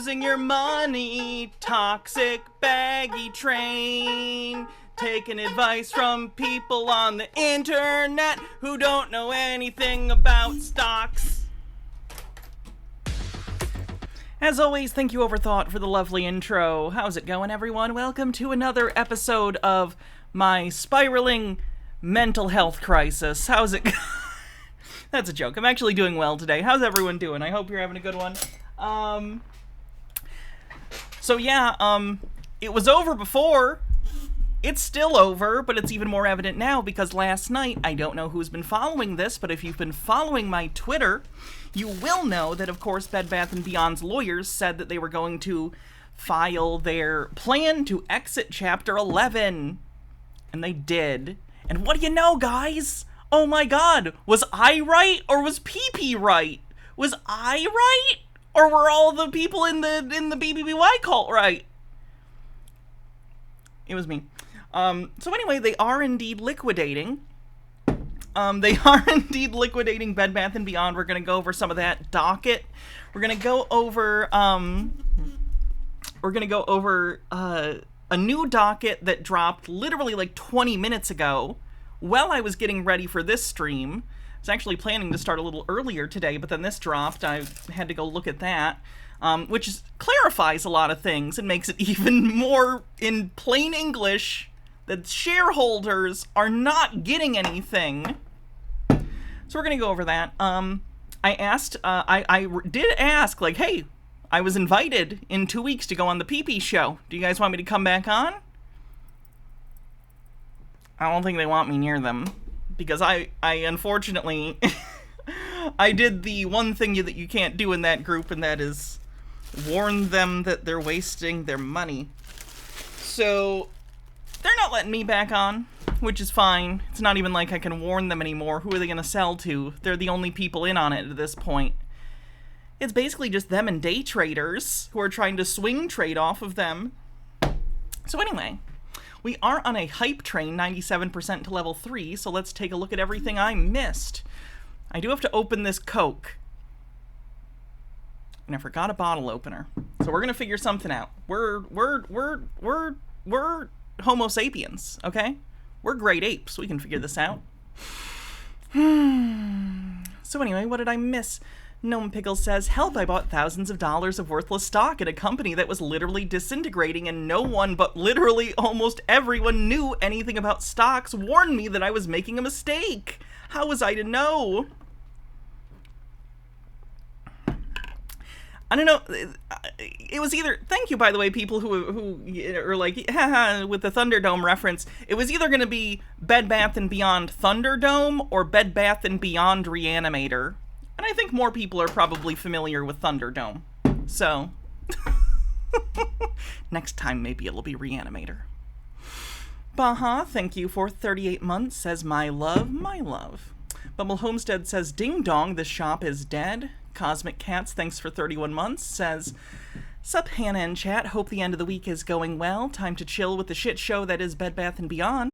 losing your money, toxic baggy train. Taking advice from people on the internet who don't know anything about stocks. As always, thank you, Overthought, for the lovely intro. How's it going, everyone? Welcome to another episode of my spiraling mental health crisis. How's it going? That's a joke. I'm actually doing well today. How's everyone doing? I hope you're having a good one. It was over before. It's still over, but it's even more evident now because last night, I don't know who's been following this, but if you've been following my Twitter, you will know that, of course, Bed Bath & Beyond's lawyers said that they were going to file their plan to exit Chapter 11. And they did. And what do you know, guys? Oh my god, was I right or was PP right? Was I right? Or were all the people in the BBBY cult right? It was me. So anyway, they are indeed liquidating. Bed Bath & Beyond. We're going to go over some of that docket. We're going to go over, a new docket that dropped literally like 20 minutes ago while I was getting ready for this stream. I was actually planning to start a little earlier today, but then this dropped. I had to go look at that. Which clarifies a lot of things and makes it even more in plain English that shareholders are not getting anything. So we're going to go over that. I did ask, like, hey, I was invited in 2 weeks to go on the PP show. Do you guys want me to come back on? I don't think they want me near them because I unfortunately, I did the one thing that you can't do in that group, and that is warn them that they're wasting their money. So they're not letting me back on, which is fine. It's not even like I can warn them anymore. Who are they going to sell to? They're the only people in on it at this point. It's basically just them and day traders who are trying to swing trade off of them. So anyway, we are on a hype train, 97% to level 3, so let's take a look at everything I missed. I do have to open this Coke. And I forgot a bottle opener. So we're gonna figure something out. We're Homo sapiens, okay? We're great apes. We can figure this out. So anyway, what did I miss? Gnome Pickles says, help, I bought thousands of dollars of worthless stock at a company that was literally disintegrating, and no one but literally almost everyone knew anything about stocks warned me that I was making a mistake. How was I to know? I don't know. It was either, thank you, by the way, people who are like, haha, with the Thunderdome reference. It was either going to be Bed Bath & Beyond Thunderdome or Bed Bath & Beyond Reanimator. And I think more people are probably familiar with Thunderdome. So, next time maybe it'll be Reanimator. Baha, thank you for 38 months, says my love, my love. Bumble Homestead says, ding dong, the shop is dead. Cosmic Cats, thanks for 31 months, says, sup Hannah and chat, hope the end of the week is going well. Time to chill with the shit show that is Bed Bath & Beyond.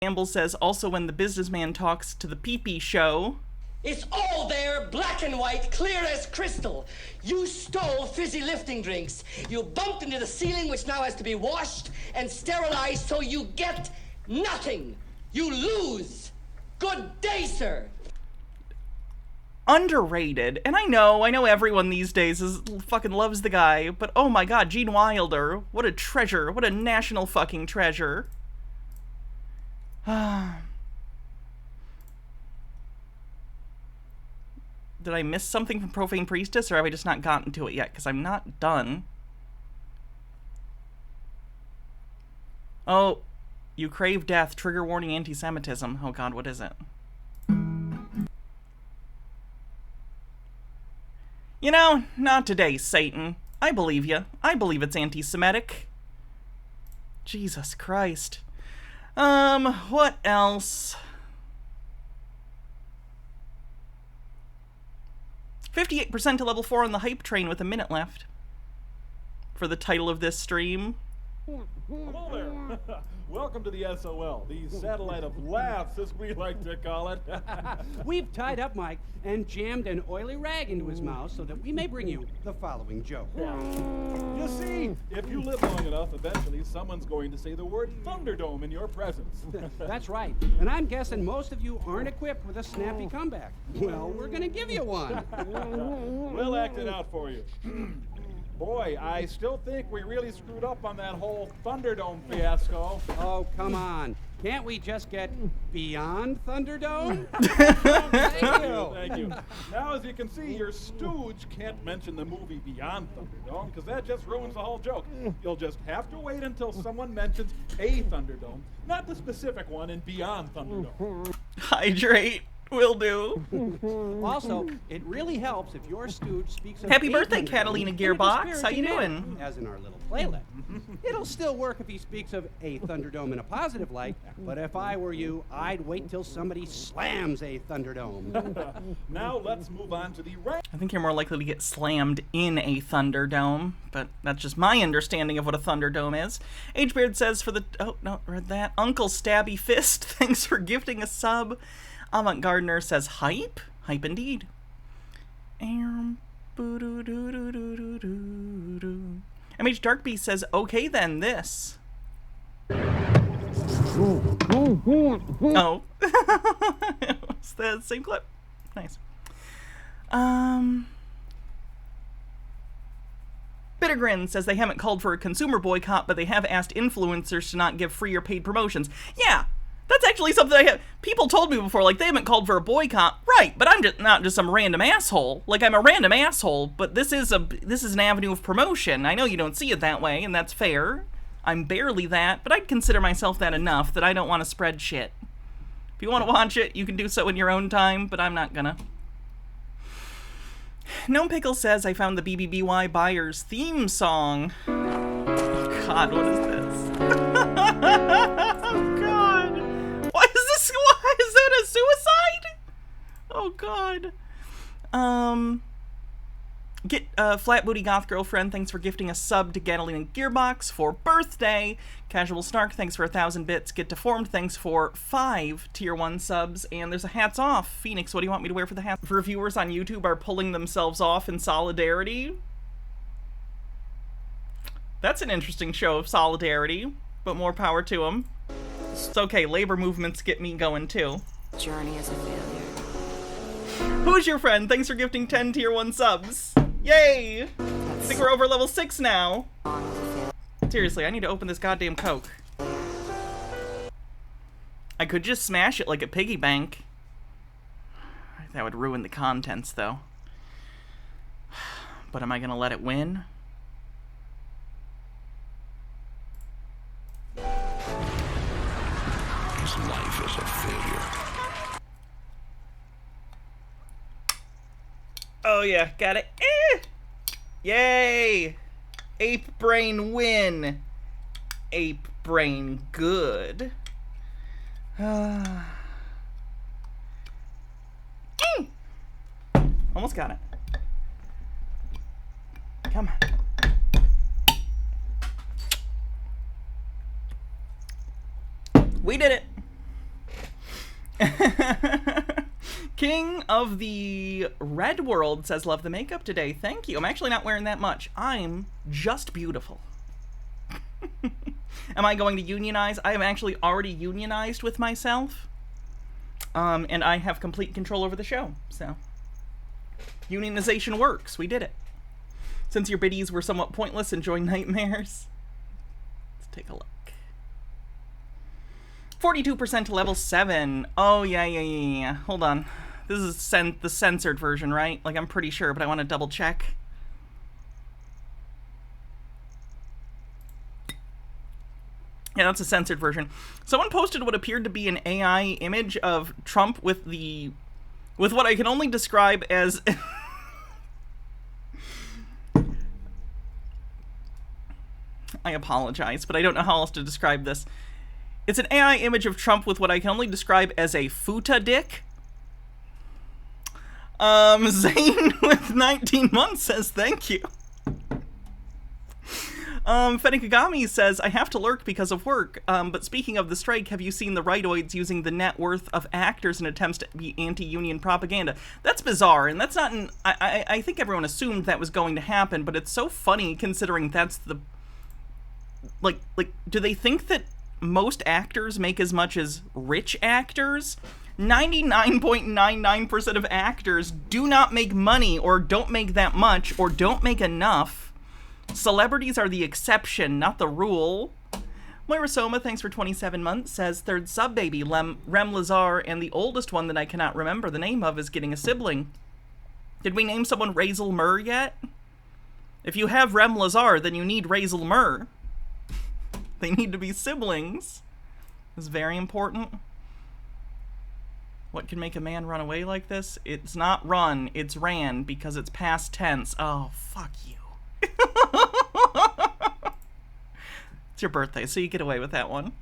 Campbell says, also when the businessman talks to the pee-pee show. It's all there, black and white, clear as crystal. You stole fizzy lifting drinks. You bumped into the ceiling, which now has to be washed and sterilized, so you get nothing. You lose. Good day, sir. Underrated. And I know everyone these days fucking loves the guy, but oh my god, Gene Wilder, what a treasure. What a national fucking treasure. Did I miss something from Profane Priestess, or have I just not gotten to it yet? Because I'm not done. Oh, you crave death. Trigger warning anti-Semitism. Oh god, what is it? You know, not today, Satan. I believe you. I believe it's anti-Semitic. Jesus Christ. What else? 58% to level 4 on the hype train with a minute left. For the title of this stream. Hello there. Welcome to the SOL, the satellite of laughs, as we like to call it. We've tied up Mike and jammed an oily rag into his mouth so that we may bring you the following joke. You see, if you live long enough, eventually someone's going to say the word Thunderdome in your presence. That's right. And I'm guessing most of you aren't equipped with a snappy comeback. Well, we're going to give you one. We'll act it out for you. Boy, I still think we really screwed up on that whole Thunderdome fiasco. Oh, come on. Can't we just get beyond Thunderdome? Thank you. Now, as you can see, your stooge can't mention the movie Beyond Thunderdome, because that just ruins the whole joke. You'll just have to wait until someone mentions a Thunderdome, not the specific one in Beyond Thunderdome. Hydrate. Will do. Also, it really helps if your stooge speaks of Happy a birthday, Thunderdome Catalina in a Gearbox. How you disparaging doing? manner, as in our little playlet. It'll still work if he speaks of a Thunderdome in a positive light, but if I were you, I'd wait till somebody slams a Thunderdome. Now let's move on to the rank. I think you're more likely to get slammed in a Thunderdome, but that's just my understanding of what a Thunderdome is. Hbeard says for the... Oh, no, read that. Uncle Stabby Fist, thanks for gifting a sub. Avant Gardner says hype? Hype indeed. MH Darkbeast says, okay then, this. Oh. It's the same clip. Nice. Bittergrin says they haven't called for a consumer boycott, but they have asked influencers to not give free or paid promotions. Yeah, that's actually something people told me before, like, they haven't called for a boycott. Right, but I'm just not just some random asshole. Like, I'm a random asshole, but this is an avenue of promotion. I know you don't see it that way, and that's fair. I'm barely that, but I'd consider myself that enough that I don't want to spread shit. If you want to watch it, you can do so in your own time, but I'm not gonna. Gnome Pickle says, I found the BBBY Buyers theme song. Oh god, what is this? Oh god. Why is that a suicide? Oh god. Flat Booty Goth Girlfriend, thanks for gifting a sub to Catalina Gearbox for birthday. Casual Snark, thanks for 1,000 bits. Get Deformed, thanks for 5 tier 1 subs. And there's a hats off. Phoenix, what do you want me to wear for the hats? Reviewers on YouTube are pulling themselves off in solidarity. That's an interesting show of solidarity, but more power to them. It's okay, labor movements get me going too. Journey is a failure. Who's your friend? Thanks for gifting 10 tier 1 subs. Yay! I think we're over level 6 now. Seriously, I need to open this goddamn Coke. I could just smash it like a piggy bank. That would ruin the contents, though. But am I gonna let it win? His life is a failure. Oh yeah, got it. Yay! Ape brain win. Ape brain good. Almost got it. Come on. We did it. King of the Red World says, love the makeup today. Thank you. I'm actually not wearing that much. I'm just beautiful. Am I going to unionize? I am actually already unionized with myself. And I have complete control over the show. So, unionization works. We did it. Since your biddies were somewhat pointless, enjoy nightmares. Let's take a look. 42% to level 7. Oh, yeah. Hold on. This is the censored version, right? Like, I'm pretty sure, but I want to double check. Yeah, that's a censored version. Someone posted what appeared to be an AI image of Trump with what I can only describe as... I apologize, but I don't know how else to describe this. It's an AI image of Trump with what I can only describe as a futa dick. Zane with 19 months says thank you. Fennikagami says, I have to lurk because of work. But speaking of the strike, have you seen the rightoids using the net worth of actors in attempts to be anti-union propaganda? That's bizarre, and that's not I think everyone assumed that was going to happen, but it's so funny considering that's the... Like, do they think that most actors make as much as rich actors? 99.99% of actors do not make money, or don't make that much, or don't make enough. Celebrities are the exception, not the rule. Moira Soma, thanks for 27 months, says, third sub-baby, Rem Lazar, and the oldest one that I cannot remember the name of is getting a sibling. Did we name someone Razel Murr yet? If you have Rem Lazar, then you need Razel Murr. They need to be siblings. It's very important. What can make a man run away like this? It's not run, it's ran, because it's past tense. Oh, fuck you. It's your birthday, so you get away with that one.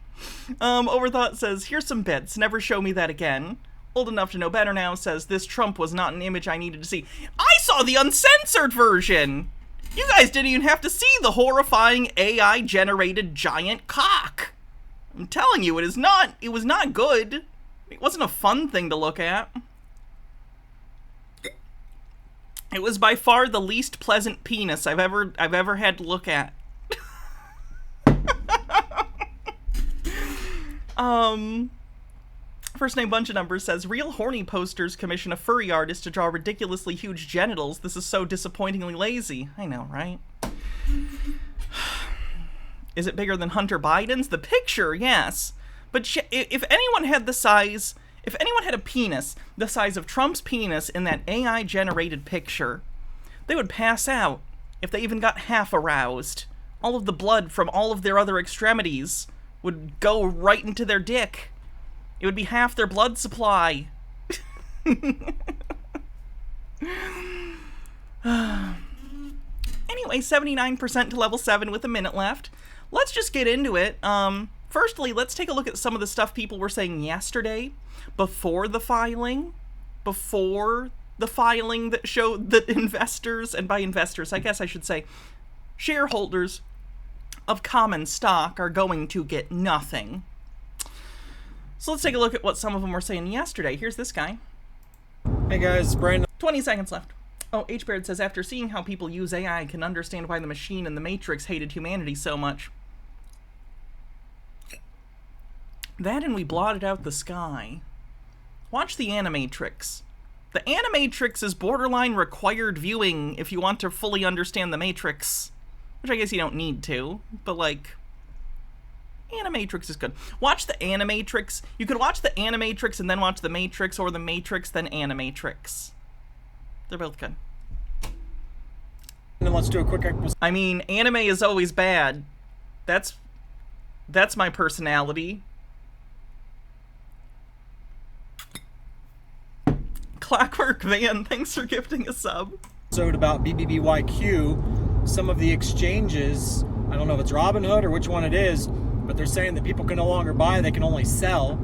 Overthought says, here's some bits. Never show me that again. Old enough to know better now says, this Trump was not an image I needed to see. I saw the uncensored version! You guys didn't even have to see the horrifying AI-generated giant cock. I'm telling you, it was not good. It wasn't a fun thing to look at. It was by far the least pleasant penis I've ever had to look at. First name bunch of numbers says, real horny posters commission a furry artist to draw ridiculously huge genitals. This is so disappointingly lazy. I know, right? Is it bigger than Hunter Biden's? The picture, yes. But if anyone had a penis the size of Trump's penis in that AI-generated picture, they would pass out if they even got half aroused. All of the blood from all of their other extremities would go right into their dick. It would be half their blood supply. Anyway, 79% to level 7 with a minute left. Let's just get into it. Firstly, let's take a look at some of the stuff people were saying yesterday before the filing. That showed that investors, and by investors, I guess I should say shareholders of common stock, are going to get nothing. So let's take a look at what some of them were saying yesterday. Here's this guy. Hey guys, Brandon. 20 seconds left. Oh, H. Baird says, after seeing how people use AI, I can understand why the machine and the Matrix hated humanity so much. That and we blotted out the sky. Watch the Animatrix. The Animatrix is borderline required viewing if you want to fully understand the Matrix. Which I guess you don't need to, but like... Animatrix is good. Watch the Animatrix. You could watch the Animatrix and then watch the Matrix, or the Matrix then Animatrix. They're both good. And then let's do a quick... I mean, anime is always bad. That's my personality. Clockwork Van, thanks for gifting a sub. Episode about BBBYQ, some of the exchanges, I don't know if it's Robinhood or which one it is, but they're saying that people can no longer buy, they can only sell.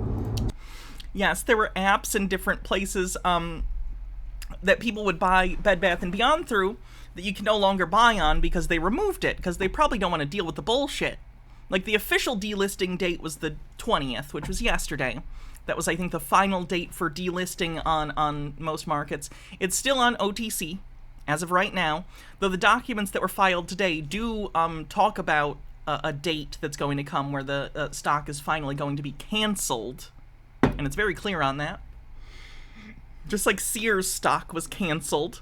Yes, there were apps in different places that people would buy Bed Bath & Beyond through that you can no longer buy on because they removed it, because they probably don't want to deal with the bullshit. Like, the official delisting date was the 20th, which was yesterday. That was, I think, the final date for delisting on most markets. It's still on OTC as of right now, though the documents that were filed today do talk about a date that's going to come where the stock is finally going to be canceled. And it's very clear on that. Just like Sears stock was canceled.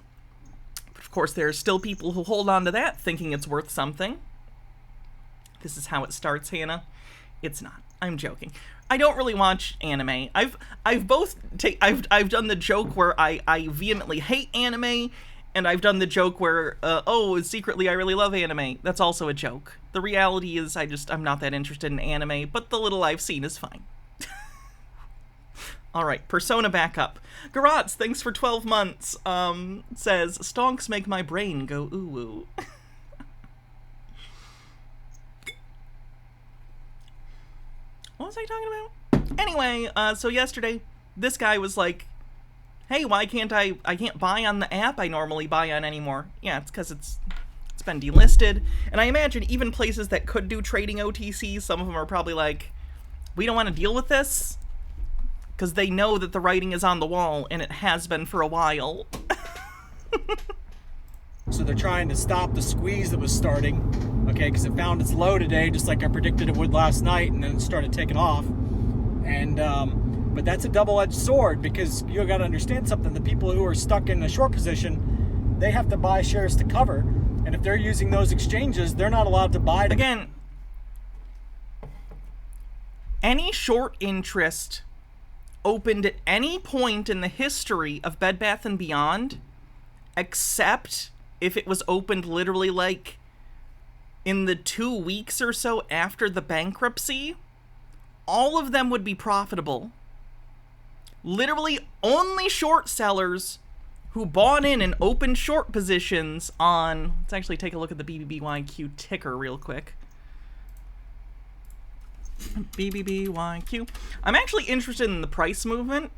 But of course, there are still people who hold on to that thinking it's worth something. This is how it starts, Hannah. It's not. I'm joking. I don't really watch anime. I've done the joke where I vehemently hate anime, and I've done the joke where secretly I really love anime. That's also a joke. The reality is I'm not that interested in anime, but the little I've seen is fine. All right, Persona back up. Garotz, thanks for 12 months. Says, stonks make my brain go ooh-woo. What was I talking about? Anyway, so yesterday, this guy was like, hey, why can't I can't buy on the app I normally buy on anymore. Yeah, it's because it's been delisted. And I imagine even places that could do trading OTC, some of them are probably like, we don't want to deal with this. Because they know that the writing is on the wall, and it has been for a while. So they're trying to stop the squeeze that was starting, okay, because it found its low today, just like I predicted it would last night, and then it started taking off. And but that's a double-edged sword, because you got to understand something. The people who are stuck in a short position, they have to buy shares to cover, and if they're using those exchanges, they're not allowed to buy. Again, any short interest opened at any point in the history of Bed Bath & Beyond, except if it was opened literally like in the 2 weeks or so after the bankruptcy, all of them would be profitable. Literally only short sellers who bought in and opened short positions on, let's actually take a look at the BBBYQ ticker real quick. BBBYQ. I'm actually interested in the price movement,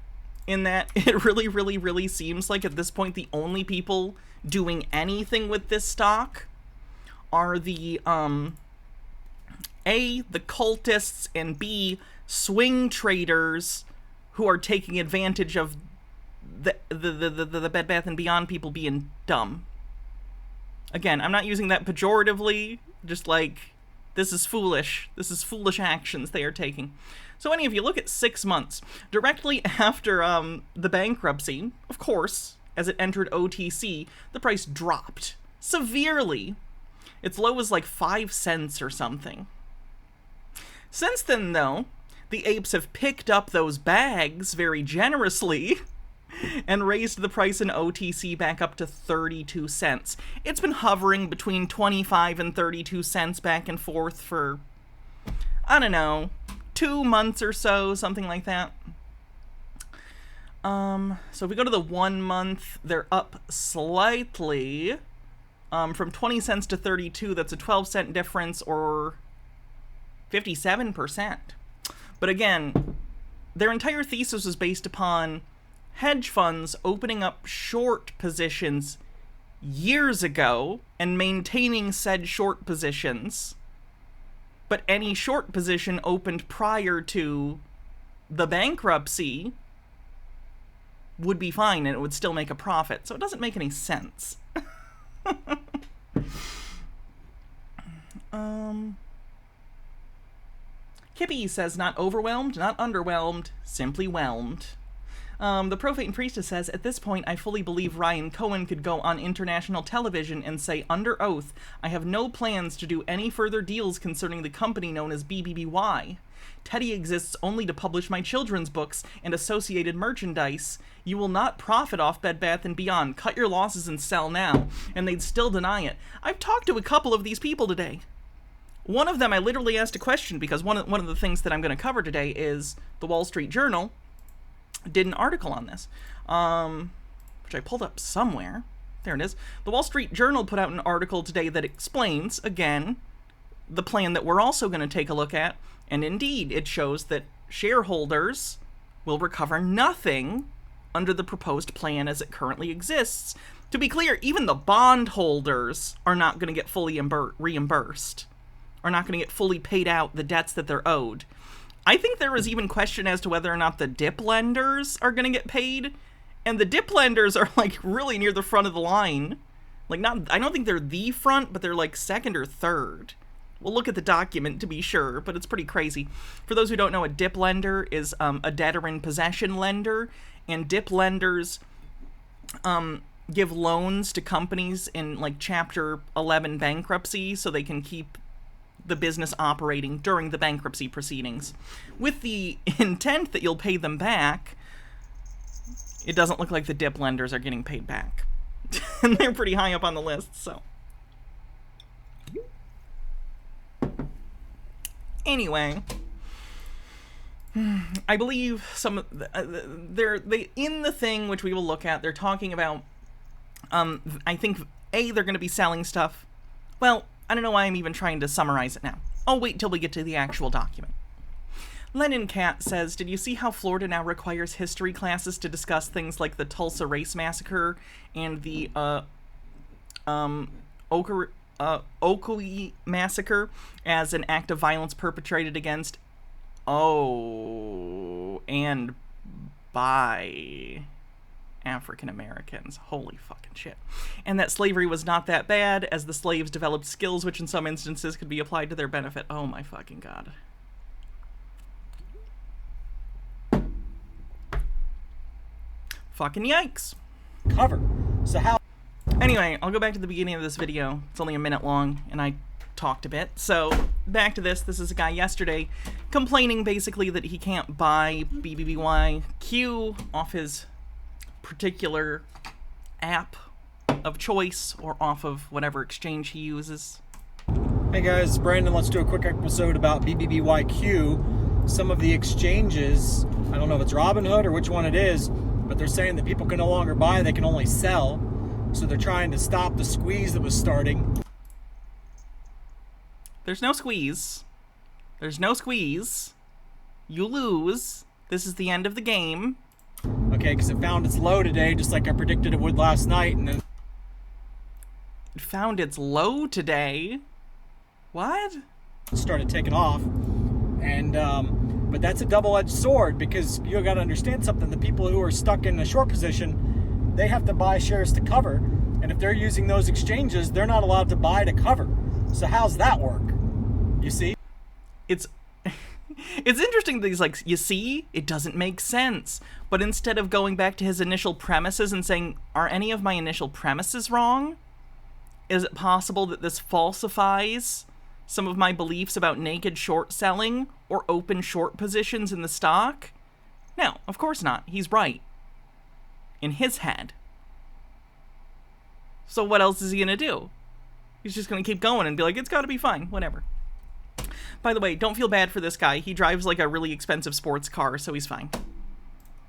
in that it really, really, really seems like at this point the only people doing anything with this stock are the A, the cultists, and B, swing traders who are taking advantage of the Bed Bath & Beyond people being dumb. Again, I'm not using that pejoratively, just like, this is foolish. This is foolish actions they are taking. So if you look at 6 months, directly after the bankruptcy, of course, as it entered OTC, the price dropped severely. Its low was like 5 cents or something. Since then, though, the apes have picked up those bags very generously and raised the price in OTC back up to 32 cents. It's been hovering between 25 and 32 cents back and forth for, I don't know, 2 months or so, something like that. So if we go to the 1 month, they're up slightly. From 20 cents to 32, that's a 12-cent difference, or 57%. But again, their entire thesis was based upon hedge funds opening up short positions years ago and maintaining said short positions. But any short position opened prior to the bankruptcy would be fine and it would still make a profit. So it doesn't make any sense. Kippy says, not overwhelmed, not underwhelmed, simply whelmed. The Profane Priestess says, at this point, I fully believe Ryan Cohen could go on international television and say, under oath, I have no plans to do any further deals concerning the company known as BBBY. Teddy exists only to publish my children's books and associated merchandise. You will not profit off Bed Bath & Beyond. Cut your losses and sell now. And they'd still deny it. I've talked to a couple of these people today. One of them, I literally asked a question, because one of the things that I'm going to cover today is the Wall Street Journal did an article on this, which I pulled up somewhere. There it is. The Wall Street Journal put out an article today that explains, again, the plan that we're also going to take a look at, and indeed, it shows that shareholders will recover nothing under the proposed plan as it currently exists. To be clear, even the bondholders are not going to get fully reimbursed. are not going to get fully paid out the debts that they're owed. I think there was even question as to whether or not the dip lenders are going to get paid. And the dip lenders are, like, really near the front of the line. Like, I don't think they're the front, but they're, like, second or third. We'll look at the document to be sure, but it's pretty crazy. For those who don't know, a dip lender is a debtor-in-possession lender. And dip lenders give loans to companies in, like, Chapter 11 bankruptcy so they can keep the business operating during the bankruptcy proceedings. With the intent that you'll pay them back, it doesn't look like the dip lenders are getting paid back. And they're pretty high up on the list, so. Anyway, I believe some of they in the thing which we will look at, they're talking about I think they're going to be selling stuff. Well, I don't know why I'm even trying to summarize it now. I'll wait till we get to the actual document. Lennon Cat says, did you see how Florida now requires history classes to discuss things like the Tulsa Race Massacre and the Ocoee Massacre as an act of violence perpetrated against, and by African Americans. Holy fucking shit. And that slavery was not that bad, as the slaves developed skills which in some instances could be applied to their benefit. Oh my fucking god. Fucking yikes. Cover. So how... Anyway, I'll go back to the beginning of this video. It's only a minute long, and I talked a bit. So, back to this. This is a guy yesterday complaining, basically, that he can't buy BBBYQ off his particular app of choice, or off of whatever exchange he uses. Hey guys, it's Brandon. Let's do a quick episode about BBBYQ. Some of the exchanges, I don't know if it's Robinhood or which one it is, but they're saying that people can no longer buy, they can only sell. So they're trying to stop the squeeze that was starting. There's no squeeze. There's no squeeze. You lose. This is the end of the game. Okay, because it found its low today, just like I predicted it would last night, and then... It found its low today? What? It started taking off. And, but that's a double-edged sword, because you gotta understand something. The people who are stuck in a short position, they have to buy shares to cover. And if they're using those exchanges, they're not allowed to buy to cover. So how's that work? You see? It's interesting that he's like, you see, it doesn't make sense. But instead of going back to his initial premises and saying, are any of my initial premises wrong? Is it possible that this falsifies some of my beliefs about naked short selling or open short positions in the stock? No, of course not. He's right. In his head. So what else is he going to do? He's just going to keep going and be like, it's got to be fine, whatever. By the way, don't feel bad for this guy. He drives like a really expensive sports car, so he's fine.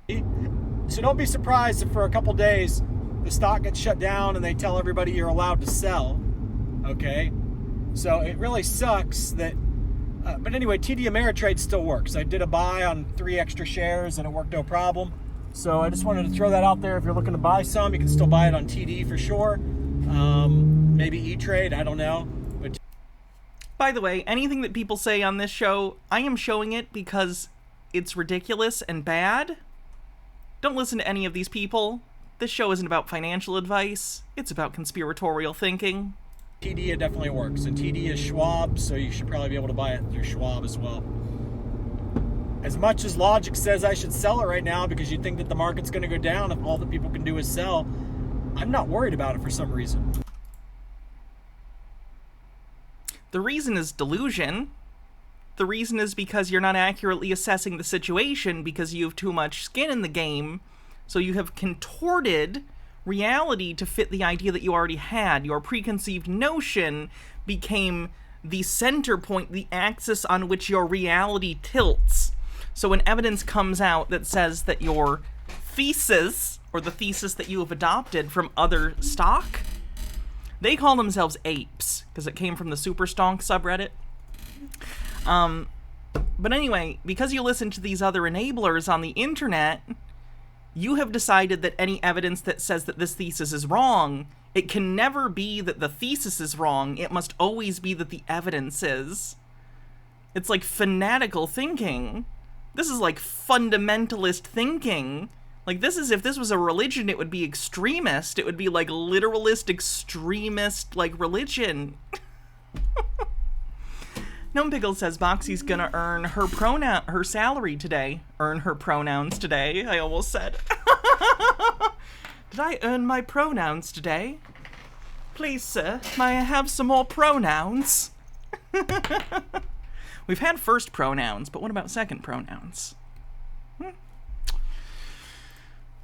So don't be surprised if for a couple days the stock gets shut down and they tell everybody you're allowed to sell. Okay? So it really sucks that... but anyway, TD Ameritrade still works. I did a buy on 3 extra shares and it worked no problem. So I just wanted to throw that out there. If you're looking to buy some, you can still buy it on TD for sure. Maybe E-Trade, I don't know. But by the way, anything that people say on this show, I am showing it because it's ridiculous and bad. Don't listen to any of these people. This show isn't about financial advice. It's about conspiratorial thinking. TD, it definitely works. And TD is Schwab, so you should probably be able to buy it through Schwab as well. As much as logic says I should sell it right now because you think that the market's going to go down if all that people can do is sell, I'm not worried about it for some reason. The reason is delusion. The reason is because you're not accurately assessing the situation because you have too much skin in the game, so you have contorted reality to fit the idea that you already had. Your preconceived notion became the center point, the axis on which your reality tilts. So when evidence comes out that says that your thesis, or the thesis that you have adopted from other stock, they call themselves apes, because it came from the Super Stonk subreddit. But anyway, because you listen to these other enablers on the internet, you have decided that any evidence that says that this thesis is wrong It can never be that the thesis is wrong. It must always be that the evidence is. It's like fanatical thinking. This is like fundamentalist thinking. Like, this is, if this was a religion, it would be extremist. It would be like literalist, extremist, like, religion. Gnome Pickle says Boxy's gonna earn her salary today. Earn her pronouns today, I almost said. Did I earn my pronouns today? Please, sir, may I have some more pronouns? We've had first pronouns, but what about second pronouns?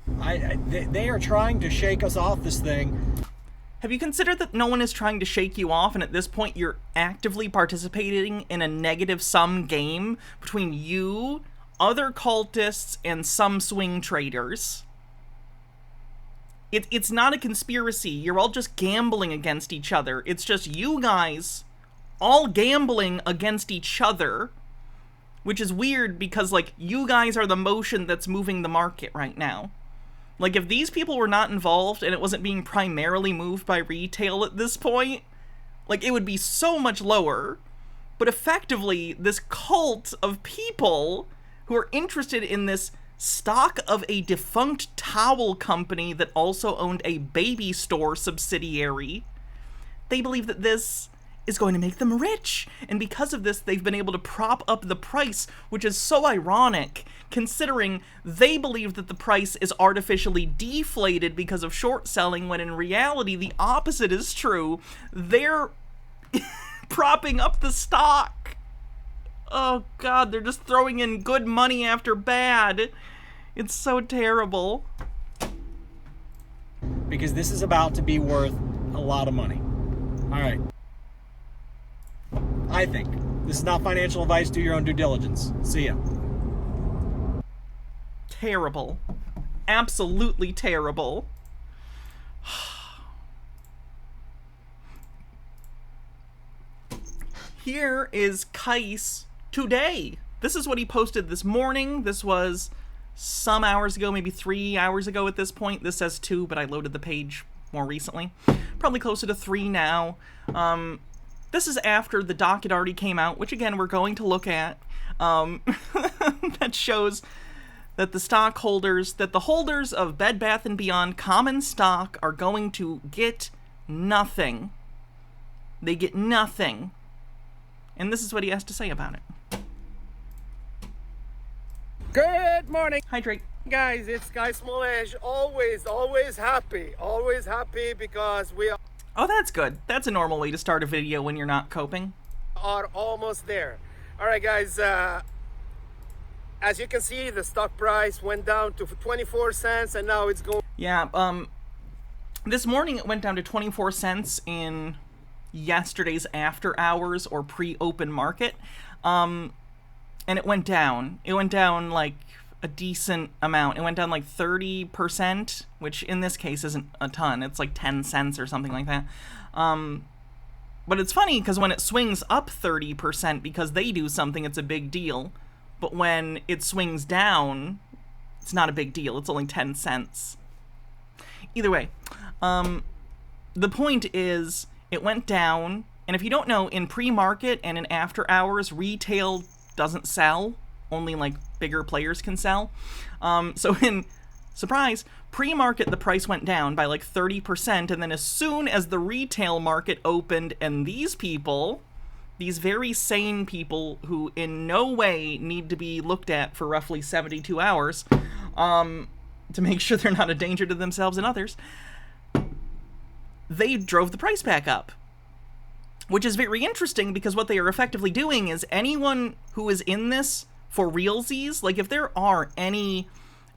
They are trying to shake us off this thing. Have you considered that no one is trying to shake you off, and at this point you're actively participating in a negative-sum game between you, other cultists, and some swing traders? It's not a conspiracy. You're all just gambling against each other. It's just you guys all gambling against each other, which is weird because, like, you guys are the motion that's moving the market right now. Like, if these people were not involved and it wasn't being primarily moved by retail at this point, like, it would be so much lower. But effectively, this cult of people who are interested in this stock of a defunct towel company that also owned a baby store subsidiary, they believe that this is going to make them rich, and because of this they've been able to prop up the price, which is so ironic considering they believe that the price is artificially deflated because of short selling, when in reality the opposite is true. They're propping up the stock. Oh god, they're just throwing in good money after bad. It's so terrible. Because this is about to be worth a lot of money. Alright. I think. This is not financial advice. Do your own due diligence. See ya. Terrible. Absolutely terrible. Here is Kais today. This is what he posted this morning. This was some hours ago, maybe 3 hours ago at this point. This says 2, but I loaded the page more recently. Probably closer to 3 now. This is after the docket already came out, which again we're going to look at. That shows that the holders of Bed Bath & Beyond common stock are going to get nothing. They get nothing. And this is what he has to say about it. Good morning. Hi, Drake. Guys, it's Guy Smollett. Always happy because we Oh, that's good. That's a normal way to start a video when you're not coping. are almost there. All right, guys, as you can see, the stock price went down to 24 cents and now it's going. Yeah, this morning it went down to 24 cents in yesterday's after hours or pre-open market. And it went down. It went down like a decent amount. It went down like 30%, which in this case isn't a ton. It's like 10 cents or something like that. But it's funny because when it swings up 30% because they do something, it's a big deal. But when it swings down, it's not a big deal. It's only 10 cents. Either way, the point is it went down. And if you don't know, in pre-market and in after hours, retail doesn't sell. Only like bigger players can sell. So in surprise, pre-market the price went down by like 30%, and then as soon as the retail market opened and these people, these very sane people who in no way need to be looked at for roughly 72 hours to make sure they're not a danger to themselves and others, they drove the price back up. Which is very interesting because what they are effectively doing is anyone who is in this for realsies, like if there are any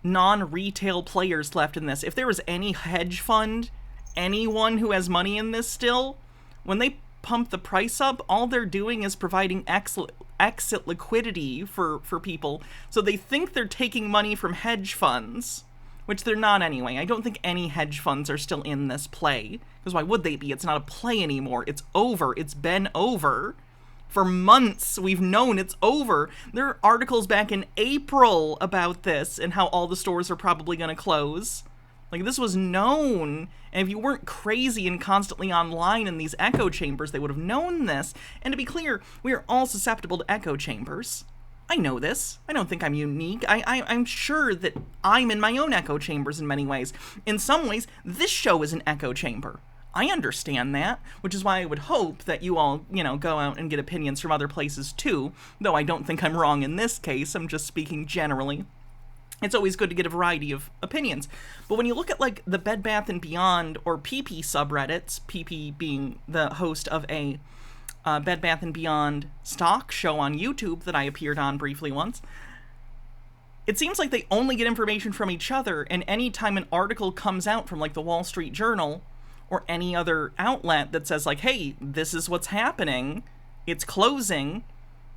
non-retail players left in this, if there is any hedge fund, anyone who has money in this still, when they pump the price up, all they're doing is providing exit liquidity for people. So they think they're taking money from hedge funds, which they're not anyway. I don't think any hedge funds are still in this play, because why would they be? It's not a play anymore. It's over. It's been over. For months, we've known it's over. There are articles back in April about this and how all the stores are probably going to close. Like, this was known, and if you weren't crazy and constantly online in these echo chambers, they would have known this. And to be clear, we are all susceptible to echo chambers. I know this. I don't think I'm unique. I'm sure that I'm in my own echo chambers in many ways. In some ways, this show is an echo chamber. I understand that, which is why I would hope that you all, go out and get opinions from other places too, though I don't think I'm wrong in this case. I'm just speaking generally. It's always good to get a variety of opinions. But when you look at, like, the Bed Bath & Beyond or PP subreddits, PP being the host of a Bed Bath & Beyond stock show on YouTube that I appeared on briefly once, it seems like they only get information from each other, and any time an article comes out from, like, the Wall Street Journal or any other outlet that says, like, hey, this is what's happening, it's closing,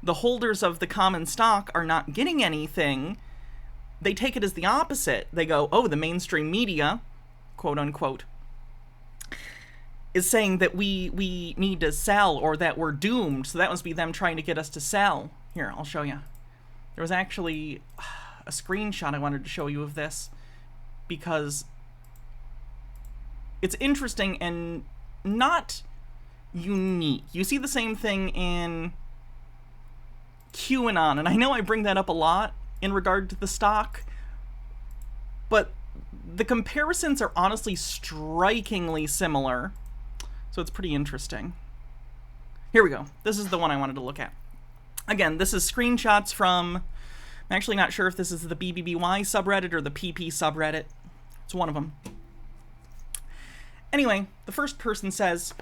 the holders of the common stock are not getting anything, they take it as the opposite. They go, oh, the mainstream media, quote unquote, is saying that we need to sell or that we're doomed, so that must be them trying to get us to sell. Here, I'll show you. There was actually a screenshot I wanted to show you of this because it's interesting and not unique. You see the same thing in QAnon, and I know I bring that up a lot in regard to the stock, but the comparisons are honestly strikingly similar, so it's pretty interesting. Here we go. This is the one I wanted to look at. Again, this is screenshots from, I'm actually not sure if this is the BBBY subreddit or the PP subreddit. It's one of them. Anyway, the first person says,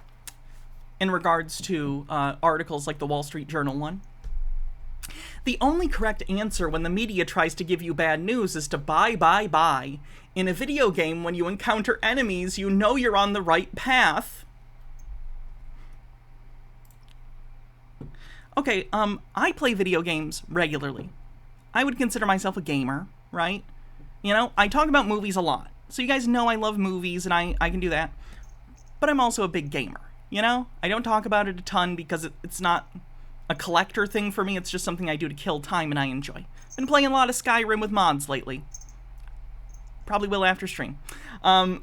in regards to articles like the Wall Street Journal one, the only correct answer when the media tries to give you bad news is to buy. In a video game, when you encounter enemies, you know you're on the right path. Okay, I play video games regularly. I would consider myself a gamer, right? I talk about movies a lot. So you guys know I love movies, and I can do that. But I'm also a big gamer, I don't talk about it a ton because it's not a collector thing for me. It's just something I do to kill time and I enjoy. Been playing a lot of Skyrim with mods lately. Probably will after stream. I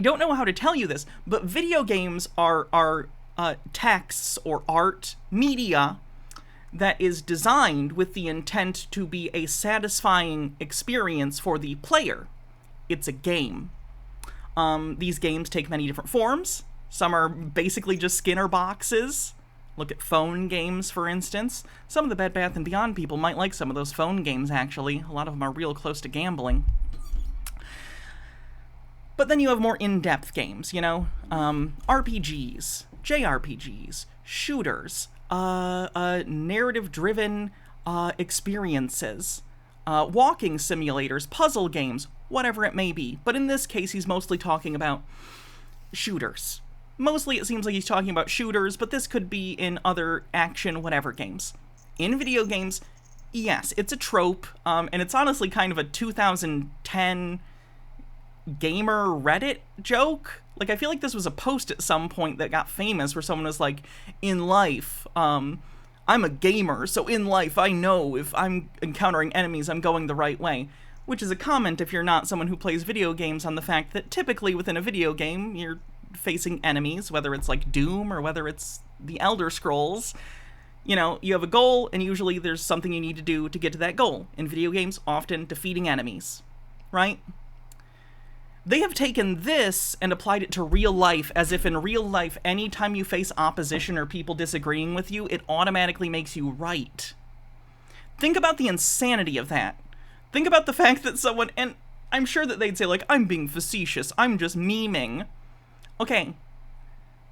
don't know how to tell you this, but video games are texts or art, media, that is designed with the intent to be a satisfying experience for the player. It's a game. These games take many different forms. Some are basically just Skinner boxes. Look at phone games, for instance. Some of the Bed Bath & Beyond people might like some of those phone games, actually. A lot of them are real close to gambling. But then you have more in-depth games, RPGs, JRPGs, shooters, narrative-driven experiences, walking simulators, puzzle games, whatever it may be. But in this case, he's mostly talking about shooters. Mostly it seems like he's talking about shooters, but this could be in other action whatever games. In video games, yes, it's a trope, and it's honestly kind of a 2010 gamer Reddit joke. Like, I feel like this was a post at some point that got famous where someone was like, in life, I'm a gamer, so in life I know if I'm encountering enemies, I'm going the right way. Which is a comment, if you're not someone who plays video games, on the fact that typically within a video game, you're facing enemies, whether it's like Doom or whether it's the Elder Scrolls. You have a goal, and usually there's something you need to do to get to that goal. In video games, often defeating enemies, right? They have taken this and applied it to real life, as if in real life, anytime you face opposition or people disagreeing with you, it automatically makes you right. Think about the insanity of that. Think about the fact that someone, and I'm sure that they'd say, like, I'm being facetious, I'm just memeing. Okay,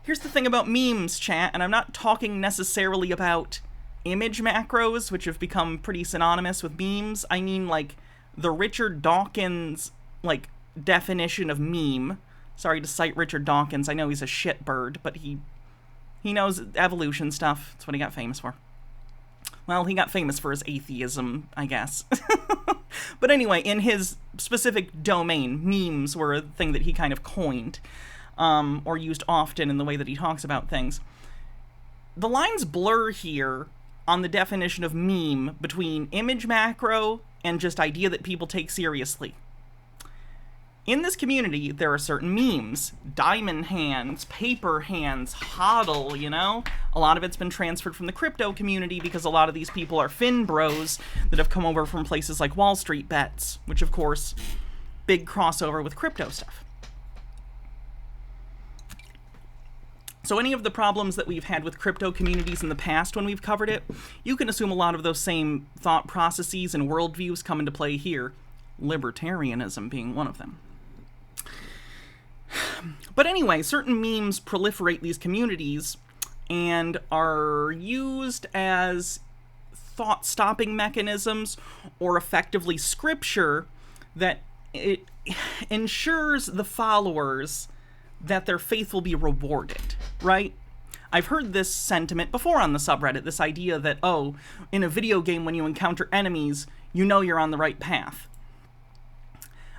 here's the thing about memes, chat, and I'm not talking necessarily about image macros, which have become pretty synonymous with memes. I mean, like, the Richard Dawkins, like, definition of meme. Sorry to cite Richard Dawkins, I know he's a shitbird, but he knows evolution stuff. That's what he got famous for. Well, he got famous for his atheism, I guess. But anyway, in his specific domain, memes were a thing that he kind of coined, or used often in the way that he talks about things. The lines blur here on the definition of meme between image macro and just idea that people take seriously. In this community, there are certain memes. Diamond hands, paper hands, hodl, you know? A lot of it's been transferred from the crypto community because a lot of these people are fin bros that have come over from places like Wall Street Bets, which of course, big crossover with crypto stuff. So any of the problems that we've had with crypto communities in the past when we've covered it, you can assume a lot of those same thought processes and worldviews come into play here, libertarianism being one of them. But anyway, certain memes proliferate these communities and are used as thought-stopping mechanisms or effectively scripture that it ensures the followers that their faith will be rewarded, right? I've heard this sentiment before on the subreddit, this idea that, oh, in a video game when you encounter enemies, you know you're on the right path.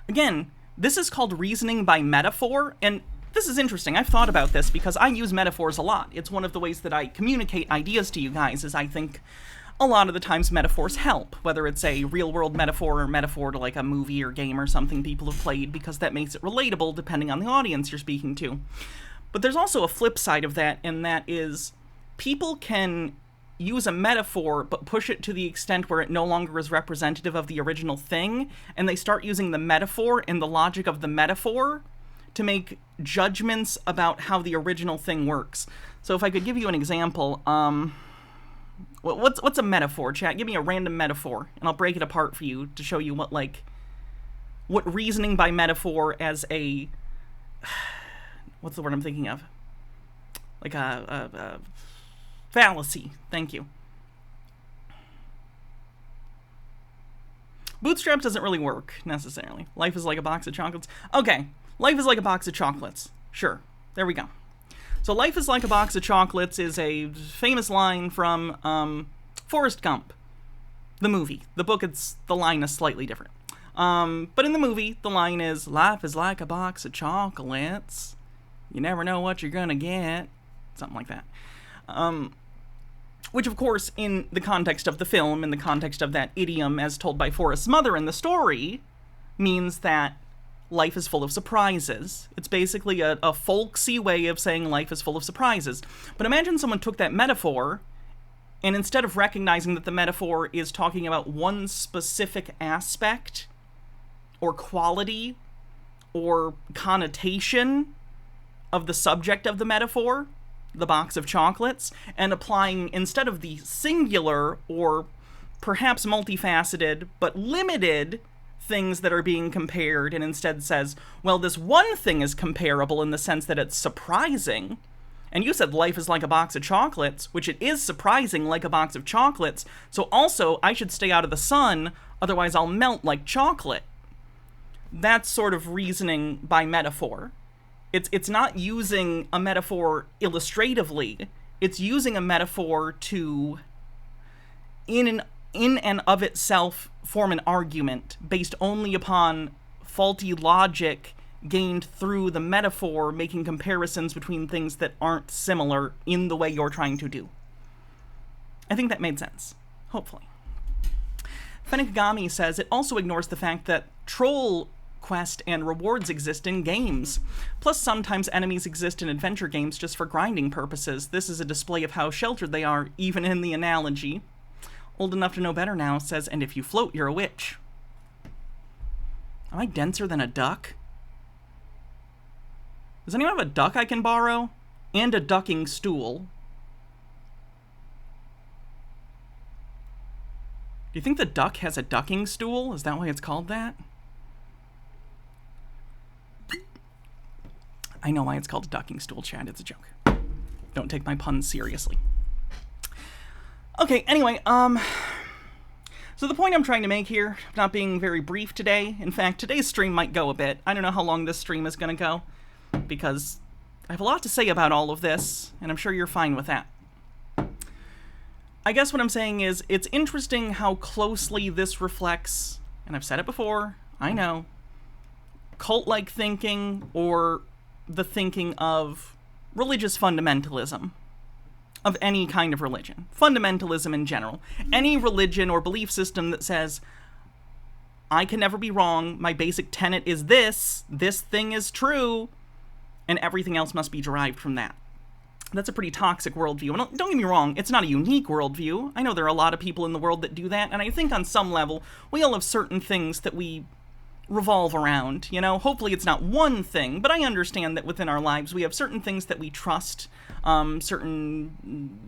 Again, this is called reasoning by metaphor, and this is interesting. I've thought about this because I use metaphors a lot. It's one of the ways that I communicate ideas to you guys, is I think a lot of the times metaphors help, whether it's a real-world metaphor or metaphor to like a movie or game or something people have played, because that makes it relatable depending on the audience you're speaking to. But there's also a flip side of that, and that is people can use a metaphor but push it to the extent where it no longer is representative of the original thing, and they start using the metaphor and the logic of the metaphor to make judgments about how the original thing works. So if I could give you an example, what's a metaphor, chat? Give me a random metaphor, and I'll break it apart for you to show you what reasoning by metaphor as a, what's the word I'm thinking of? Like a fallacy. Thank you. Bootstrap doesn't really work, necessarily. Life is like a box of chocolates. Okay, life is like a box of chocolates. Sure, there we go. So life is like a box of chocolates is a famous line from Forrest Gump, the movie. The book, the line is slightly different. But in the movie, the line is, life is like a box of chocolates. You never know what you're gonna get. Something like that. Which, of course, in the context of the film, in the context of that idiom as told by Forrest's mother in the story, means that life is full of surprises. It's basically a folksy way of saying life is full of surprises. But imagine someone took that metaphor, and instead of recognizing that the metaphor is talking about one specific aspect, or quality, or connotation of the subject of the metaphor, the box of chocolates, and applying, instead of the singular or perhaps multifaceted but limited things that are being compared, and instead says, well, this one thing is comparable in the sense that it's surprising. And you said life is like a box of chocolates, which it is surprising like a box of chocolates, so also I should stay out of the sun, otherwise I'll melt like chocolate. That's sort of reasoning by metaphor. It's not using a metaphor illustratively. It's using a metaphor to, in and of itself, form an argument based only upon faulty logic gained through the metaphor, making comparisons between things that aren't similar in the way you're trying to do. I think that made sense. Hopefully. Fennikagami says it also ignores the fact that troll quest and rewards exist in games. Plus, sometimes enemies exist in adventure games just for grinding purposes. This is a display of how sheltered they are, even in the analogy. Old enough to know better now says, and if you float, you're a witch. Am I denser than a duck? Does anyone have a duck I can borrow? And a ducking stool. Do you think the duck has a ducking stool? Is that why it's called that? I know why it's called a ducking stool, Chad. It's a joke. Don't take my puns seriously. Okay, anyway, so the point I'm trying to make here, not being very brief today, in fact, today's stream might go a bit. I don't know how long this stream is going to go, because I have a lot to say about all of this, and I'm sure you're fine with that. I guess what I'm saying is, it's interesting how closely this reflects, and I've said it before, I know, cult-like thinking, or the thinking of religious fundamentalism, of any kind of religion. Fundamentalism in general. Any religion or belief system that says, I can never be wrong, my basic tenet is this thing is true, and everything else must be derived from that. That's a pretty toxic worldview. And don't get me wrong, it's not a unique worldview. I know there are a lot of people in the world that do that, and I think on some level, we all have certain things that we revolve around, you know? Hopefully it's not one thing, but I understand that within our lives we have certain things that we trust, certain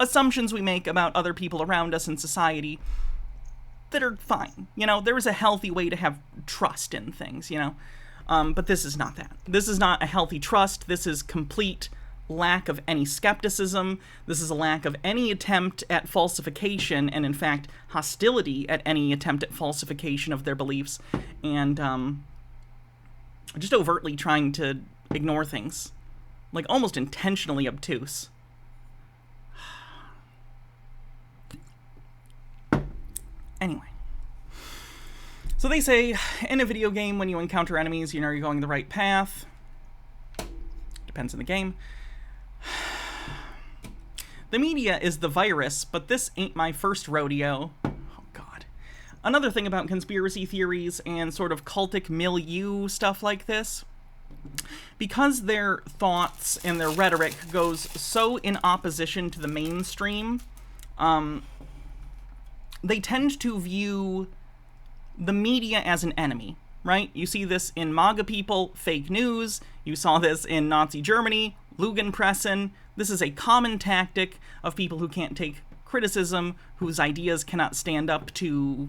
assumptions we make about other people around us in society that are fine. You know, there is a healthy way to have trust in things, you know? But this is not that. This is not a healthy trust. This is complete lack of any skepticism. This is a lack of any attempt at falsification, and in fact, hostility at any attempt at falsification of their beliefs, and just overtly trying to ignore things. Like, almost intentionally obtuse. Anyway. So they say, in a video game, when you encounter enemies, you know you're going the right path. Depends on the game. The media is the virus, but this ain't my first rodeo. Oh, God. Another thing about conspiracy theories and sort of cultic milieu stuff like this, because their thoughts and their rhetoric goes so in opposition to the mainstream, they tend to view the media as an enemy, right? You see this in MAGA people, fake news. You saw this in Nazi Germany, Lügenpressen. This is a common tactic of people who can't take criticism, whose ideas cannot stand up to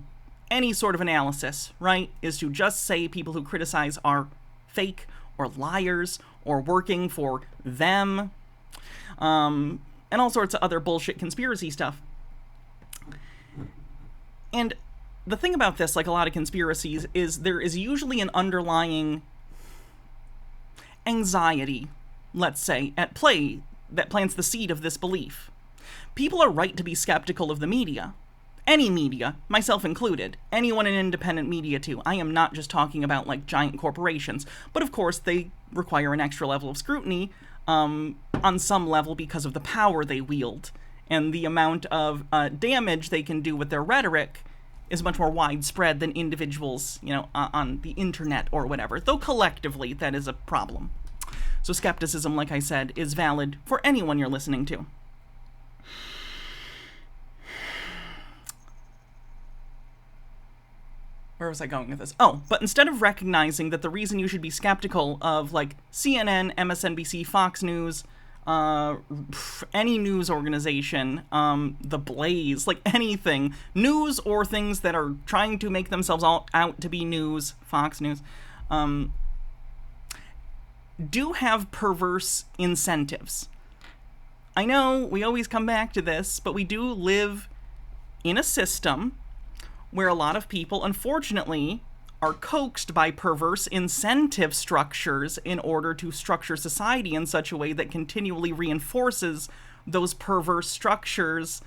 any sort of analysis, right? Is to just say people who criticize are fake or liars or working for them, and all sorts of other bullshit conspiracy stuff. And the thing about this, like a lot of conspiracies, is there is usually an underlying anxiety, let's say, at play that plants the seed of this belief. People are right to be skeptical of the media. Any media, myself included. Anyone in independent media, too. I am not just talking about, like, giant corporations. But, of course, they require an extra level of scrutiny on some level because of the power they wield. And the amount of damage they can do with their rhetoric is much more widespread than individuals, you know, on the internet or whatever. Though collectively, that is a problem. So skepticism, like I said, is valid for anyone you're listening to. Where was I going with this? Oh, but instead of recognizing that the reason you should be skeptical of, like, CNN, MSNBC, Fox News, any news organization, The Blaze, like anything, news or things that are trying to make themselves all out to be news, Fox News, do have perverse incentives. I know we always come back to this, but we do live in a system where a lot of people, unfortunately, are coaxed by perverse incentive structures in order to structure society in such a way that continually reinforces those perverse structures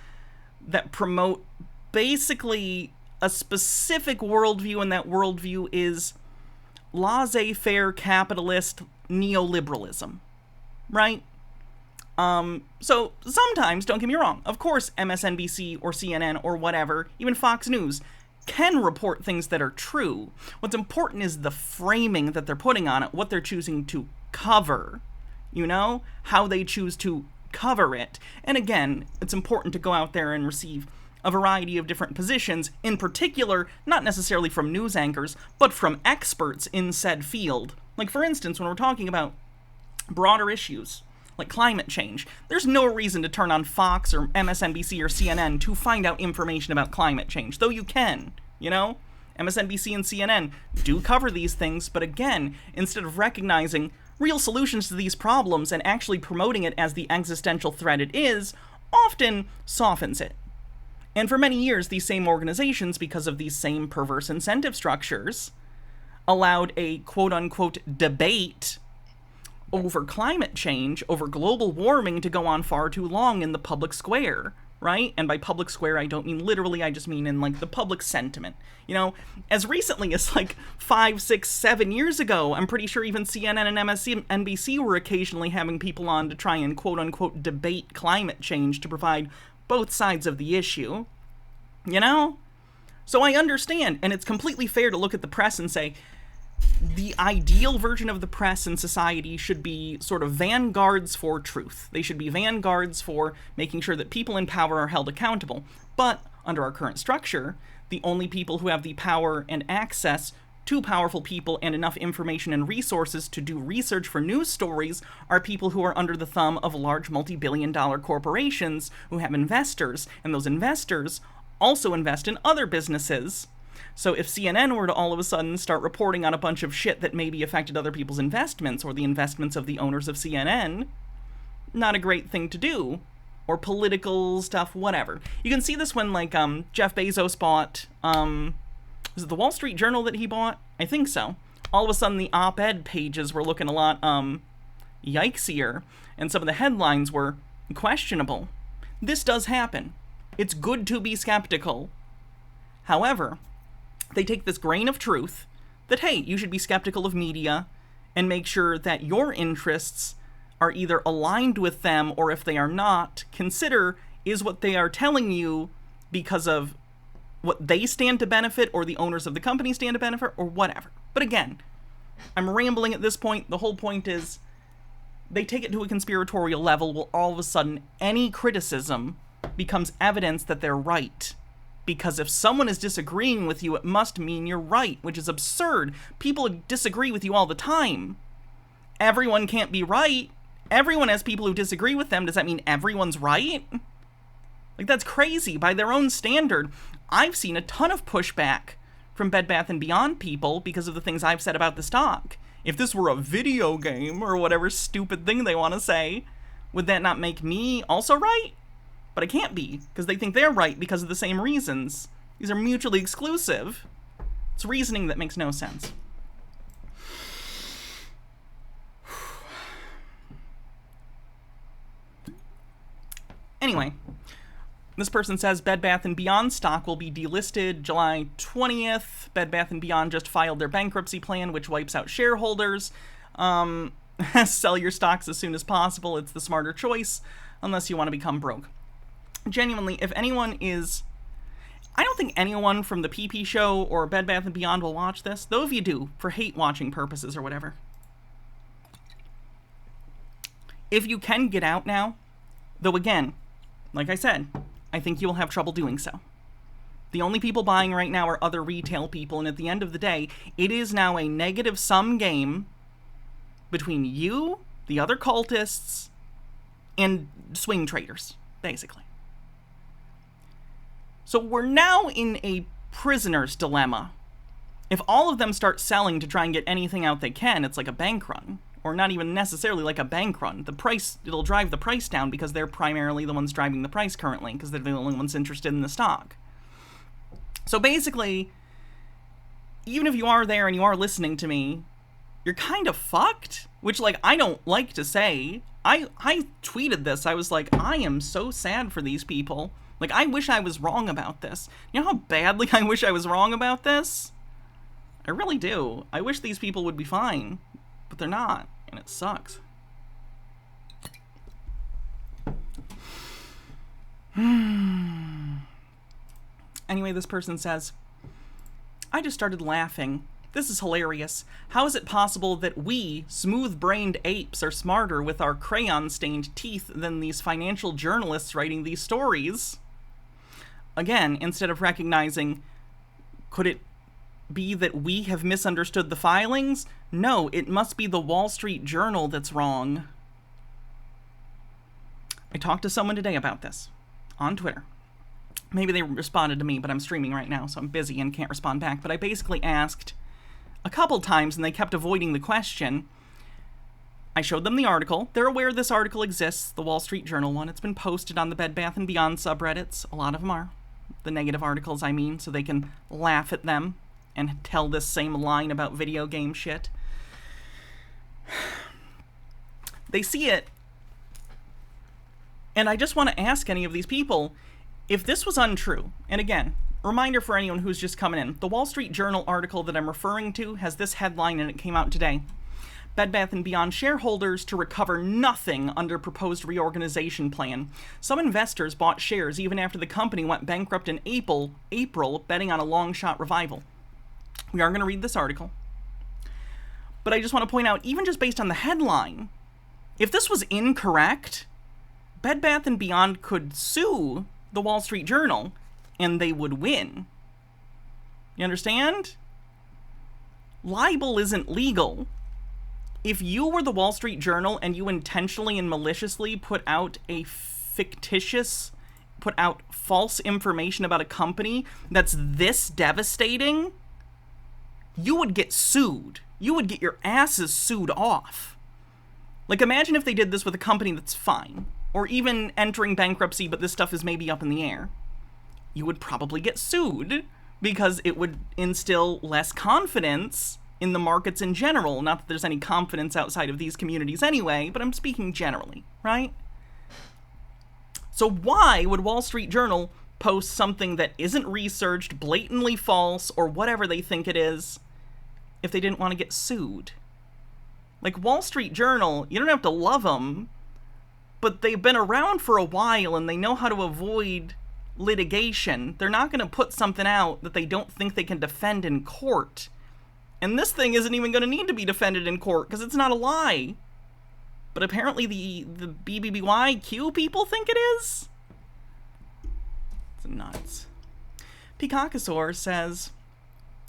that promote basically a specific worldview, and that worldview is laissez-faire capitalist neoliberalism, right? So sometimes, don't get me wrong, of course MSNBC or CNN or whatever, even Fox News, can report things that are true. What's important is the framing that they're putting on it, what they're choosing to cover, you know, how they choose to cover it. And again, it's important to go out there and receive a variety of different positions, in particular, not necessarily from news anchors, but from experts in said field. Like, for instance, when we're talking about broader issues, like climate change, there's no reason to turn on Fox or MSNBC or CNN to find out information about climate change, though you can, you know? MSNBC and CNN do cover these things, but again, instead of recognizing real solutions to these problems and actually promoting it as the existential threat it is, often softens it. And for many years, these same organizations, because of these same perverse incentive structures, allowed a quote-unquote debate over climate change, over global warming, to go on far too long in the public square, right? And by public square, I don't mean literally, I just mean in, like, the public sentiment. You know, as recently as, like, 5, 6, 7 years ago, I'm pretty sure even CNN and MSNBC were occasionally having people on to try and quote-unquote debate climate change to provide both sides of the issue. You know? So I understand, and it's completely fair to look at the press and say, the ideal version of the press in society should be sort of vanguards for truth. They should be vanguards for making sure that people in power are held accountable. But under our current structure, the only people who have the power and access to powerful people and enough information and resources to do research for news stories are people who are under the thumb of large multi-billion-dollar corporations who have investors, and those investors also invest in other businesses. So if CNN were to all of a sudden start reporting on a bunch of shit that maybe affected other people's investments or the investments of the owners of CNN, not a great thing to do. Or political stuff, whatever. You can see this when, like, Jeff Bezos bought, was it the Wall Street Journal that he bought? I think so. All of a sudden the op-ed pages were looking a lot, yikesier, and some of the headlines were questionable. This does happen. It's good to be skeptical. However, they take this grain of truth that, hey, you should be skeptical of media and make sure that your interests are either aligned with them, or if they are not, consider, is what they are telling you because of what they stand to benefit, or the owners of the company stand to benefit, or whatever. But again, I'm rambling at this point. The whole point is, they take it to a conspiratorial level where all of a sudden any criticism becomes evidence that they're right. Because if someone is disagreeing with you, it must mean you're right, which is absurd. People disagree with you all the time. Everyone can't be right. Everyone has people who disagree with them. Does that mean everyone's right? Like, that's crazy. By their own standard, I've seen a ton of pushback from Bed Bath & Beyond people because of the things I've said about the stock. If this were a video game, or whatever stupid thing they want to say, would that not make me also right? But I can't be, because they think they're right because of the same reasons. These are mutually exclusive. It's reasoning that makes no sense. Anyway, this person says Bed Bath & Beyond stock will be delisted July 20th. Bed Bath & Beyond just filed their bankruptcy plan, which wipes out shareholders. Sell your stocks as soon as possible. It's the smarter choice, unless you want to become broke. Genuinely, if anyone is... I don't think anyone from the PP show or Bed Bath & Beyond will watch this, though if you do, for hate-watching purposes or whatever. If you can get out now, though again, like I said, I think you will have trouble doing so. The only people buying right now are other retail people, and at the end of the day, it is now a negative-sum game between you, the other cultists, and swing traders, basically. So we're now in a prisoner's dilemma. If all of them start selling to try and get anything out they can, it's like a bank run. Or not even necessarily like a bank run. The price, it'll drive the price down because they're primarily the ones driving the price currently, because they're the only ones interested in the stock. So basically, even if you are there and you are listening to me, you're kind of fucked, which, like, I don't like to say. I tweeted this. I was like, I am so sad for these people. Like, I wish I was wrong about this. You know how badly I wish I was wrong about this? I really do. I wish these people would be fine, but they're not. And it sucks. Anyway, this person says, I just started laughing. This is hilarious. How is it possible that we, smooth-brained apes, are smarter with our crayon-stained teeth than these financial journalists writing these stories? Again, instead of recognizing, could it be that we have misunderstood the filings? No, it must be the Wall Street Journal that's wrong. I talked to someone today about this on Twitter. Maybe they responded to me, but I'm streaming right now, so I'm busy and can't respond back. But I basically asked a couple times, and they kept avoiding the question. I showed them the article. They're aware this article exists, the Wall Street Journal one. It's been posted on the Bed Bath & Beyond subreddits. A lot of them are. The negative articles, I mean, so they can laugh at them and tell this same line about video game shit. They see it, and I just want to ask any of these people, if this was untrue, and again, reminder for anyone who's just coming in, the Wall Street Journal article that I'm referring to has this headline, and it came out today. Bed Bath & Beyond shareholders to recover nothing under proposed reorganization plan. Some investors bought shares even after the company went bankrupt in April, betting on a long-shot revival. We are going to read this article. But I just want to point out, even just based on the headline, if this was incorrect, Bed Bath & Beyond could sue the Wall Street Journal, and they would win. You understand? Libel isn't legal. If you were the Wall Street Journal and you intentionally and maliciously put out false information about a company that's this devastating, you would get sued. You would get your asses sued off. Like, imagine if they did this with a company that's fine, or even entering bankruptcy, but this stuff is maybe up in the air. You would probably get sued because it would instill less confidence in the markets in general. Not that there's any confidence outside of these communities anyway, but I'm speaking generally, right? So why would Wall Street Journal post something that isn't researched, blatantly false, or whatever they think it is, if they didn't want to get sued? Like, Wall Street Journal, you don't have to love them, but they've been around for a while and they know how to avoid litigation. They're not going to put something out that they don't think they can defend in court. And this thing isn't even going to need to be defended in court because it's not a lie. But apparently the BBBYQ people think it is? It's nuts. Peacockasaur says,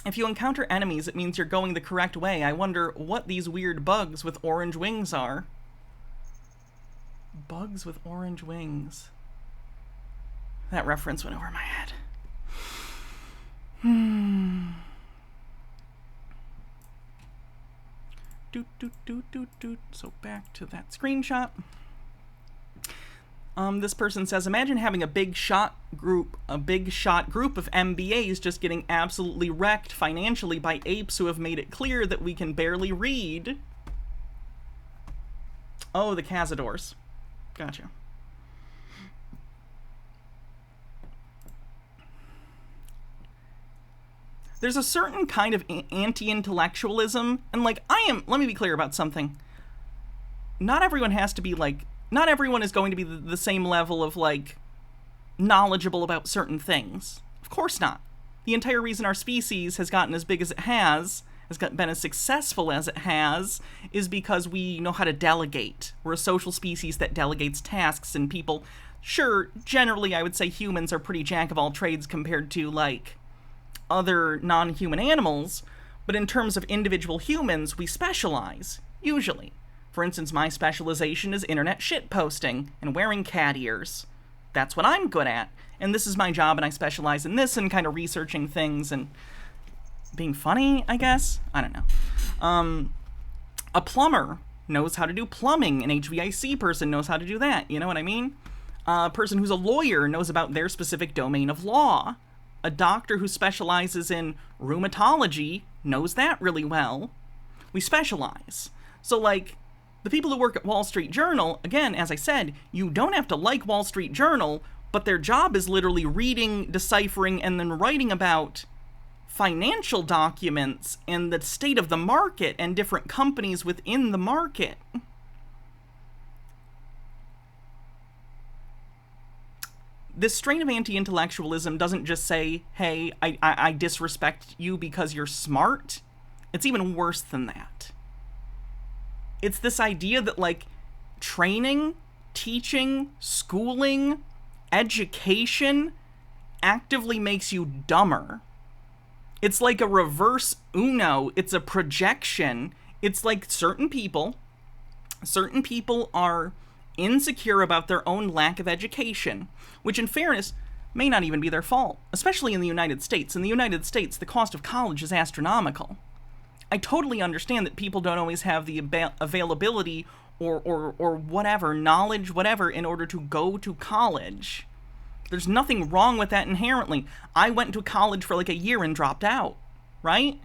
if you encounter enemies, it means you're going the correct way. I wonder what these weird bugs with orange wings are. Bugs with orange wings. That reference went over my head. So back to that screenshot. This person says, imagine having a big shot group of MBAs just getting absolutely wrecked financially by apes who have made it clear that we can barely read. Oh, the Cazadors. Gotcha. There's a certain kind of anti-intellectualism, and let me be clear about something. Not everyone is going to be the same level of, knowledgeable about certain things. Of course not. The entire reason our species has gotten as big as it has been as successful as it has, is because we know how to delegate. We're a social species that delegates tasks, and people, sure, generally I would say humans are pretty jack of all trades compared to, other non-human animals, but in terms of individual humans, we specialize, usually. For instance, my specialization is internet shitposting and wearing cat ears. That's what I'm good at, and this is my job, and I specialize in this and kind of researching things and being funny, I guess? I don't know. A plumber knows how to do plumbing. An HVAC person knows how to do that, you know what I mean? A person who's a lawyer knows about their specific domain of law. A doctor who specializes in rheumatology knows that really well. We specialize. So, the people who work at Wall Street Journal, again, as I said, you don't have to like Wall Street Journal, but their job is literally reading, deciphering, and then writing about financial documents and the state of the market and different companies within the market. This strain of anti-intellectualism doesn't just say, hey, I disrespect you because you're smart. It's even worse than that. It's this idea that, training, teaching, schooling, education actively makes you dumber. It's like a reverse Uno. It's a projection. It's like certain people are insecure about their own lack of education, which in fairness may not even be their fault, especially in the United States. In the United States, the cost of college is astronomical. I totally understand that people don't always have the availability or whatever, knowledge, whatever, in order to go to college. There's nothing wrong with that inherently. I went to college for a year and dropped out, right?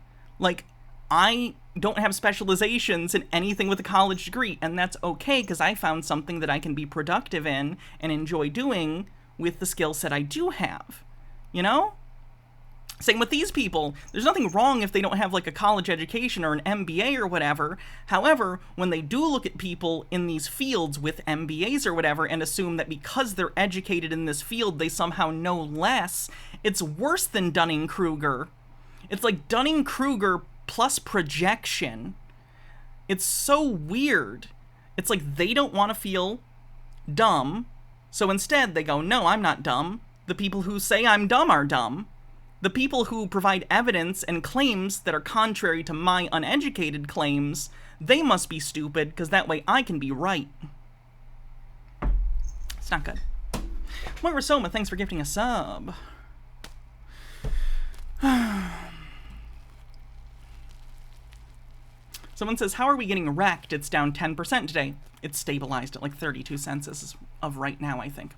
I don't have specializations in anything with a college degree, and that's okay because I found something that I can be productive in and enjoy doing with the skill set I do have, you know? Same with these people. There's nothing wrong if they don't have like a college education or an MBA or whatever. However, when they do look at people in these fields with MBAs or whatever and assume that because they're educated in this field, they somehow know less, it's worse than Dunning-Kruger. It's like Dunning-Kruger plus projection. It's so weird. It's like they don't want to feel dumb, so instead they go, no, I'm not dumb. The people who say I'm dumb are dumb. The people who provide evidence and claims that are contrary to my uneducated claims, they must be stupid, because that way I can be right. It's not good. Moira Soma, thanks for gifting a sub. Someone says, how are we getting wrecked? It's down 10% today. It's stabilized at like 32 cents as of right now, I think.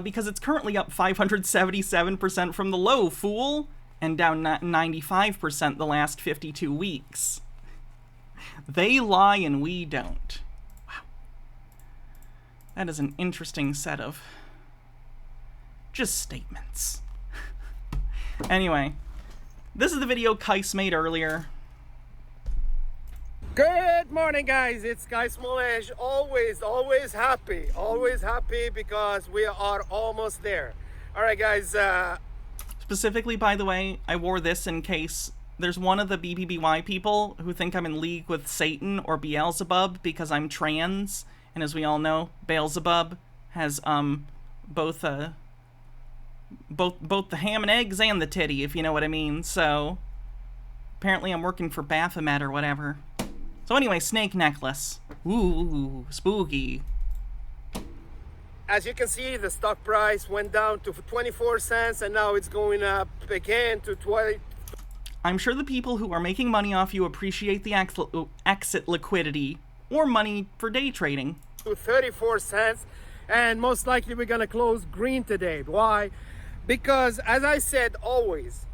Because it's currently up 577% from the low, fool, and down 95% the last 52 weeks. They lie and we don't. Wow. That is an interesting set of just statements. Anyway, this is the video Kais made earlier. Good morning, guys. It's Guy Smollett. Always happy because we are almost there. All right, guys. Specifically, by the way, I wore this in case there's one of the BBBY people who think I'm in league with Satan or Beelzebub because I'm trans, and as we all know, Beelzebub has both the ham and eggs and the titty, if you know what I mean. So apparently, I'm working for Baphomet or whatever. So anyway, snake necklace. Ooh, spooky. As you can see, the stock price went down to 24 cents and now it's going up again to 20. I'm sure the people who are making money off you appreciate the exit liquidity or money for day trading. To 34 cents, and most likely we're gonna close green today. Why? Because as I said always,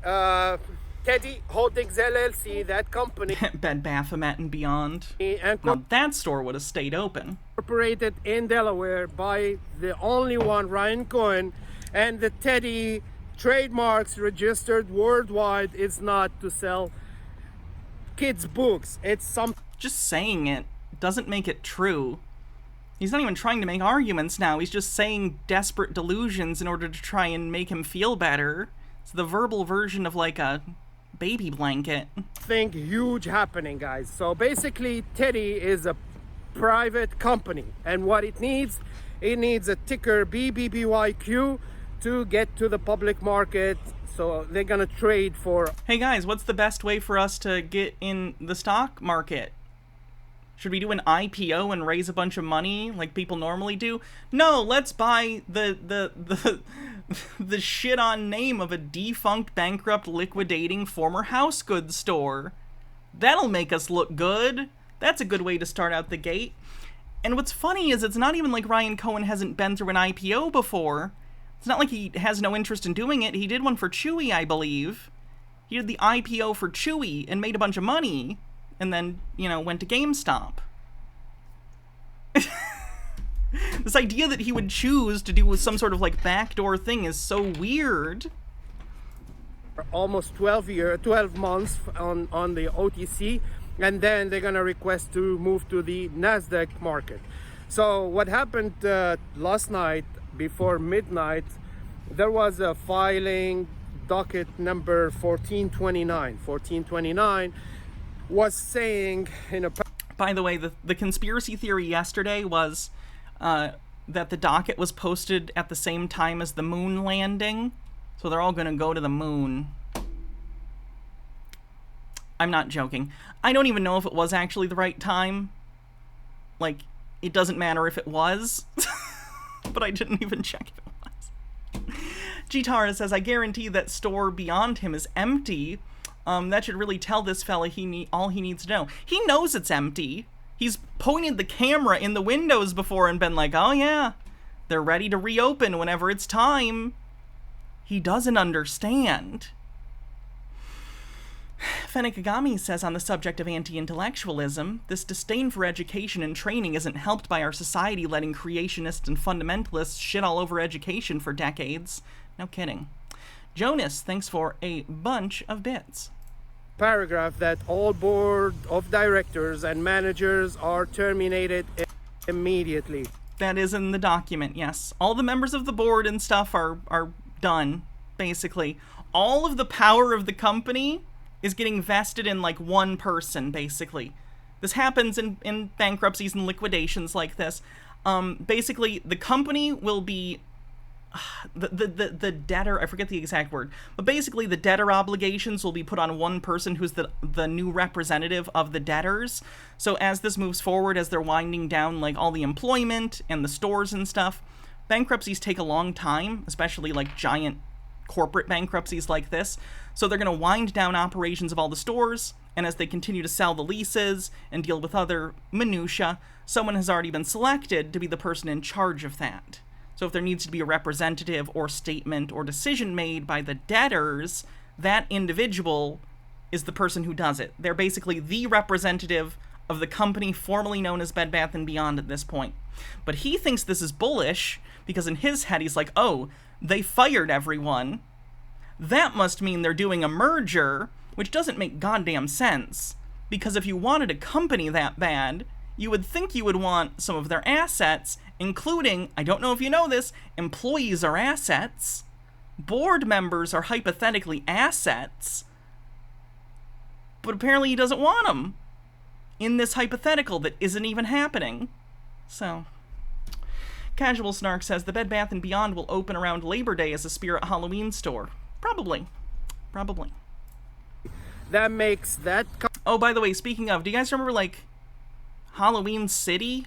Teddy Holdings LLC, that company, Bed Baphomet and Beyond. And now that store would have stayed open. Incorporated in Delaware by the only one, Ryan Cohen, and the Teddy trademarks registered worldwide. It's not to sell kids' books. It's some. Just saying it doesn't make it true. He's not even trying to make arguments now. He's just saying desperate delusions in order to try and make him feel better. It's the verbal version of like a baby blanket. Thing huge happening, guys. So basically, Teddy is a private company, and what it needs a ticker BBBYQ to get to the public market. So they're gonna trade for. Hey guys, what's the best way for us to get in the stock market? Should we do an IPO and raise a bunch of money like people normally do? No, let's buy the shit-on name of a defunct, bankrupt, liquidating former house goods store. That'll make us look good. That's a good way to start out the gate. And what's funny is it's not even like Ryan Cohen hasn't been through an IPO before. It's not like he has no interest in doing it. He did one for Chewy, I believe. He did the IPO for Chewy and made a bunch of money. And then, you know, went to GameStop. This idea that he would choose to do some sort of like backdoor thing is so weird. Almost 12 months on the OTC, and then they're gonna request to move to the NASDAQ market. So what happened last night before midnight, there was a filing docket number 1429. 1429 was saying in a. By the way, the conspiracy theory yesterday was that the docket was posted at the same time as the moon landing, so they're all going to go to the moon. I'm not joking. I don't even know if it was actually the right time. Like, it doesn't matter if it was, but I didn't even check if it was. Gitara says, I guarantee that store beyond him is empty. That should really tell this fella all he needs to know. He knows it's empty. He's pointed the camera in the windows before and been like, oh yeah, they're ready to reopen whenever it's time. He doesn't understand. Fenekagami says on the subject of anti-intellectualism, this disdain for education and training isn't helped by our society letting creationists and fundamentalists shit all over education for decades. No kidding. Jonas, thanks for a bunch of bits. Paragraph that all board of directors and managers are terminated immediately. That is in the document, yes. All the members of the board and stuff are done, basically. All of the power of the company is getting vested in, like, one person, basically. This happens in bankruptcies and liquidations like this. Basically, the company will be... The debtor, I forget the exact word, but basically the debtor obligations will be put on one person who's the new representative of the debtors. So as this moves forward, as they're winding down like all the employment and the stores and stuff, bankruptcies take a long time, especially like giant corporate bankruptcies like this. So they're going to wind down operations of all the stores, and as they continue to sell the leases and deal with other minutia, someone has already been selected to be the person in charge of that. So if there needs to be a representative or statement or decision made by the debtors, that individual is the person who does it. They're basically the representative of the company formerly known as Bed Bath & Beyond at this point. But he thinks this is bullish because in his head he's like, oh, they fired everyone. That must mean they're doing a merger, which doesn't make goddamn sense. Because if you wanted a company that bad, you would think you would want some of their assets, including, I don't know if you know this, employees are assets, board members are hypothetically assets, but apparently he doesn't want them in this hypothetical that isn't even happening. So, Casual Snark says the Bed Bath & Beyond will open around Labor Day as a Spirit Halloween store. Probably. That makes that... Oh, by the way, speaking of, do you guys remember, like, Halloween City,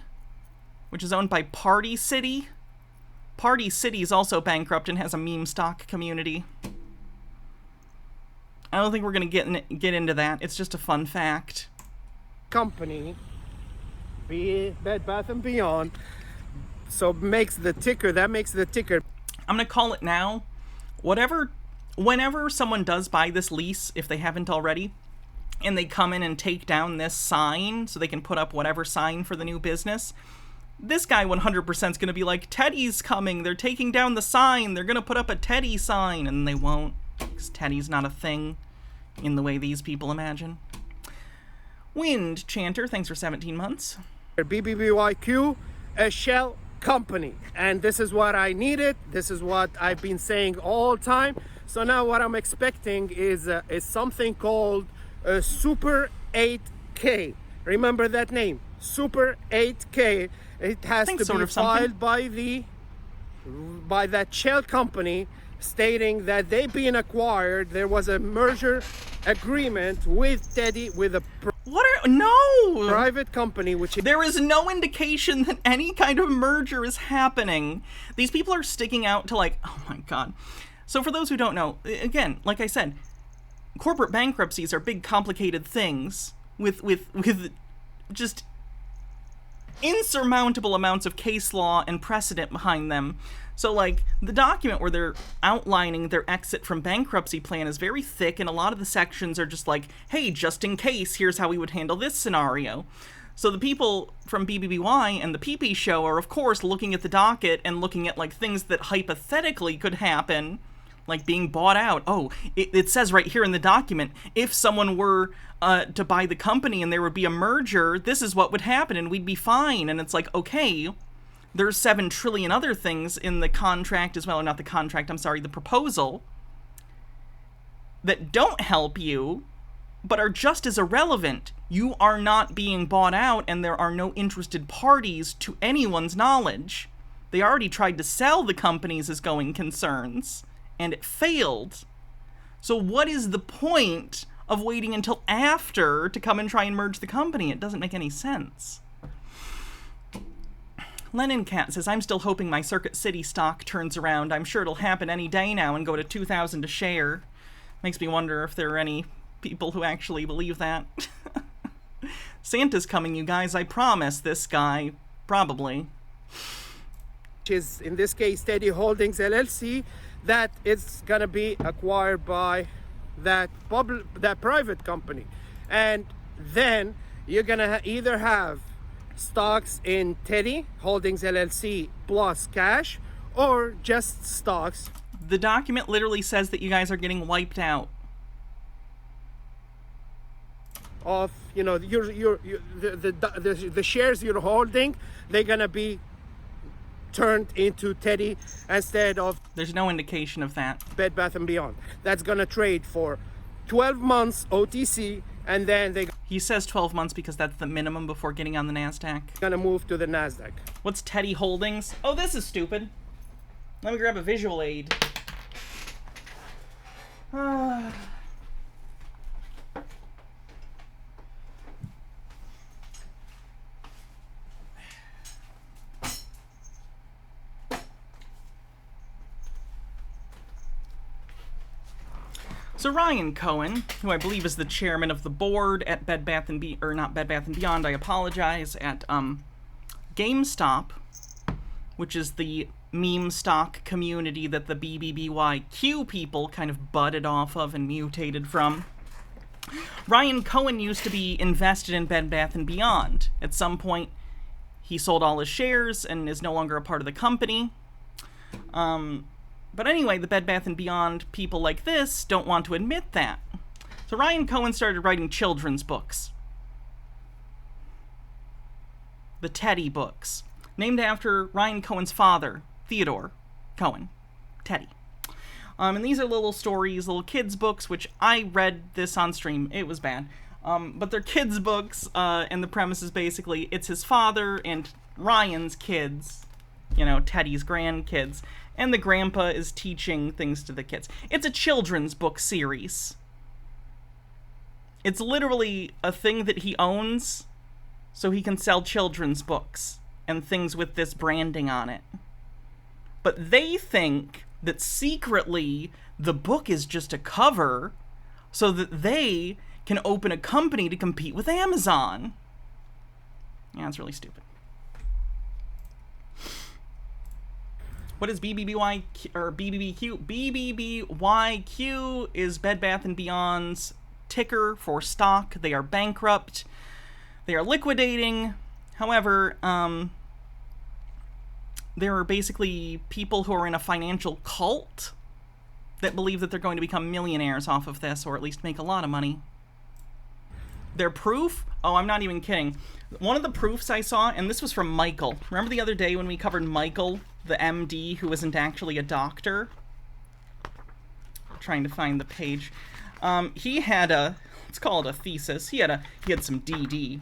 which is owned by Party City? Party City is also bankrupt and has a meme stock community. I don't think we're going to get into that. It's just a fun fact. Company, be it Bed Bath & Beyond, so makes the ticker. That makes the ticker. I'm going to call it now. Whenever someone does buy this lease, if they haven't already, and they come in and take down this sign so they can put up whatever sign for the new business, this guy 100% is going to be like, Teddy's coming, they're taking down the sign, they're going to put up a Teddy sign, and they won't, because Teddy's not a thing in the way these people imagine. Wind Chanter, thanks for 17 months. BBBYQ, a shell company, and this is what I needed, this is what I've been saying all time, so now what I'm expecting is something called Super 8K. Remember that name, Super 8K. It has to be filed by that shell company, stating that they've been acquired. There was a merger agreement with Teddy, with a private company, which there is no indication that any kind of merger is happening. These people are sticking out to, like, oh my god. So for those who don't know, again, like I said, corporate bankruptcies are big, complicated things with just insurmountable amounts of case law and precedent behind them. So, like, the document where they're outlining their exit from bankruptcy plan is very thick, and a lot of the sections are just like, hey, just in case, here's how we would handle this scenario. So the people from BBBY and the PP show are, of course, looking at the docket and looking at, like, things that hypothetically could happen, like being bought out. Oh, it says right here in the document, if someone were to buy the company and there would be a merger, this is what would happen and we'd be fine. And it's like, okay, there's 7 trillion other things in the contract as well, or not the contract, I'm sorry, the proposal, that don't help you, but are just as irrelevant. You are not being bought out and there are no interested parties to anyone's knowledge. They already tried to sell the companies as going concerns, and it failed. So what is the point of waiting until after to come and try and merge the company? It doesn't make any sense. Lennon Cat says, I'm still hoping my Circuit City stock turns around. I'm sure it'll happen any day now and go to 2,000 a share. Makes me wonder if there are any people who actually believe that. Santa's coming, you guys, I promise. This guy, probably. Which is, in this case, Teddy Holdings LLC, that is going to be acquired by that private company. And then you're going to either have stocks in Teddy Holdings LLC plus cash, or just stocks. The document literally says that you guys are getting wiped out. Of the shares you're holding, they're gonna be turned into Teddy instead of There's no indication of that. Bed Bath & Beyond. That's gonna trade for 12 months OTC, and then they're He says 12 months because that's the minimum before getting on the NASDAQ. gonna move to the NASDAQ. What's Teddy Holdings? Oh, this is stupid. Let me grab a visual aid. So Ryan Cohen, who I believe is the chairman of the board at Bed Bath & not Bed Bath & Beyond, I apologize, at GameStop, which is the meme stock community that the BBBYQ people kind of butted off of and mutated from. Ryan Cohen used to be invested in Bed Bath & Beyond. At some point, he sold all his shares and is no longer a part of the company. But anyway, the Bed Bath & Beyond people like this don't want to admit that. So Ryan Cohen started writing children's books. The Teddy books. Named after Ryan Cohen's father, Theodore Cohen. Teddy. And these are little stories, little kids' books, which I read this on stream. It was bad. But they're kids' books, and the premise is basically it's his father and Ryan's kids, Teddy's grandkids, and the grandpa is teaching things to the kids. It's a children's book series. It's literally a thing that he owns so he can sell children's books and things with this branding on it. But they think that secretly the book is just a cover so that they can open a company to compete with Amazon. Yeah, it's really stupid. What is BBBYQ or BBBQ? BBBYQ is Bed Bath & Beyond's ticker for stock. They are bankrupt. They are liquidating. However, there are basically people who are in a financial cult that believe that they're going to become millionaires off of this, or at least make a lot of money. Their proof? Oh, I'm not even kidding. One of the proofs I saw, and this was from Michael. Remember the other day when we covered Michael, the MD, who isn't actually a doctor? I'm trying to find the page. He had let's call it a thesis. He had some DD.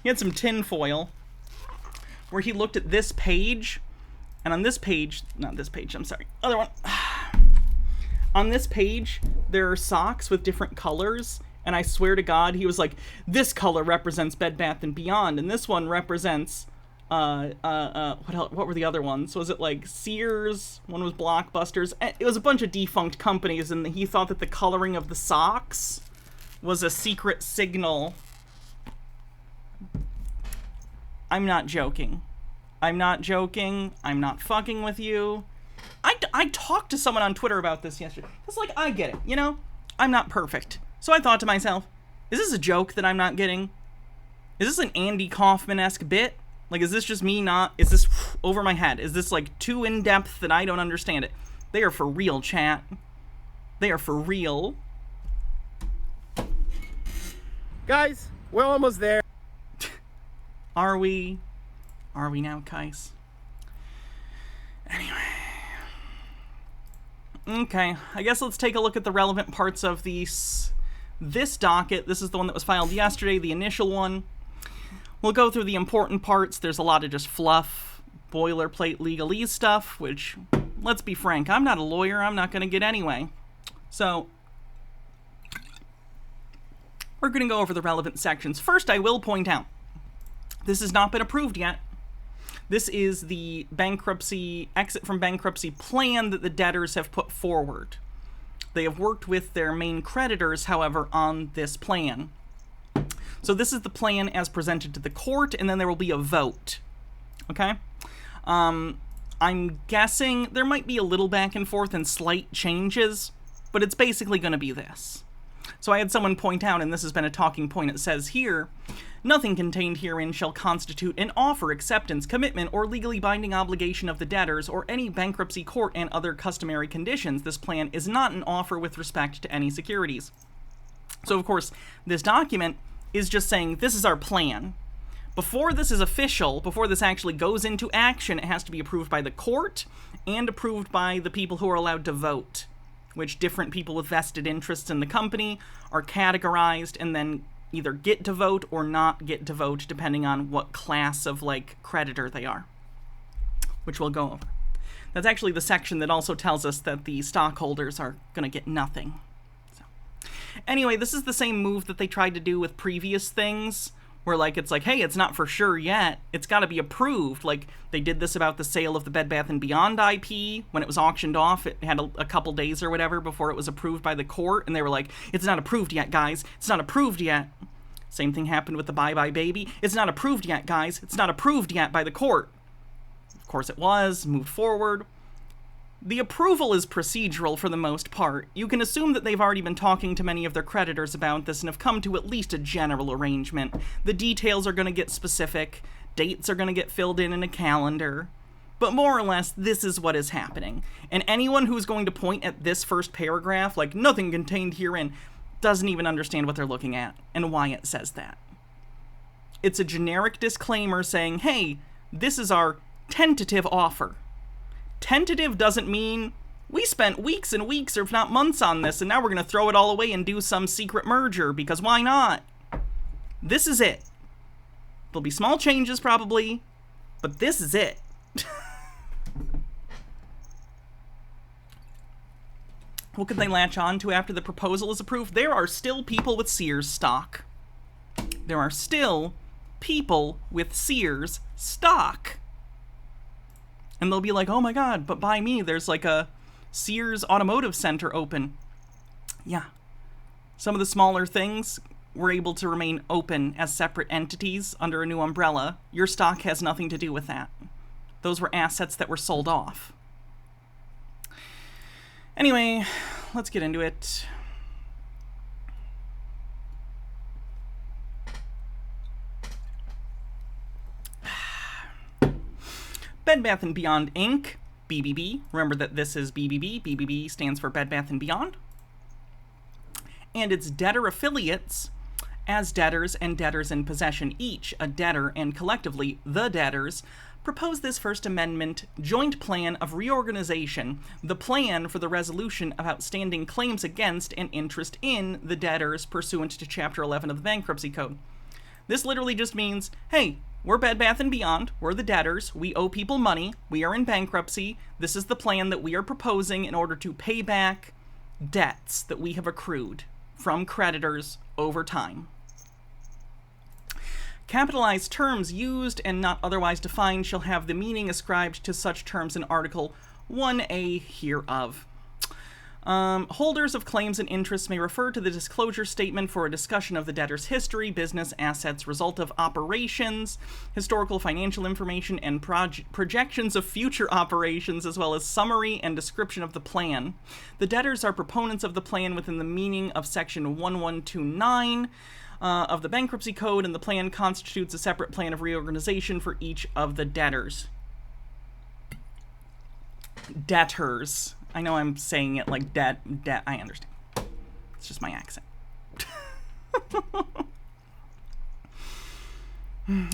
He had some tinfoil where he looked at this page, and on this page, not this page, I'm sorry, other one. On this page, there are socks with different colors, and I swear to God, he was like, this color represents Bed Bath & Beyond, and this one represents, what were the other ones? Was it like Sears? One was Blockbusters. It was a bunch of defunct companies, and he thought that the coloring of the socks was a secret signal. I'm not joking. I'm not joking. I'm not fucking with you. I talked to someone on Twitter about this yesterday. It's like, I get it, I'm not perfect. So I thought to myself, is this a joke that I'm not getting? Is this an Andy Kaufman-esque bit? Like, is this just me is this over my head? Is this, like, too in-depth that I don't understand it? They are for real, chat. They are for real. Guys, we're almost there. Are we? Are we now, Kais? Anyway. Okay, I guess let's take a look at the relevant parts of this docket. This is the one that was filed yesterday, the initial one. We'll go through the important parts. There's a lot of just fluff, boilerplate legalese stuff, which, let's be frank, I'm not a lawyer. I'm not going to get anyway. So, we're going to go over the relevant sections. First, I will point out, this has not been approved yet. This is the exit from bankruptcy plan that the debtors have put forward. They have worked with their main creditors, however, on this plan. So this is the plan as presented to the court, and then there will be a vote. Okay? I'm guessing there might be a little back and forth and slight changes, but it's basically going to be this. So I had someone point out, and this has been a talking point, it says here, nothing contained herein shall constitute an offer, acceptance, commitment, or legally binding obligation of the debtors or any bankruptcy court and other customary conditions. This plan is not an offer with respect to any securities. So, of course, this document is just saying, this is our plan. Before this is official, before this actually goes into action, it has to be approved by the court and approved by the people who are allowed to vote, which different people with vested interests in the company are categorized and then either get to vote or not get to vote, depending on what class of, like, creditor they are, which we'll go over. That's actually the section that also tells us that the stockholders are going to get nothing. So, anyway, this is the same move that they tried to do with previous things, where, like, it's like, hey, it's not for sure yet. It's got to be approved. Like, they did this about the sale of the Bed Bath & Beyond IP. When it was auctioned off, it had a couple days or whatever before it was approved by the court. And they were like, it's not approved yet, guys. It's not approved yet. Same thing happened with the Bye Bye Baby. It's not approved yet, guys. It's not approved yet by the court. Of course it was. Moved forward. The approval is procedural for the most part. You can assume that they've already been talking to many of their creditors about this and have come to at least a general arrangement. The details are going to get specific, dates are going to get filled in a calendar, but more or less, this is what is happening. And anyone who's going to point at this first paragraph, like, nothing contained herein, doesn't even understand what they're looking at and why it says that. It's a generic disclaimer saying, hey, this is our tentative offer. Tentative doesn't mean we spent weeks and weeks, or if not months, on this, and now we're going to throw it all away and do some secret merger, because why not? This is it. There'll be small changes, probably, but this is it. What can they latch on to after the proposal is approved? There are still people with Sears stock. There are still people with Sears stock. And they'll be like, oh my god, but by me, there's like a Sears Automotive Center open. Yeah. Some of the smaller things were able to remain open as separate entities under a new umbrella. Your stock has nothing to do with that. Those were assets that were sold off. Anyway, let's get into it. Bed Bath & Beyond Inc., BBB. Remember that this is BBB. BBB stands for Bed Bath & Beyond. And its debtor affiliates as debtors and debtors in possession, each a debtor and collectively the debtors, propose this First Amendment joint plan of reorganization, the plan for the resolution of outstanding claims against and interest in the debtors pursuant to Chapter 11 of the Bankruptcy Code. This literally just means, hey, we're Bed Bath & Beyond, we're the debtors, we owe people money, we are in bankruptcy, this is the plan that we are proposing in order to pay back debts that we have accrued from creditors over time. Capitalized terms used and not otherwise defined shall have the meaning ascribed to such terms in Article 1A hereof. Holders of claims and interests may refer to the disclosure statement for a discussion of the debtor's history, business, assets, result of operations, historical financial information, and projections of future operations, as well as summary and description of the plan. The debtors are proponents of the plan within the meaning of Section 1129 of the Bankruptcy Code, and the plan constitutes a separate plan of reorganization for each of the debtors. Debtors. I know I'm saying it like debt. I understand. It's just my accent.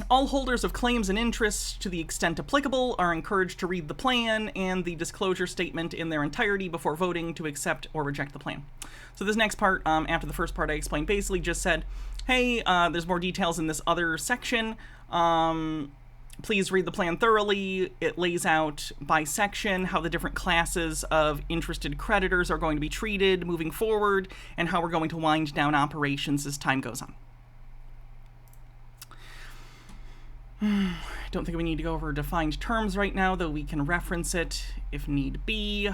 All holders of claims and interests, to the extent applicable, are encouraged to read the plan and the disclosure statement in their entirety before voting to accept or reject the plan. So this next part, after the first part I explained, basically just said, hey, there's more details in this other section. Please read the plan thoroughly. It lays out by section how the different classes of interested creditors are going to be treated moving forward and how we're going to wind down operations as time goes on. Don't think we need to go over defined terms right now, though we can reference it if need be.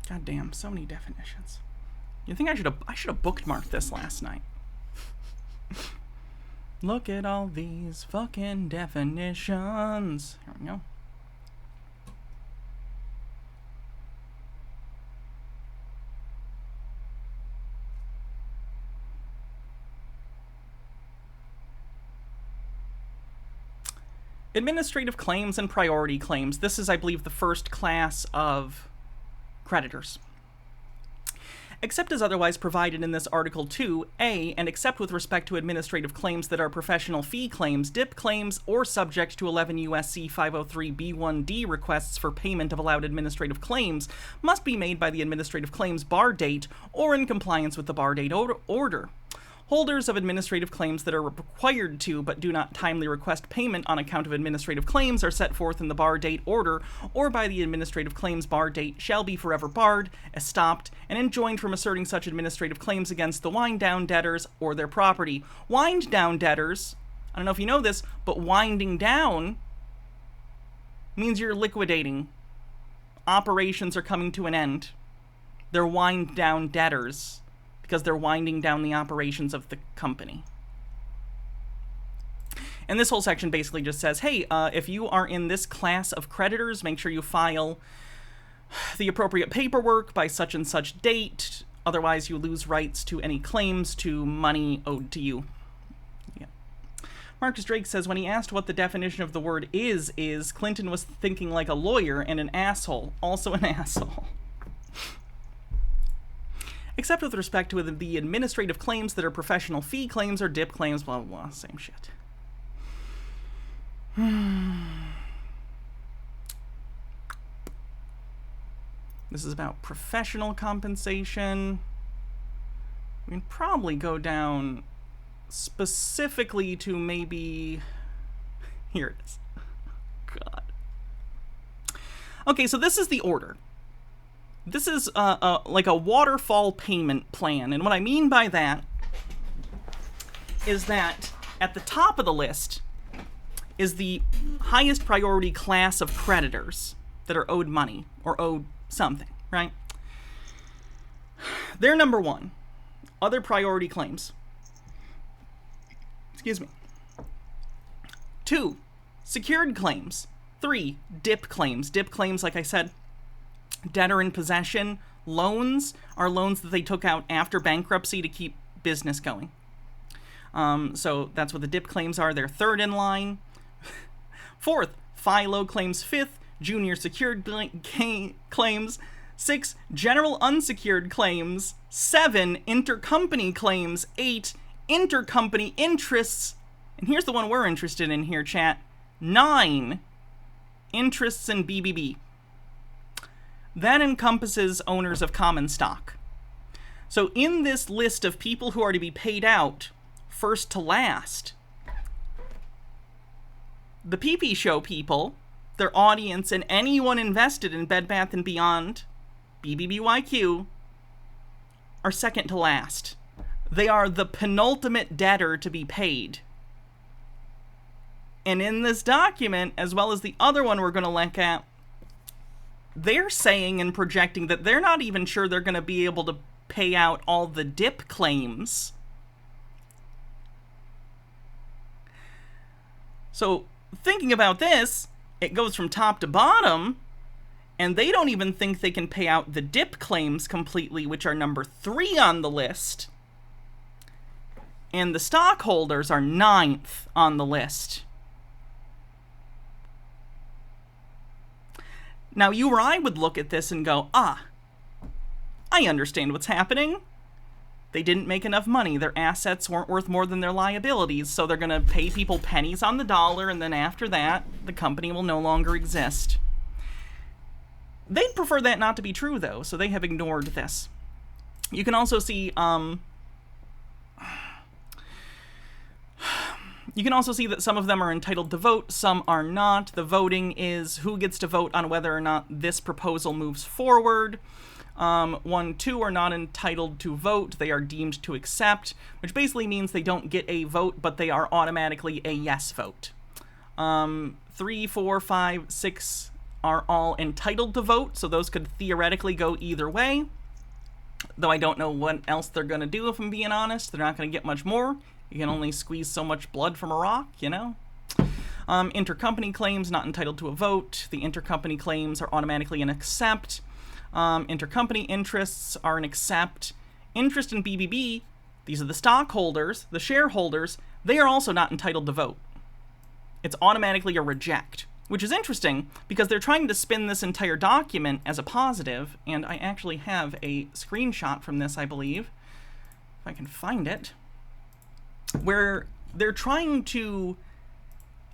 God damn, so many definitions. You think I should have bookmarked this last night? Look at all these fucking definitions. Here we go. Administrative claims and priority claims. This is, I believe, the first class of creditors. Except as otherwise provided in this Article 2, A, and except with respect to administrative claims that are professional fee claims, DIP claims, or subject to 11 U.S.C. 503b1d requests for payment of allowed administrative claims, must be made by the administrative claims bar date or in compliance with the bar date order. Holders of administrative claims that are required to but do not timely request payment on account of administrative claims are set forth in the bar date order or by the administrative claims bar date shall be forever barred, estopped, and enjoined from asserting such administrative claims against the wind-down debtors or their property. Wind-down debtors, I don't know if you know this, but winding down means you're liquidating. Operations are coming to an end. They're wind-down debtors, because they're winding down the operations of the company. And this whole section basically just says, hey, if you are in this class of creditors, make sure you file the appropriate paperwork by such and such date, otherwise you lose rights to any claims to money owed to you. Yeah. Marcus Drake says, when he asked what the definition of the word is, Clinton was thinking like a lawyer and an asshole, also an asshole. Except with respect to the administrative claims that are professional fee claims or DIP claims, blah, blah, blah, same shit. This is about professional compensation. We can probably go down specifically to maybe... Here it is. God. Okay, so this is the order. This is like a waterfall payment plan, and what I mean by that is that at the top of the list is the highest priority class of creditors that are owed money or owed something, right? They're number one. Other priority claims. Excuse me. 2, secured claims. 3, DIP claims. DIP claims, like I said, debtor in possession. Loans are loans that they took out after bankruptcy to keep business going. So that's what the DIP claims are. They're third in line. 4th, FILO claims. 5th, junior secured claims. 6, general unsecured claims. 7, intercompany claims. 8, intercompany interests. And here's the one we're interested in here, chat. 9, interests in BBB. That encompasses owners of common stock. So in this list of people who are to be paid out, first to last, the PP Show people, their audience, and anyone invested in Bed Bath & Beyond, BBBYQ, are second to last. They are the penultimate debtor to be paid. And in this document, as well as the other one we're going to look at, they're saying and projecting that they're not even sure they're going to be able to pay out all the DIP claims. So, thinking about this, it goes from top to bottom, and they don't even think they can pay out the DIP claims completely, which are number 3 on the list. And the stockholders are 9th on the list. Now, you or I would look at this and go, I understand what's happening. They didn't make enough money. Their assets weren't worth more than their liabilities, so they're going to pay people pennies on the dollar, and then after that, the company will no longer exist. They'd prefer that not to be true, though, so they have ignored this. You can also see, that some of them are entitled to vote, some are not. The voting is who gets to vote on whether or not this proposal moves forward. 1, 2 are not entitled to vote. They are deemed to accept, which basically means they don't get a vote, but they are automatically a yes vote. 3, 4, 5, 6 are all entitled to vote, so those could theoretically go either way. Though I don't know what else they're going to do, if I'm being honest. They're not going to get much more. You can only squeeze so much blood from a rock, you know? Intercompany claims not entitled to a vote. The intercompany claims are automatically an accept. Intercompany interests are an accept. Interest in BBB, these are the stockholders, the shareholders, they are also not entitled to vote. It's automatically a reject, which is interesting because they're trying to spin this entire document as a positive, and I actually have a screenshot from this, I believe, if I can find it, where they're trying to,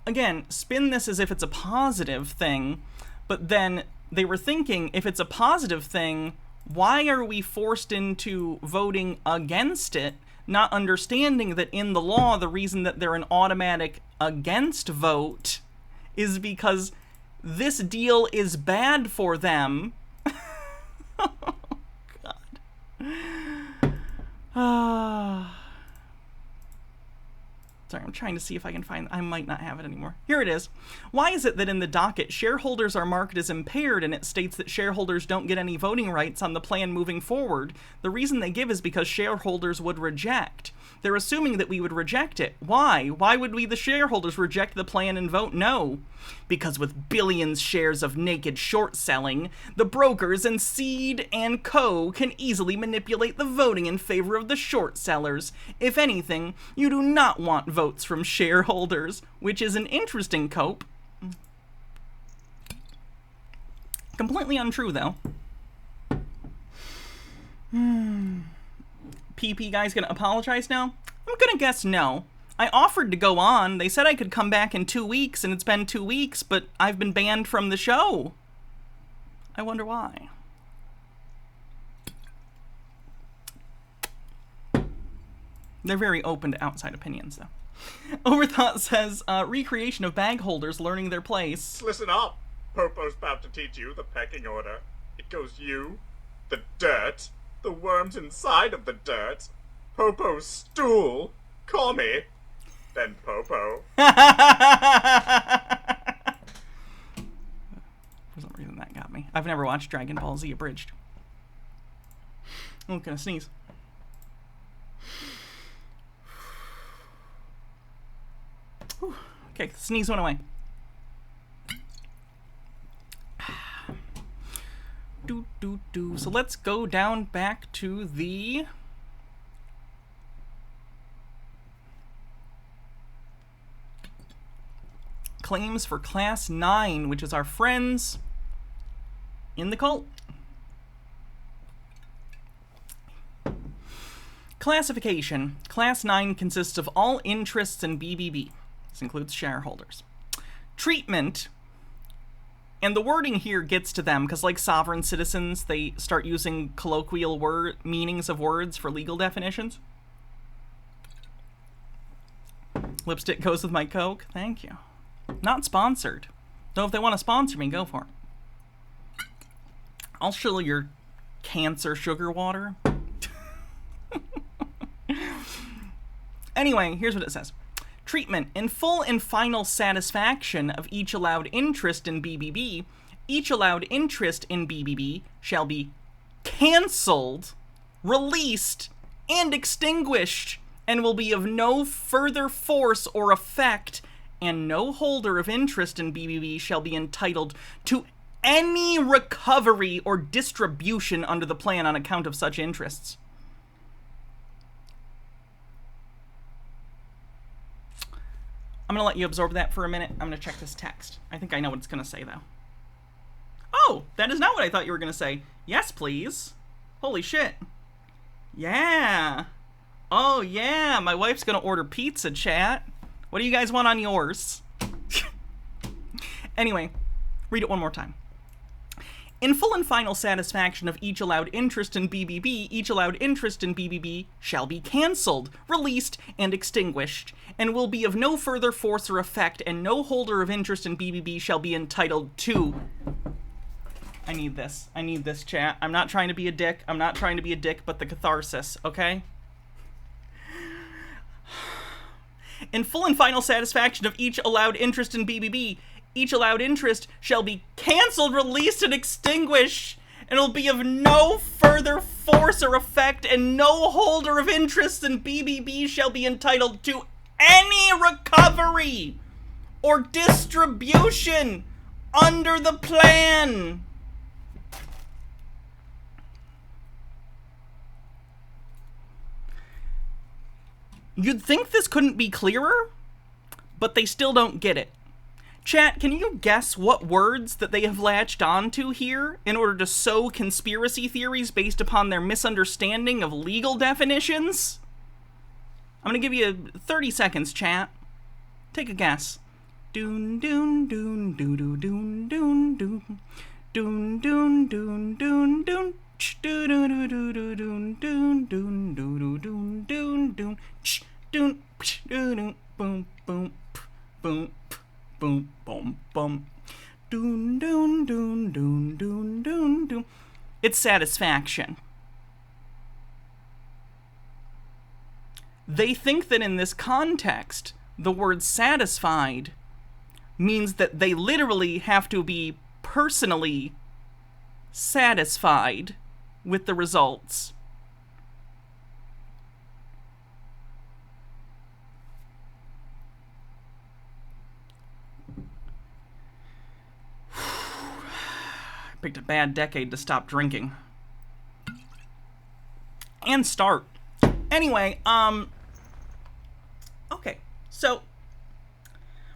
again, spin this as if it's a positive thing, but then they were thinking, if it's a positive thing, why are we forced into voting against it, not understanding that in the law, the reason that they're an automatic against vote is because this deal is bad for them. Oh, God. Sorry, I'm trying to see if I can find... I might not have it anymore. Here it is. Why is it that in the docket, shareholders are marked as impaired and it states that shareholders don't get any voting rights on the plan moving forward? The reason they give is because shareholders would reject. They're assuming that we would reject it. Why? Why would we, the shareholders, reject the plan and vote no? Because with billions shares of naked short selling, the brokers and Seed and Co. can easily manipulate the voting in favor of the short sellers. If anything, you do not want votes from shareholders, which is an interesting cope. Completely untrue, though. PP guy's gonna apologize now? I'm gonna guess no. I offered to go on. They said I could come back in 2 weeks, and it's been 2 weeks, but I've been banned from the show. I wonder why. They're very open to outside opinions, though. Overthought says, recreation of bag holders learning their place. Listen up. Popo's about to teach you the pecking order. It goes you, the dirt, the worms inside of the dirt, Popo's stool, call me, then Popo. For some reason that got me. I've never watched Dragon Ball Z Abridged. I'm gonna sneeze. Whew. Okay, the sneeze went away. So let's go down back to the claims for Class 9, which is our friends in the cult. Classification. Class 9 consists of all interests in BBB. This includes shareholders. Treatment. And the wording here gets to them, because like sovereign citizens, they start using colloquial meanings of words for legal definitions. Lipstick goes with my Coke. Thank you. Not sponsored. Though if they want to sponsor me, go for it. I'll show your cancer sugar water. Anyway, here's what it says. Treatment. In full and final satisfaction of each allowed interest in BBB, each allowed interest in BBB shall be cancelled, released, and extinguished, and will be of no further force or effect, and no holder of interest in BBB shall be entitled to any recovery or distribution under the plan on account of such interests. I'm gonna let you absorb that for a minute. I'm gonna check this text. I think I know what it's gonna say, though. Oh, that is not what I thought you were gonna say. Yes, please. Holy shit. Yeah. Oh, yeah. My wife's gonna order pizza, chat. What do you guys want on yours? Anyway, read it one more time. In full and final satisfaction of each allowed interest in BBB, each allowed interest in BBB shall be cancelled, released, and extinguished, and will be of no further force or effect, and no holder of interest in BBB shall be entitled to... I need this, chat. I'm not trying to be a dick. I'm not trying to be a dick, but the catharsis, okay? In full and final satisfaction of each allowed interest in BBB, each allowed interest shall be cancelled, released, and extinguished, and it'll be of no further force or effect, and no holder of interest in BBB shall be entitled to any recovery or distribution under the plan. You'd think this couldn't be clearer, but they still don't get it. Chat, can you guess what words that they have latched onto here in order to sow conspiracy theories based upon their misunderstanding of legal definitions? I'm gonna give you 30 seconds, chat. Take a guess. Doon doon doon doo doo doon doon doon doon doon doon doon doon doo doo doo doo doo doon doon doon doo doo doon doon doon doon doon boom boom boom boom boom boom doon doon doon doon doon doon doon. It's satisfaction. They think that in this context, the word satisfied means that they literally have to be personally satisfied with the results. I picked a bad decade to stop drinking. And start. Anyway, okay, so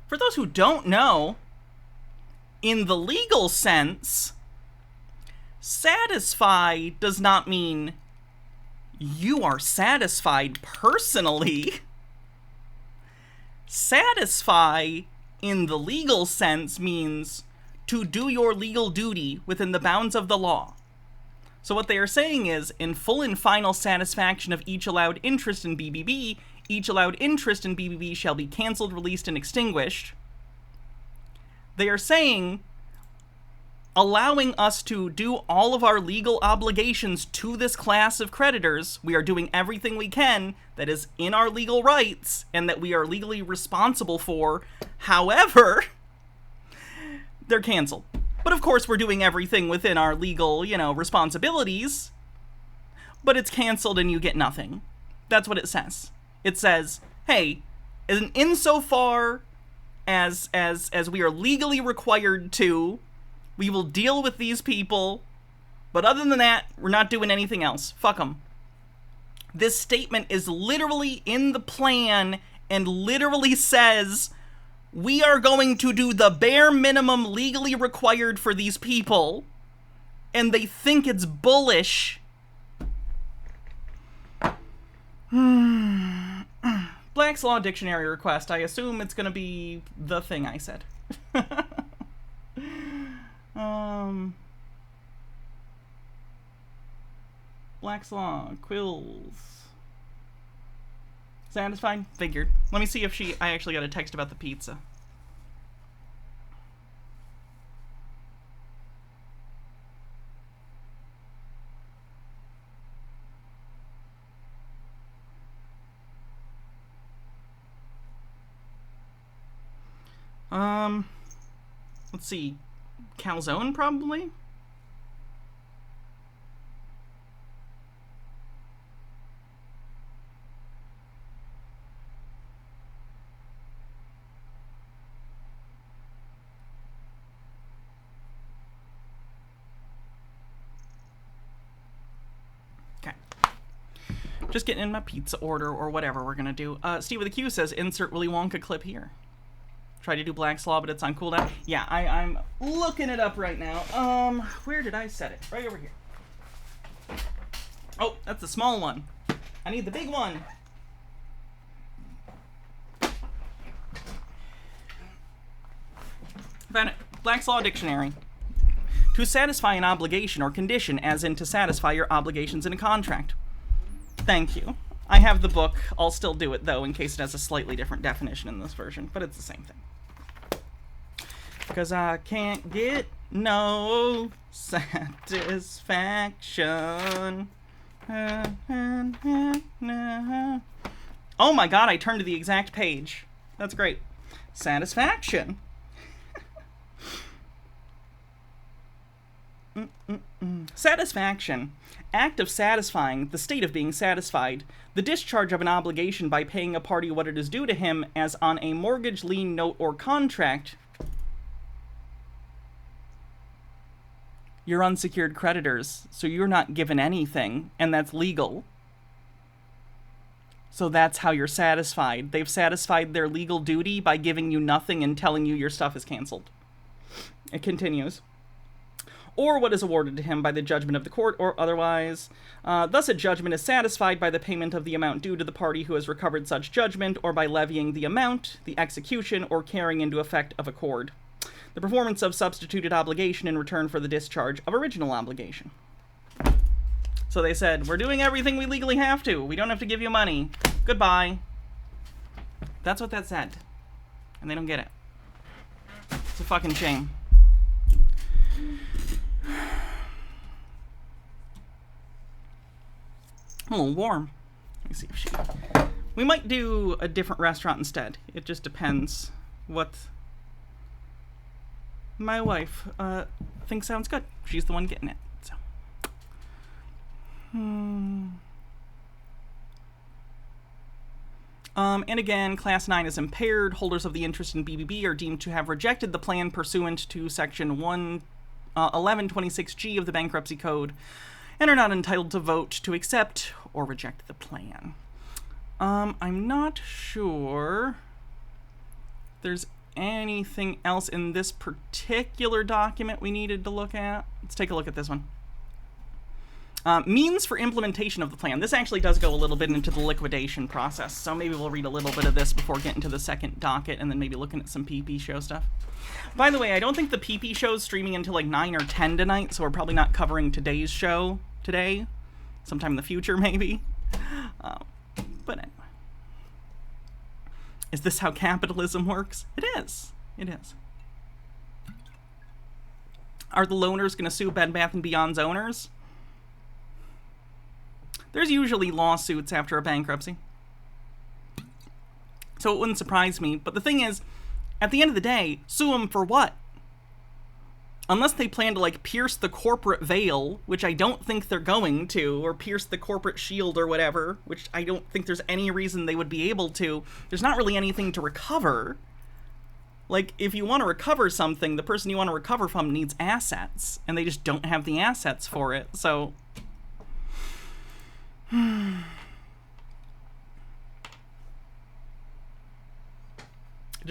for those who don't know, in the legal sense, satisfy does not mean you are satisfied personally. Satisfy in the legal sense means to do your legal duty within the bounds of the law. So what they are saying is, in full and final satisfaction of each allowed interest in BBB, each allowed interest in BBB shall be cancelled, released, and extinguished. They are saying, allowing us to do all of our legal obligations to this class of creditors, we are doing everything we can that is in our legal rights and that we are legally responsible for. However, they're canceled. But of course, we're doing everything within our legal, responsibilities. But it's canceled and you get nothing. That's what it says. It says, hey, insofar as we are legally required to, we will deal with these people. But other than that, we're not doing anything else. Fuck them. This statement is literally in the plan and literally says, we are going to do the bare minimum legally required for these people, and they think it's bullish. Black's Law Dictionary request. I assume it's gonna be the thing I said. Black's Law, quills. Satisfied? Figured. Let me see if I actually got a text about the pizza. Let's see. Calzone, probably? Just getting in my pizza order or whatever we're gonna do. Steve with a Q says, insert Willy Wonka clip here. Try to do Black's Law, but it's on cooldown. Yeah, I'm looking it up right now. Where did I set it? Right over here. Oh, that's the small one. I need the big one. Found it. Black's Law Dictionary. To satisfy an obligation or condition, as in to satisfy your obligations in a contract. Thank you. I have the book. I'll still do it, though, in case it has a slightly different definition in this version, but it's the same thing. Because I can't get no satisfaction. Oh my god, I turned to the exact page. That's great. Satisfaction. Satisfaction. Act of satisfying, the state of being satisfied. The discharge of an obligation by paying a party what it is due to him, as on a mortgage, lien, note, or contract. You're unsecured creditors, so you're not given anything, and that's legal. So that's how you're satisfied. They've satisfied their legal duty by giving you nothing and telling you your stuff is canceled. It continues. Or what is awarded to him by the judgment of the court, or otherwise. Thus a judgment is satisfied by the payment of the amount due to the party who has recovered such judgment, or by levying the amount, the execution, or carrying into effect of accord. The performance of substituted obligation in return for the discharge of original obligation. So they said, we're doing everything we legally have to. We don't have to give you money. Goodbye. That's what that said. And they don't get it. It's a fucking shame. A little warm. Let me see if she... We might do a different restaurant instead. It just depends what my wife thinks sounds good. She's the one getting it. So. And again, Class 9 is impaired. Holders of the interest in BBB are deemed to have rejected the plan pursuant to Section 1126G of the Bankruptcy Code and are not entitled to vote to accept or reject the plan. I'm not sure there's anything else in this particular document we needed to look at. Let's take a look at this one. Means for implementation of the plan. This actually does go a little bit into the liquidation process, so maybe we'll read a little bit of this before getting to the second docket and then maybe looking at some PP show stuff. By the way, I don't think the PP show's streaming until like 9 or 10 tonight, so we're probably not covering today's show today. Sometime in the future, maybe. But anyway. Is this how capitalism works? It is. It is. Are the loaners going to sue Bed Bath & Beyond's owners? There's usually lawsuits after a bankruptcy. So it wouldn't surprise me. But the thing is, at the end of the day, sue them for what? Unless they plan to, like, pierce the corporate veil, which I don't think they're going to, or pierce the corporate shield or whatever, which I don't think there's any reason they would be able to. There's not really anything to recover. Like, if you want to recover something, the person you want to recover from needs assets, and they just don't have the assets for it, so... Did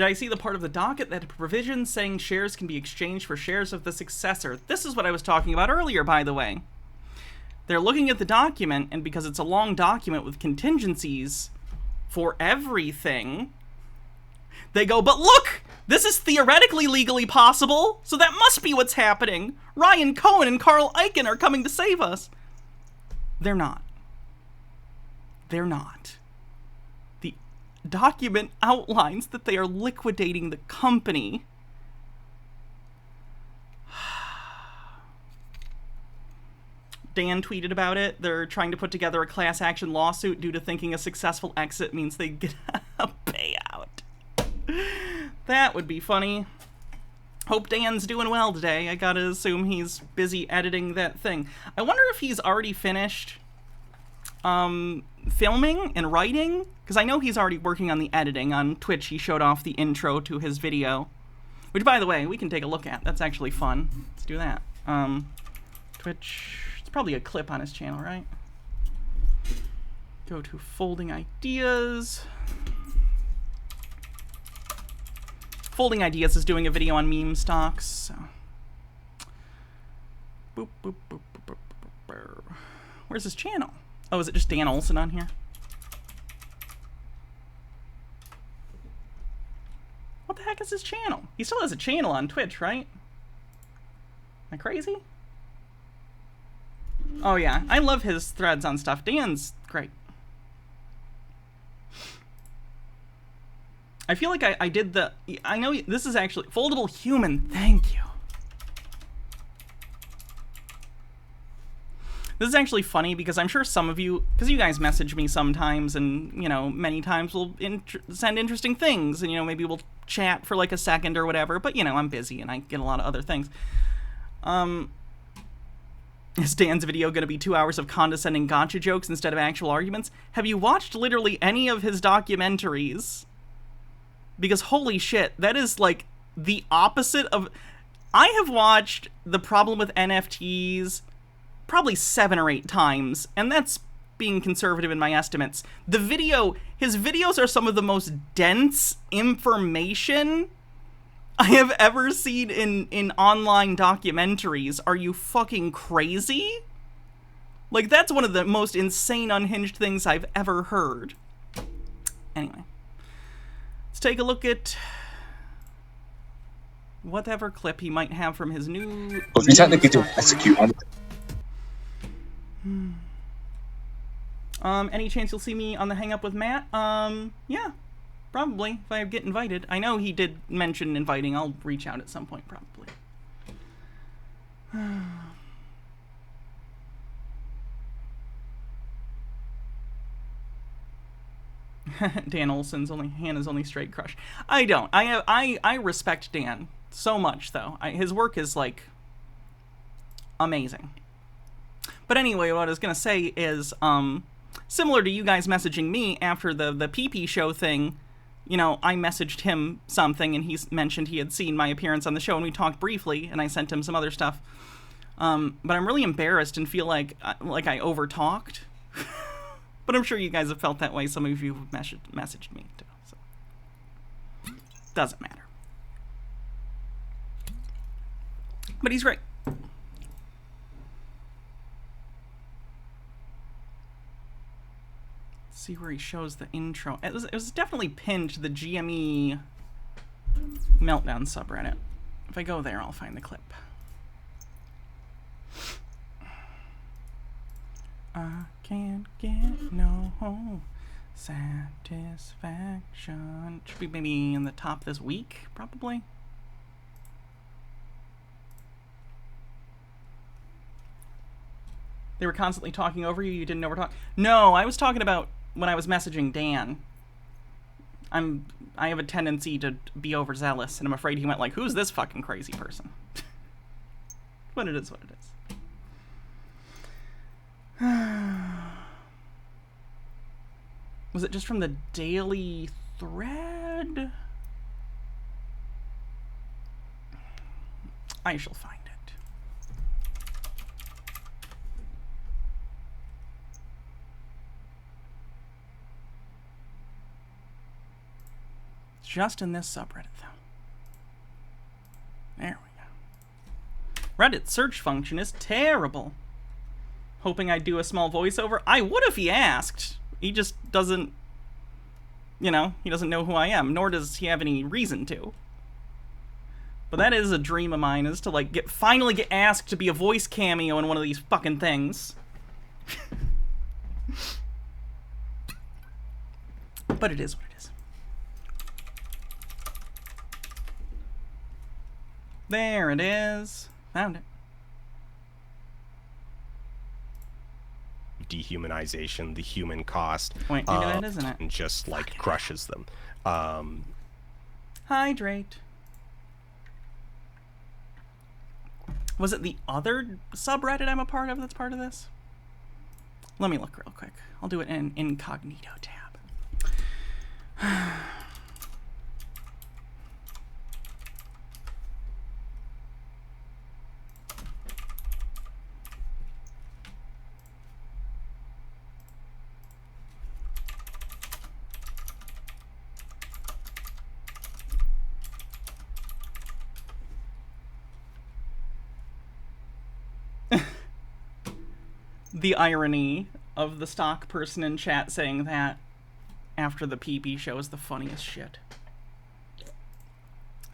I see the part of the docket that provisions saying shares can be exchanged for shares of the successor? This is what I was talking about earlier, by the way. They're looking at the document, and because it's a long document with contingencies for everything, they go, but look! This is theoretically legally possible, so that must be what's happening. Ryan Cohen and Carl Icahn are coming to save us. They're not. They're not. The document outlines that they are liquidating the company. Dan tweeted about it. They're trying to put together a class action lawsuit due to thinking a successful exit means they get a payout. That would be funny. Hope Dan's doing well today. I gotta assume he's busy editing that thing. I wonder if he's already finished filming and writing, because I know he's already working on the editing. On Twitch, he showed off the intro to his video, which, by the way, we can take a look at. That's actually fun. Let's do that. Twitch, it's probably a clip on his channel, right? Go to Folding Ideas. Folding Ideas is doing a video on meme stocks. So. Boop, boop, boop, boop, boop, boop, boop. Where's his channel? Oh, is it just Dan Olson on here? What the heck is his channel? He still has a channel on Twitch, right? Am I crazy? Oh yeah, I love his threads on stuff. Dan's great. I feel like I did the... I know this is actually... Foldable Human, thank you. This is actually funny because I'm sure some of you... Because you guys message me sometimes and, you know, many times we'll send interesting things. And, you know, maybe we'll chat for like a second or whatever. But, you know, I'm busy and I get a lot of other things. Is Dan's video going to be 2 hours of condescending gotcha jokes instead of actual arguments? Have you watched literally any of his documentaries? Because holy shit, that is like the opposite of... I have watched The Problem with NFTs probably 7 or 8 times, and that's being conservative in my estimates. His videos are some of the most dense information I have ever seen in online documentaries. Are you fucking crazy? Like, that's one of the most insane, unhinged things I've ever heard. Anyway. Let's take a look at whatever clip he might have from his new... We technically do execute on any chance you'll see me on the Hang Up with Matt? Yeah. Probably, if I get invited. I know he did mention inviting. I'll reach out at some point, probably. Dan Olson's Hannah's only straight crush. I don't. I respect Dan so much, though. His work is, like, amazing. But anyway, what I was going to say is, similar to you guys messaging me after the PP show thing, you know, I messaged him something, and he mentioned he had seen my appearance on the show, and we talked briefly, and I sent him some other stuff. But I'm really embarrassed and feel like I overtalked. But I'm sure you guys have felt that way. Some of you have messaged me, too. So. Doesn't matter. But he's great. See where he shows the intro. It was definitely pinned to the GME Meltdown subreddit. If I go there, I'll find the clip. I can't get no satisfaction. Should be maybe in the top this week, probably. They were constantly talking over you. You didn't overtalk. No, I was talking about when I was messaging Dan. I have a tendency to be overzealous, and I'm afraid he went like, "Who's this fucking crazy person?" But it is what it is. Was it just from the daily thread? I shall find it. Just in this subreddit, though. There we go. Reddit's search function is terrible. Hoping I'd do a small voiceover. I would if he asked. He just doesn't, you know, he doesn't know who I am, nor does he have any reason to. But that is a dream of mine, is to, like, finally get asked to be a voice cameo in one of these fucking things. But it is what it is. There it is. Found it. Dehumanization, the human cost. Wait, maybe that isn't it. And just, like, crushes them. Hydrate. Was it the other subreddit I'm a part of that's part of this? Let me look real quick. I'll do it in incognito tab. The irony of the stock person in chat saying that after the PP show is the funniest shit.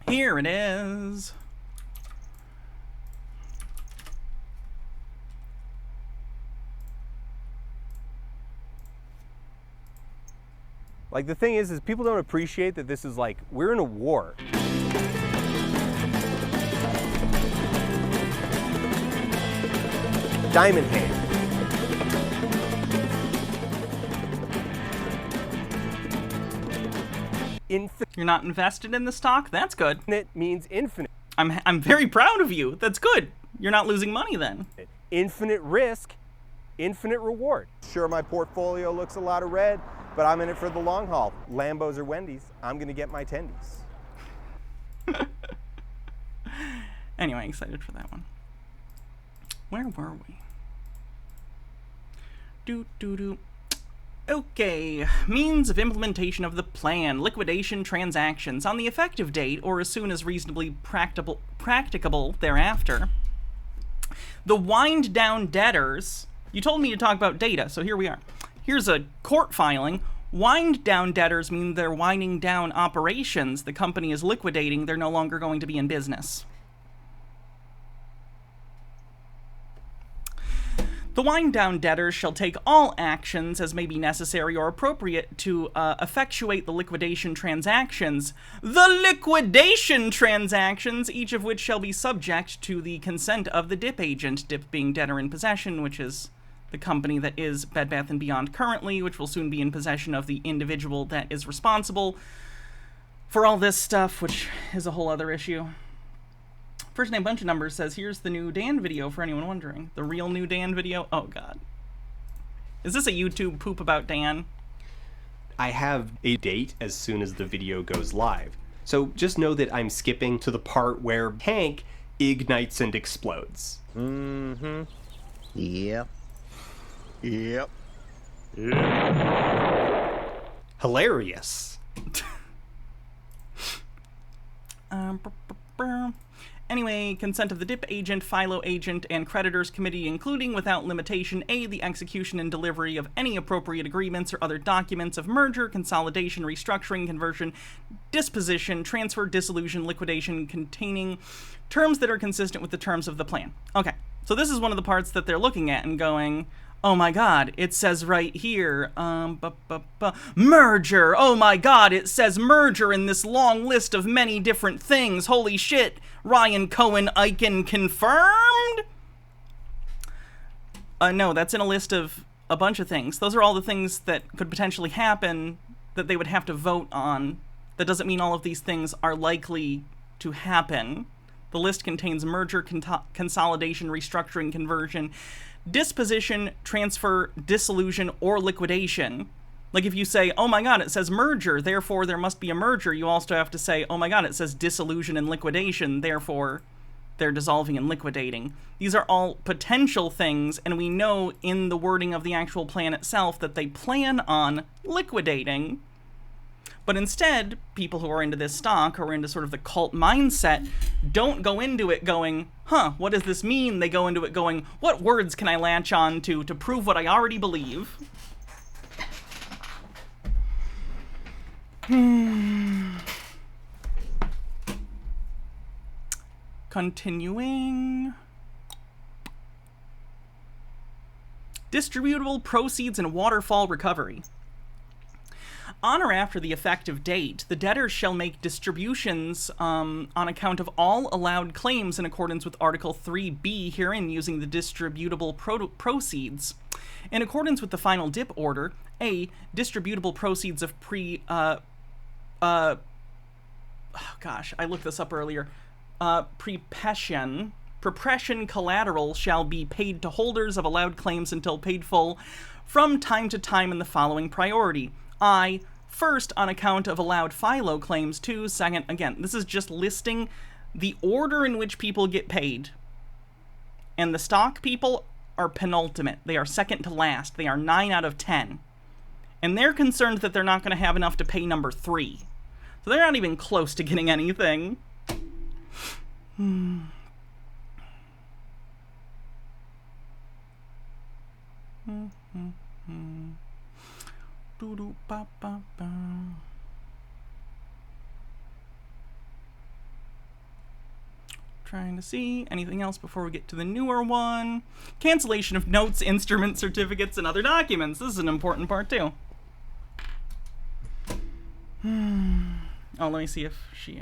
Here it is. Like, the thing is people don't appreciate that this is like, we're in a war. Diamond Hand. You're not invested in the stock? That's good. Infinite means infinite. I'm very proud of you. That's good. You're not losing money then. infinite risk, infinite reward. Sure, my portfolio looks a lot of red, but I'm in it for the long haul. Lambos or Wendy's, I'm gonna get my tendies. Anyway, excited for that one. Where were we? Okay, means of implementation of the plan, liquidation transactions on the effective date or as soon as reasonably practicable thereafter. The wind down debtors, you told me to talk about data, so here we are. Here's a court filing. Wind down debtors mean they're winding down operations. The company is liquidating, they're no longer going to be in business. The wind-down debtors shall take all actions as may be necessary or appropriate to effectuate the liquidation transactions. The liquidation transactions, each of which shall be subject to the consent of the DIP agent, DIP being debtor in possession, which is the company that is Bed Bath & Beyond currently, which will soon be in possession of the individual that is responsible for all this stuff, which is a whole other issue. First name bunch of numbers says, here's the new Dan video for anyone wondering. The real new Dan video? Oh, God. Is this a YouTube poop about Dan? I have a date as soon as the video goes live. So just know that I'm skipping to the part where Hank ignites and explodes. Mm-hmm. Yep. Yep. Hilarious. Anyway, consent of the DIP agent, FILO agent, and creditors committee, including, without limitation, A, the execution and delivery of any appropriate agreements or other documents of merger, consolidation, restructuring, conversion, disposition, transfer, dissolution, liquidation, containing terms that are consistent with the terms of the plan. Okay, so this is one of the parts that they're looking at and going, oh my God, it says right here, merger. Oh my God, it says merger in this long list of many different things. Holy shit, Ryan Cohen Eichen confirmed? No, that's in a list of a bunch of things. Those are all the things that could potentially happen that they would have to vote on. That doesn't mean all of these things are likely to happen. The list contains merger, consolidation, restructuring, conversion, disposition, transfer, dissolution, or liquidation. Like if you say, oh my God, it says merger, therefore there must be a merger, you also have to say, oh my God, it says dissolution and liquidation, therefore they're dissolving and liquidating. These are all potential things, and we know in the wording of the actual plan itself that they plan on liquidating. But instead, people who are into this stock, or into sort of the cult mindset, don't go into it going, huh, what does this mean? They go into it going, what words can I latch on to prove what I already believe? Continuing. Distributable proceeds and waterfall recovery. On or after the effective date, the debtors shall make distributions on account of all allowed claims in accordance with Article 3B herein using the distributable proceeds. In accordance with the final DIP order, A, distributable proceeds of oh gosh, I looked this up earlier. Prepression collateral shall be paid to holders of allowed claims until paid full from time to time in the following priority. I, first, on account of allowed FILO claims. 2, second, again, this is just listing the order in which people get paid. And the stock people are penultimate. They are second to last. They are 9 out of 10. And they're concerned that they're not going to have enough to pay number 3. So they're not even close to getting anything. Trying to see anything else before we get to the newer one. Cancellation of notes, instrument certificates, and other documents. This is an important part too. Oh, let me see if she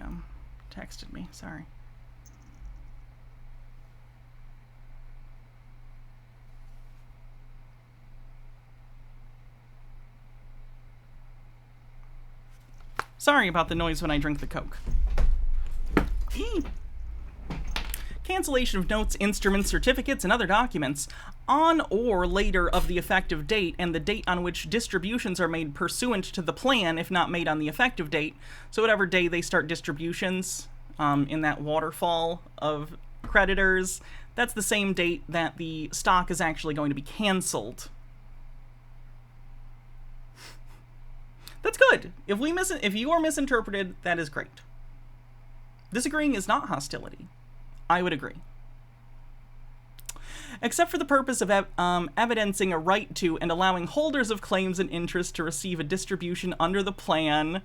texted me. Sorry. Sorry about the noise when I drink the Coke. cancellation of notes, instruments, certificates, and other documents on or later of the effective date and the date on which distributions are made pursuant to the plan, if not made on the effective date. So whatever day they start distributions in that waterfall of creditors, that's the same date that the stock is actually going to be canceled. That's good. If you are misinterpreted, that is great. Disagreeing is not hostility. I would agree. Except for the purpose of evidencing a right to and allowing holders of claims and interest to receive a distribution under the plan,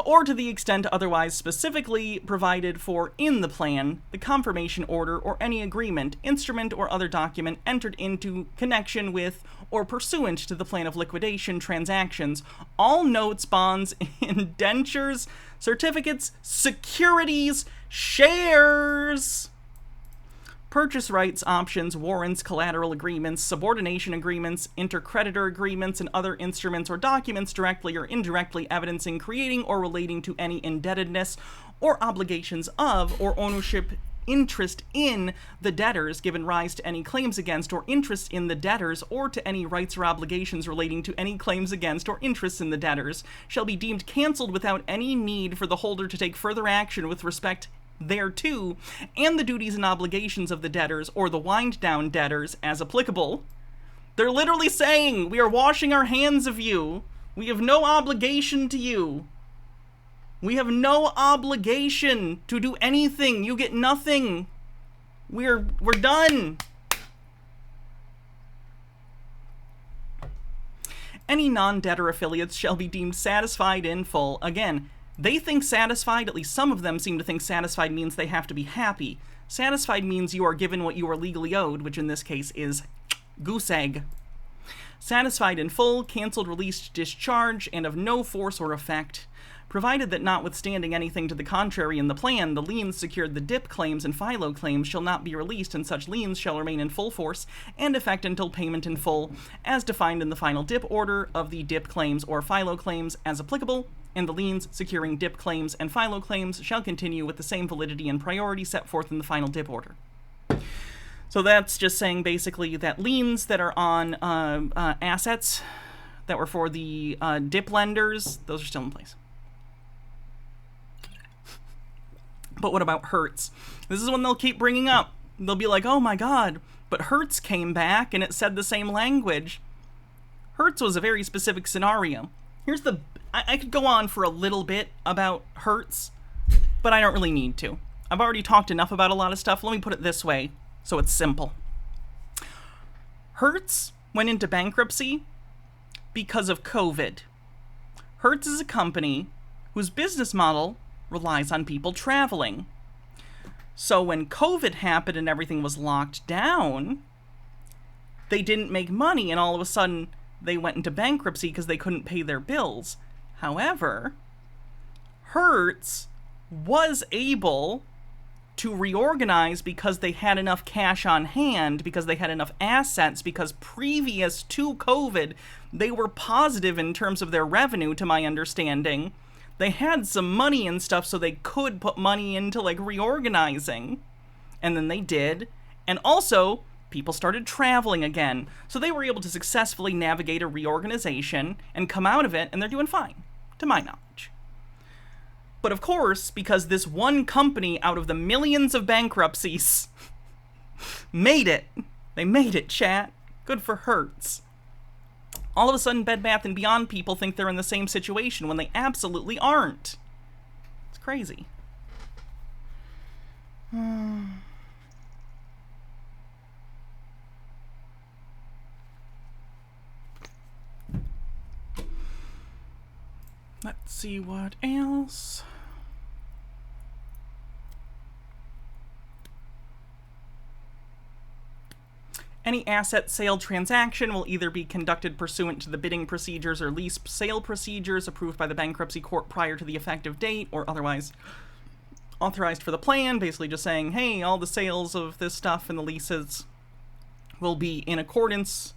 or to the extent otherwise specifically provided for in the plan, the confirmation order, or any agreement, instrument, or other document entered into connection with or pursuant to the plan of liquidation transactions, all notes, bonds, indentures, certificates, securities, shares, purchase rights, options, warrants, collateral agreements, subordination agreements, intercreditor agreements, and other instruments or documents directly or indirectly evidencing, creating, or relating to any indebtedness or obligations of or ownership interest in the debtors given rise to any claims against or interest in the debtors, or to any rights or obligations relating to any claims against or interests in the debtors, shall be deemed canceled without any need for the holder to take further action with respect thereto, and the duties and obligations of the debtors or the wind-down debtors as applicable. They're literally saying, we are washing our hands of you. We have no obligation to you. We have no obligation to do anything. You get nothing. We're done. Any non-debtor affiliates shall be deemed satisfied in full. Again, they think satisfied, at least some of them seem to think satisfied means they have to be happy. Satisfied means you are given what you are legally owed, which in this case is goose egg. Satisfied in full, canceled, released, discharged, and of no force or effect, provided that notwithstanding anything to the contrary in the plan, the liens secured the dip claims and FILO claims shall not be released, and such liens shall remain in full force and effect until payment in full, as defined in the final dip order of the dip claims or FILO claims as applicable, and the liens securing dip claims and FILO claims shall continue with the same validity and priority set forth in the final dip order. So that's just saying basically that liens that are on assets that were for the dip lenders, those are still in place. But what about Hertz? This is one they'll keep bringing up. They'll be like, oh my god, but Hertz came back and it said the same language. Hertz was a very specific scenario. Here's the... I could go on for a little bit about Hertz, but I don't really need to. I've already talked enough about a lot of stuff. Let me put it this way, so it's simple. Hertz went into bankruptcy because of COVID. Hertz is a company whose business model relies on people traveling. So when COVID happened and everything was locked down, they didn't make money, and all of a sudden they went into bankruptcy because they couldn't pay their bills. However, Hertz was able to reorganize because they had enough cash on hand, because they had enough assets, because previous to COVID, they were positive in terms of their revenue, to my understanding. They had some money and stuff, so they could put money into, like, reorganizing. And then they did. And also, people started traveling again. So they were able to successfully navigate a reorganization and come out of it, and they're doing fine, to my knowledge. But of course, because this one company out of the millions of bankruptcies made it. They made it, chat. Good for Hertz. All of a sudden, Bed Bath & Beyond people think they're in the same situation when they absolutely aren't. It's crazy. Let's see what else. Any asset sale transaction will either be conducted pursuant to the bidding procedures or lease sale procedures approved by the bankruptcy court prior to the effective date or otherwise authorized for the plan, basically just saying, hey, all the sales of this stuff and the leases will be in accordance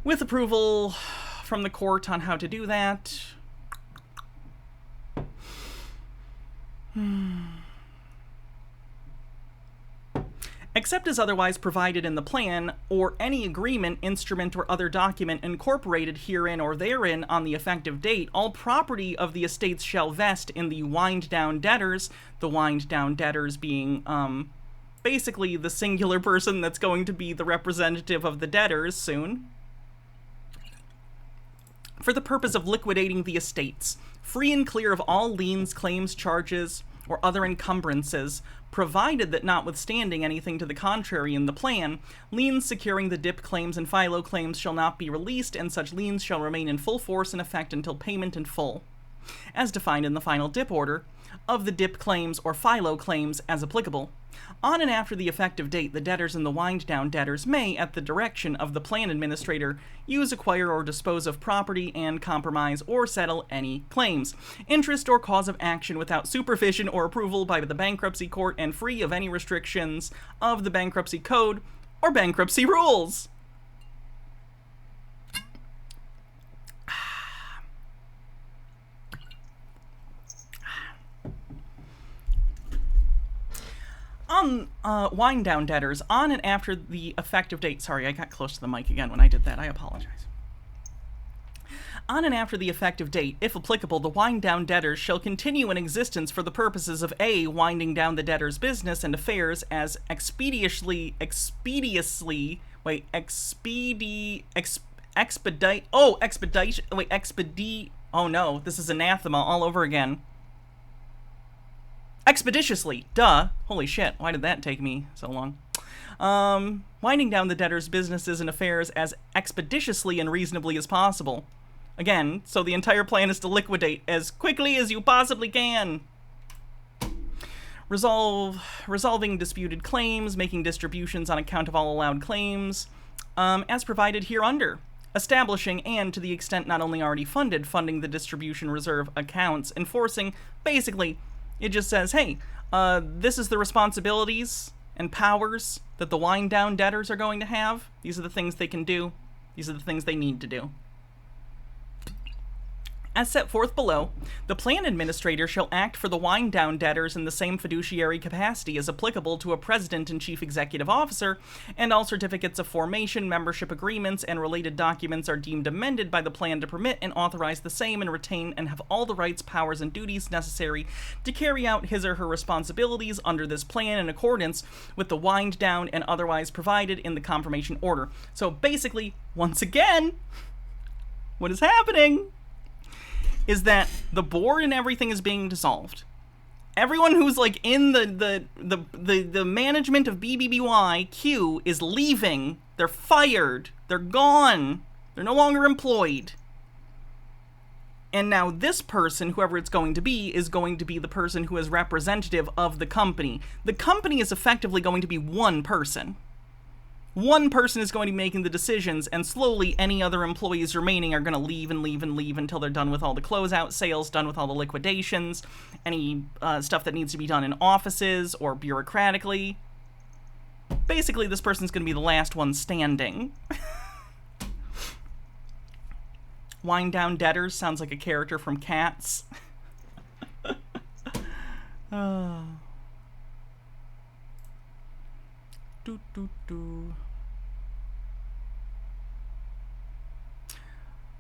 with approval from the court on how to do that. except as otherwise provided in the plan, or any agreement, instrument, or other document incorporated herein or therein on the effective date, all property of the estates shall vest in the wind-down debtors, the wind-down debtors being, basically the singular person that's going to be the representative of the debtors soon, for the purpose of liquidating the estates, free and clear of all liens, claims, charges, or other encumbrances, provided that notwithstanding anything to the contrary in the plan, liens securing the dip claims and philo claims shall not be released, and such liens shall remain in full force and effect until payment in full, as defined in the final dip order, of the dip claims or philo claims as applicable. On and after the effective date, the debtors and the wind-down debtors may, at the direction of the plan administrator, use, acquire, or dispose of property and compromise or settle any claims, interest, or cause of action without supervision or approval by the bankruptcy court and free of any restrictions of the bankruptcy code or bankruptcy rules. On wind-down debtors, on and after the effective date... Sorry, I got close to the mic again when I did that. I apologize. On and after the effective date, if applicable, the wind-down debtors shall continue in existence for the purposes of A, winding down the debtor's business and affairs as expeditiously... Oh no, this is anathema all over again. Expeditiously, duh. Holy shit, why did that take me so long? Winding down the debtor's businesses and affairs as expeditiously and reasonably as possible. Again, so the entire plan is to liquidate as quickly as you possibly can. Resolving disputed claims, making distributions on account of all allowed claims, as provided hereunder. Establishing and, to the extent not only already funded, funding the distribution reserve accounts, enforcing, basically, it just says, hey, this is the responsibilities and powers that the wind-down debtors are going to have. These are the things they can do. These are the things they need to do. As set forth below, the plan administrator shall act for the wind-down debtors in the same fiduciary capacity as applicable to a president and chief executive officer, and all certificates of formation, membership agreements, and related documents are deemed amended by the plan to permit and authorize the same and retain and have all the rights, powers, and duties necessary to carry out his or her responsibilities under this plan in accordance with the wind-down and otherwise provided in the confirmation order. So basically, once again, what is happening is that the board and everything is being dissolved. Everyone who's like in the management of BBBYQ is leaving. They're fired. They're gone. They're no longer employed. And now this person, whoever it's going to be the person who is representative of the company. The company is effectively going to be one person. One person is going to be making the decisions, and slowly any other employees remaining are going to leave and leave and leave until they're done with all the closeout sales, done with all the liquidations, any stuff that needs to be done in offices or bureaucratically. Basically, this person's going to be the last one standing. Wind-down debtors sounds like a character from Cats. Oh.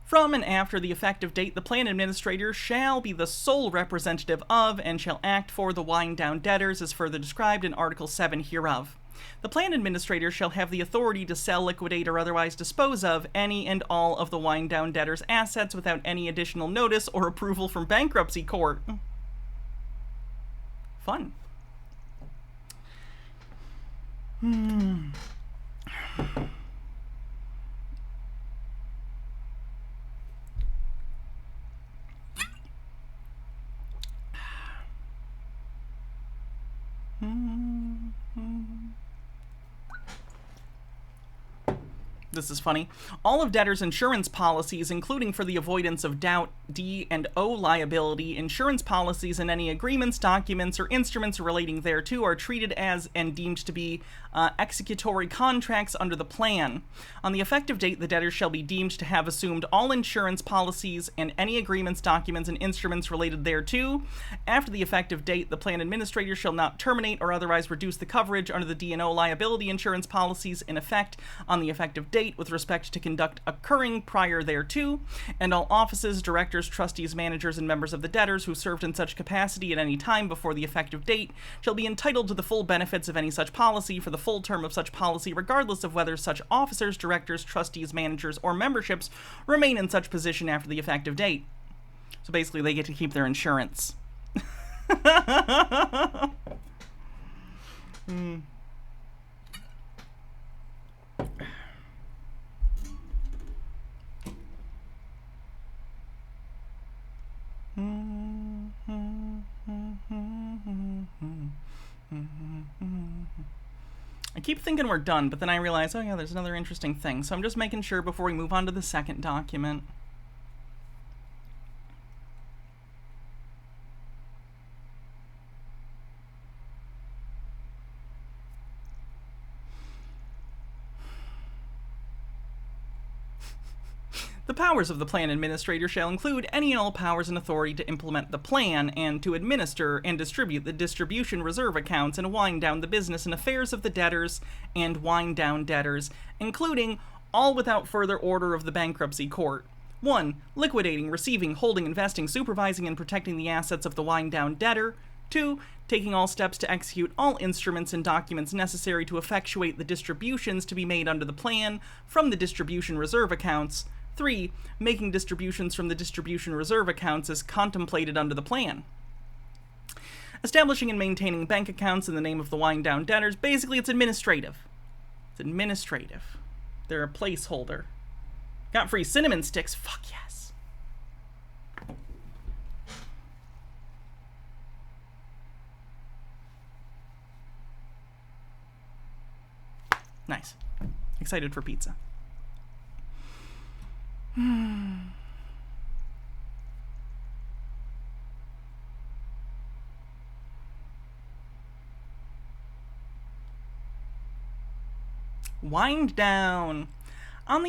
From and after the effective date, the plan administrator shall be the sole representative of and shall act for the wind-down debtors as further described in Article 7 hereof. The plan administrator shall have the authority to sell, liquidate, or otherwise dispose of any and all of the wind-down debtors' assets without any additional notice or approval from bankruptcy court. Fun. This is funny. All of debtors' insurance policies, including for the avoidance of doubt D&O liability, insurance policies and any agreements, documents, or instruments relating thereto are treated as and deemed to be executory contracts under the plan. On the effective date, the debtor shall be deemed to have assumed all insurance policies and any agreements, documents, and instruments related thereto. After the effective date, the plan administrator shall not terminate or otherwise reduce the coverage under the D&O liability insurance policies in effect on the effective date with respect to conduct occurring prior thereto, and all offices, directors, trustees, managers, and members of the debtors who served in such capacity at any time before the effective date shall be entitled to the full benefits of any such policy for the full term of such policy, regardless of whether such officers, directors, trustees, managers, or memberships remain in such position after the effective date. So basically, they get to keep their insurance. I keep thinking we're done, but then I realize, oh yeah, there's another interesting thing. So I'm just making sure before we move on to the second document. The powers of the plan administrator shall include any and all powers and authority to implement the plan and to administer and distribute the distribution reserve accounts and wind down the business and affairs of the debtors and wind down debtors, including all without further order of the bankruptcy court. 1. Liquidating, receiving, holding, investing, supervising, and protecting the assets of the wind down debtor. 2. Taking all steps to execute all instruments and documents necessary to effectuate the distributions to be made under the plan from the distribution reserve accounts. 3. Making distributions from the distribution reserve accounts as contemplated under the plan. Establishing and maintaining bank accounts in the name of the wind down debtors. Basically, it's administrative. It's administrative. They're a placeholder. Got free cinnamon sticks. Fuck yes. Nice. Excited for pizza. Wind down. On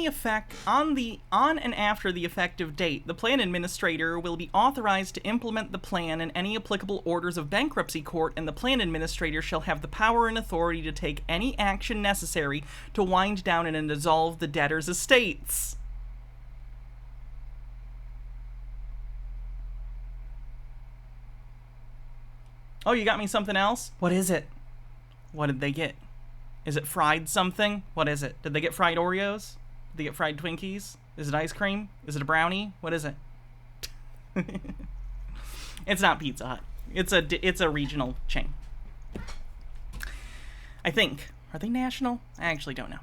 and after the effective date, the plan administrator will be authorized to implement the plan and any applicable orders of bankruptcy court, and the plan administrator shall have the power and authority to take any action necessary to wind down and dissolve the debtor's estates. Oh, you got me something else? What is it? What did they get? Is it fried something? What is it? Did they get fried Oreos? Did they get fried Twinkies? Is it ice cream? Is it a brownie? What is it? It's not Pizza Hut. It's a regional chain. I think. Are they national? I actually don't know.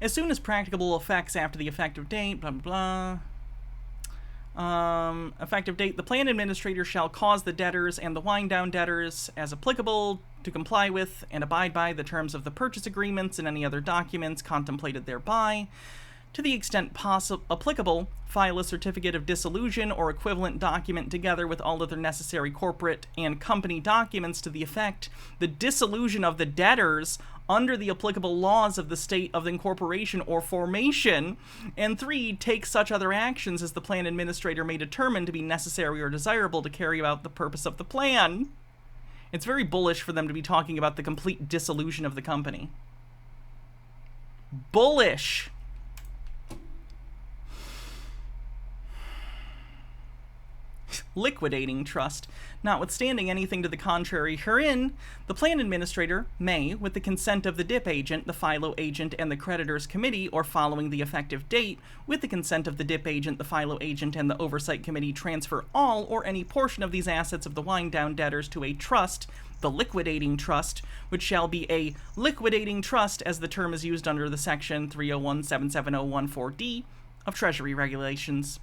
As soon as practicable effects after the effective date, blah, blah, blah. Effective date, the plan administrator shall cause the debtors and the wind down debtors, as applicable, to comply with and abide by the terms of the purchase agreements and any other documents contemplated thereby. To the extent applicable, file a certificate of dissolution or equivalent document together with all other necessary corporate and company documents to the effect the dissolution of the debtors under the applicable laws of the state of incorporation or formation. And 3, take such other actions as the plan administrator may determine to be necessary or desirable to carry out the purpose of the plan. It's very bullish for them to be talking about the complete dissolution of the company. Bullish! Liquidating trust. Notwithstanding anything to the contrary herein, the plan administrator may, with the consent of the DIP agent, the FILO agent, and the creditors committee, or following the effective date, with the consent of the DIP agent, the FILO agent, and the oversight committee, transfer all or any portion of these assets of the wind-down debtors to a trust, the liquidating trust, which shall be a liquidating trust as the term is used under the section 301-77014D of Treasury Regulations.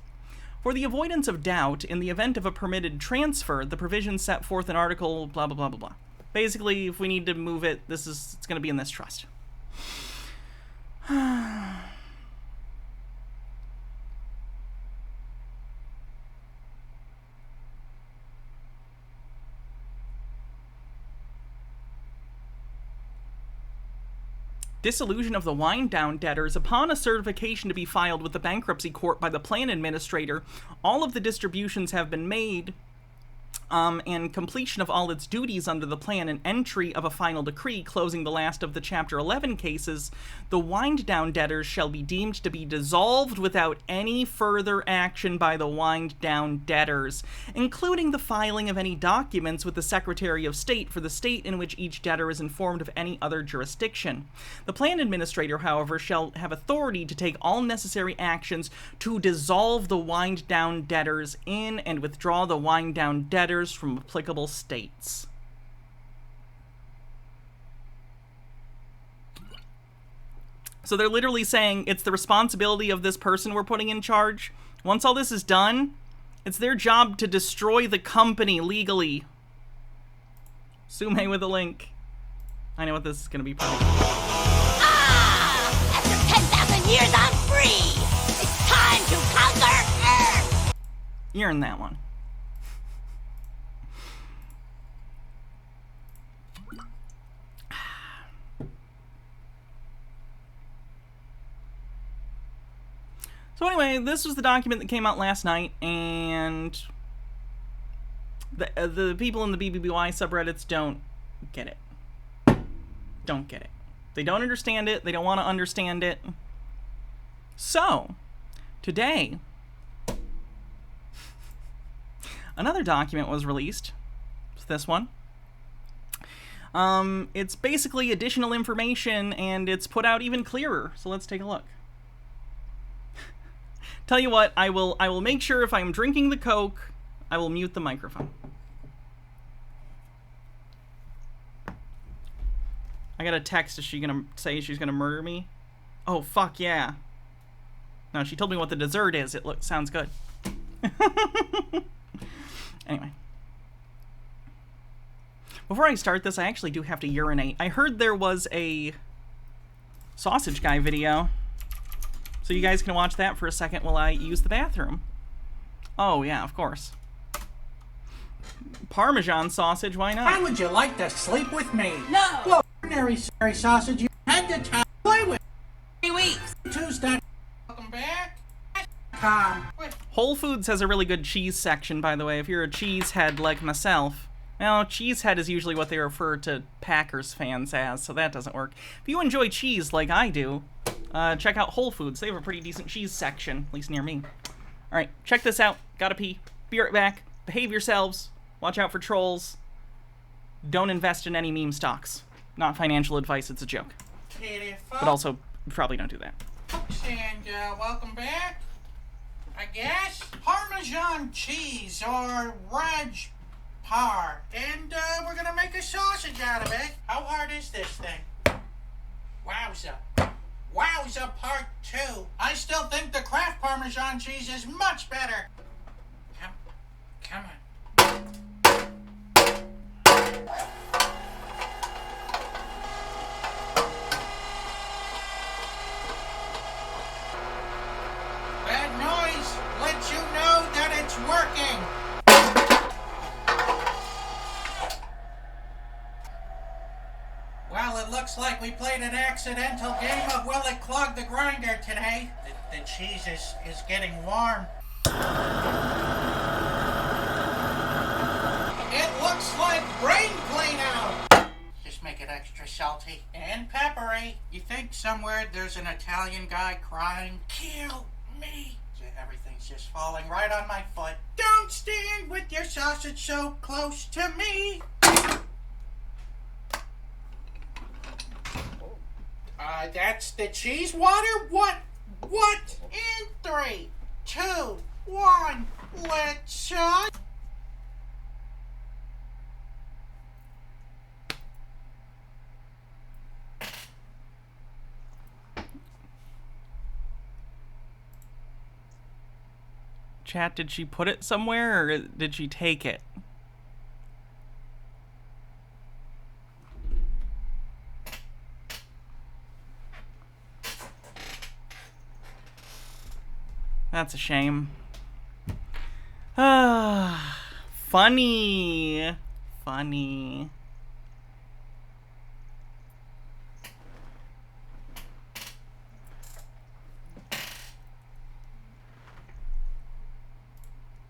For the avoidance of doubt, in the event of a permitted transfer, the provisions set forth in Article blah, blah, blah, blah, blah. Basically, if we need to move it, it's going to be in this trust. Dissolution of the wind-down debtors. Upon a certification to be filed with the bankruptcy court by the plan administrator, all of the distributions have been made, and completion of all its duties under the plan and entry of a final decree closing the last of the Chapter 11 cases, the wind-down debtors shall be deemed to be dissolved without any further action by the wind-down debtors, including the filing of any documents with the Secretary of State for the state in which each debtor is informed of any other jurisdiction. The plan administrator, however, shall have authority to take all necessary actions to dissolve the wind-down debtors in and withdraw the wind-down debtors from applicable states. So they're literally saying it's the responsibility of this person we're putting in charge. Once all this is done, it's their job to destroy the company legally. Sume with a link. I know what this is going to be. After 10,000 years, I'm free! It's time to conquer Earth! You're in that one. So anyway, this was the document that came out last night, and the people in the BBBY subreddits don't get it. Don't get it. They don't understand it. They don't want to understand it. So, today, another document was released. It's this one. It's basically additional information, and it's put out even clearer. So let's take a look. Tell you what, I will make sure if I'm drinking the Coke, I will mute the microphone. I got a text. Is she gonna say she's gonna murder me? Oh, fuck yeah. No, she told me what the dessert is. It sounds good. Anyway. Before I start this, I actually do have to urinate. I heard there was a sausage guy video. So you guys can watch that for a second while I use the bathroom. Oh, yeah, of course. Parmesan sausage, why not? How would you like to sleep with me? No! Well, ordinary sausage you had the time to play with. 3 weeks! Tuesday. Welcome back. Whole Foods has a really good cheese section, by the way, if you're a cheese head like myself. Well, cheesehead is usually what they refer to Packers fans as, so that doesn't work. If you enjoy cheese like I do, check out Whole Foods. They have a pretty decent cheese section, at least near me. Alright, check this out. Gotta pee. Be right back. Behave yourselves. Watch out for trolls. Don't invest in any meme stocks. Not financial advice, it's a joke. But also, probably don't do that. And welcome back. I guess Parmesan cheese or Raj Par. And we're gonna make a sausage out of it. How hard is this thing? Wowza. Wowza part 2. I still think the Kraft Parmesan cheese is much better. Come on. That noise lets you know that it's working. Well, it looks like we played an accidental game of Will It Clog the Grinder today. The cheese is getting warm. It looks like brain clean out. Just make it extra salty and peppery. You think somewhere there's an Italian guy crying, "Kill me." Everything's just falling right on my foot. Don't stand with your sausage so close to me. That's the cheese water? What? In 3, 2, 1, let's Chat, did she put it somewhere or did she take it? That's a shame. Ah, funny. Funny.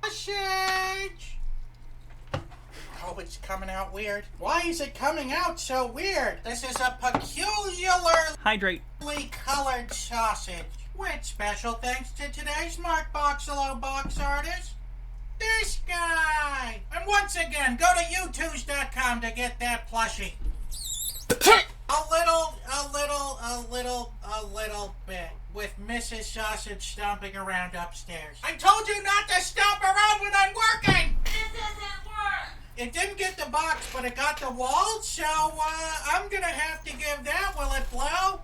Sausage! Oh, it's coming out weird. Why is it coming out so weird? This is a peculiarly Hydrate. colored sausage. With special thanks to today's Mark Boxalo box artist, this guy. And once again, go to youtubes.com to get that plushie. A little bit with Mrs. Sausage stomping around upstairs. I told you not to stomp around when I'm working! This doesn't work! It didn't get the box, but it got the wall, so I'm gonna have to give that, will it blow?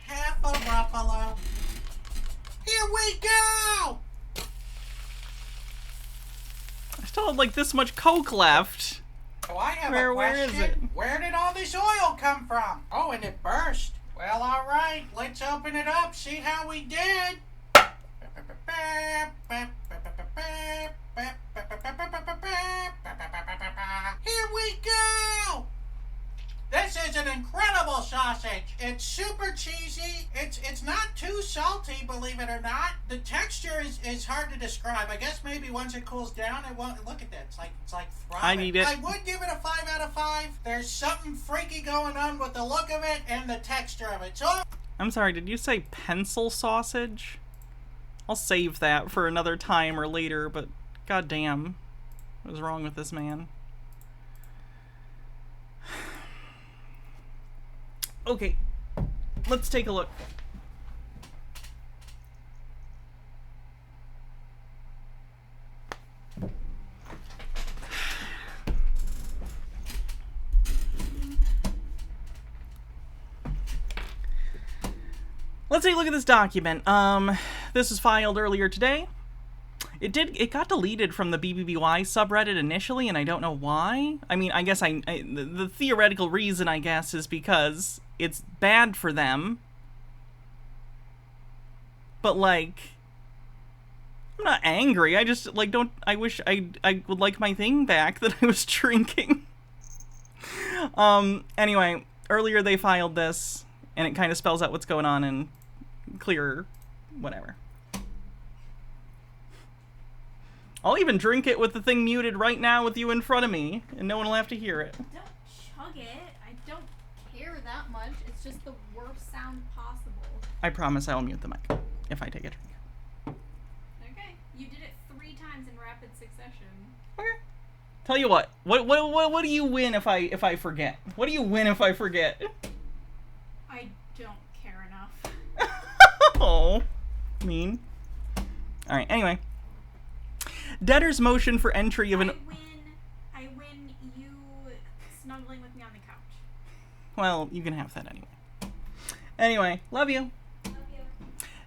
Half a Ruffalo. Here we go! I still have like this much Coke left. Oh, I have Where a question. is it? Where did all this oil come from? Oh, and it burst. Well, all right. Let's open it up. See how we did. Here we go. This is an incredible sausage. It's super cheesy. It's not too salty, believe it or not. The texture is hard to describe. I guess maybe once it cools down, it won't. Look at that. It's like throbbing. I need it. I would give it a 5 out of 5. There's something freaky going on with the look of it and the texture of it. So I'm sorry, did you say pencil sausage? I'll save that for another time or later, but goddamn, what is wrong with this man? Okay, let's take a look. Let's take a look at this document. This was filed earlier today. It got deleted from the BBBY subreddit initially, and I don't know why. I mean, I guess the theoretical reason, I guess, is because it's bad for them. But, like, I'm not angry. I just, like, I wish I would like my thing back that I was drinking. Anyway, earlier they filed this, and it kind of spells out what's going on in clearer, whatever. I'll even drink it with the thing muted right now with you in front of me, and no one will have to hear it. Don't chug it. I don't care that much. It's just the worst sound possible. I promise I will mute the mic if I take a drink. Okay. You did it 3 times in rapid succession. Okay. Tell you what do you win if I forget? What do you win if I forget? I don't care enough. Oh, mean. All right. Anyway. Debtor's motion for entry of an... I win you snuggling with me on the couch. Well, you can have that anyway. Anyway, love you. Love you.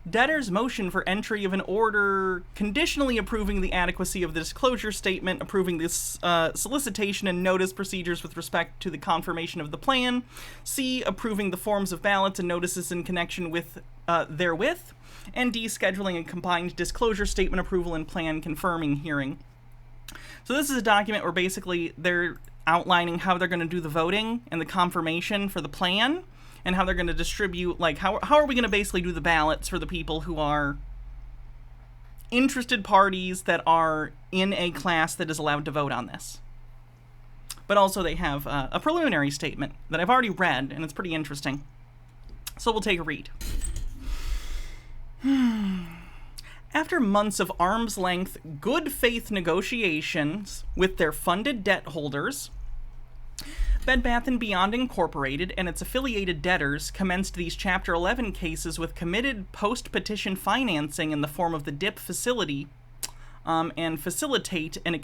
Debtor's motion for entry of an order conditionally approving the adequacy of the disclosure statement, approving this solicitation and notice procedures with respect to the confirmation of the plan. C, approving the forms of ballots and notices in connection with therewith. And D, scheduling a combined disclosure statement approval and plan confirming hearing. So this is a document where basically they're outlining how they're going to do the voting and the confirmation for the plan, and how they're going to distribute, like, how are we going to basically do the ballots for the people who are interested parties that are in a class that is allowed to vote on this. But also they have a preliminary statement that I've already read, and it's pretty interesting. So we'll take a read. After months of arm's-length, good-faith negotiations with their funded debt holders, Bed Bath & Beyond Incorporated and its affiliated debtors commenced these Chapter 11 cases with committed post-petition financing in the form of the DIP facility, to facilitate an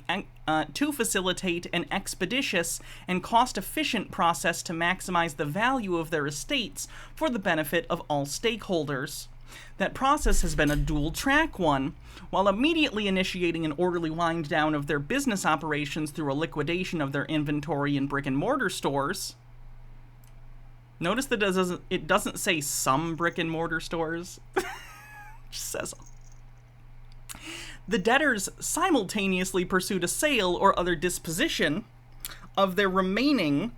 expeditious and cost-efficient process to maximize the value of their estates for the benefit of all stakeholders. That process has been a dual-track one, while immediately initiating an orderly wind-down of their business operations through a liquidation of their inventory in brick-and-mortar stores. Notice that it doesn't say some brick-and-mortar stores. It just says The debtors simultaneously pursued a sale or other disposition of their remaining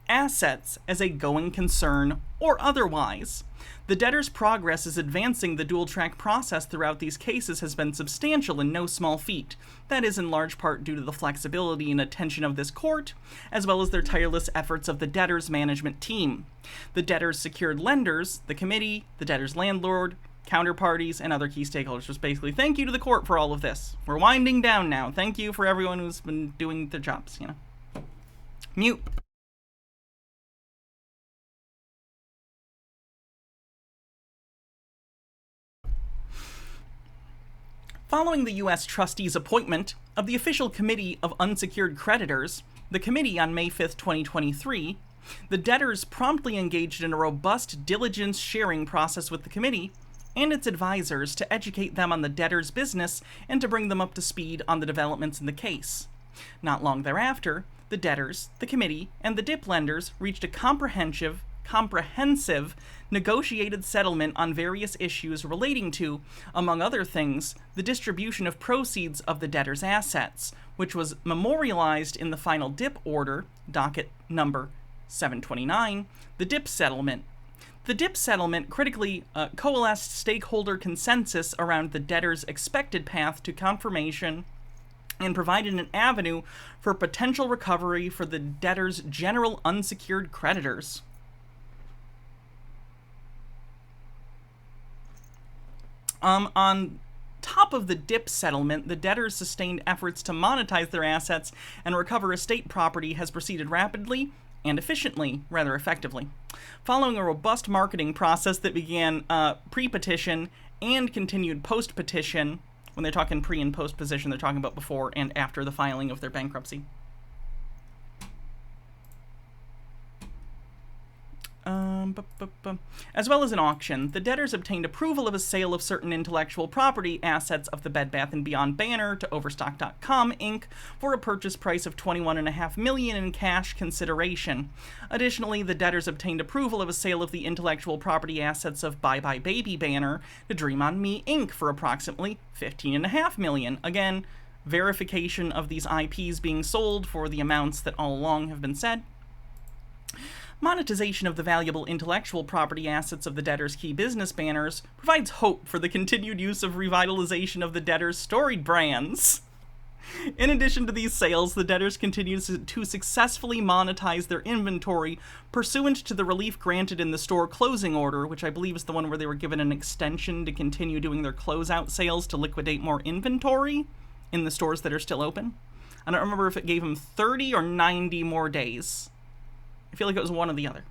assets as a going concern or otherwise. The debtors' progress is advancing the dual-track process throughout these cases has been substantial and no small feat. That is in large part due to the flexibility and attention of this court, as well as their tireless efforts of the debtors' management team. The debtors' secured lenders, the committee, the debtors' landlord, counterparties, and other key stakeholders. Just basically, thank you to the court for all of this. We're winding down now. Thank you for everyone who's been doing their jobs, you know. Mute. Following the U.S. trustee's appointment of the official committee of unsecured creditors, the committee on May 5, 2023, the debtors promptly engaged in a robust diligence sharing process with the committee and its advisors to educate them on the debtors' business and to bring them up to speed on the developments in the case. Not long thereafter, the debtors, the committee, and the DIP lenders reached a comprehensive negotiated settlement on various issues relating to, among other things, the distribution of proceeds of the debtors' assets, which was memorialized in the final DIP order, docket number 729, the DIP settlement. The DIP settlement critically coalesced stakeholder consensus around the debtors' expected path to confirmation and provided an avenue for potential recovery for the debtors' general unsecured creditors. On top of the DIP settlement, the debtors' sustained efforts to monetize their assets and recover estate property has proceeded rapidly and efficiently, rather effectively. Following a robust marketing process that began pre-petition and continued post-petition, when they're talking pre- and post-petition, they're talking about before and after the filing of their bankruptcy. As well as an auction, the debtors obtained approval of a sale of certain intellectual property assets of the Bed Bath & Beyond banner to Overstock.com, Inc. for a purchase price of $21.5 million in cash consideration. Additionally, the debtors obtained approval of a sale of the intellectual property assets of Bye Bye Baby banner to Dream On Me, Inc. for approximately $15.5 million. Again, verification of these IPs being sold for the amounts that all along have been said. Monetization of the valuable intellectual property assets of the debtors' key business banners provides hope for the continued use of revitalization of the debtors' storied brands. In addition to these sales, the debtors continue to successfully monetize their inventory pursuant to the relief granted in the store closing order, which I believe is the one where they were given an extension to continue doing their closeout sales to liquidate more inventory in the stores that are still open. I don't remember if it gave them 30 or 90 more days. I feel like it was one or the other.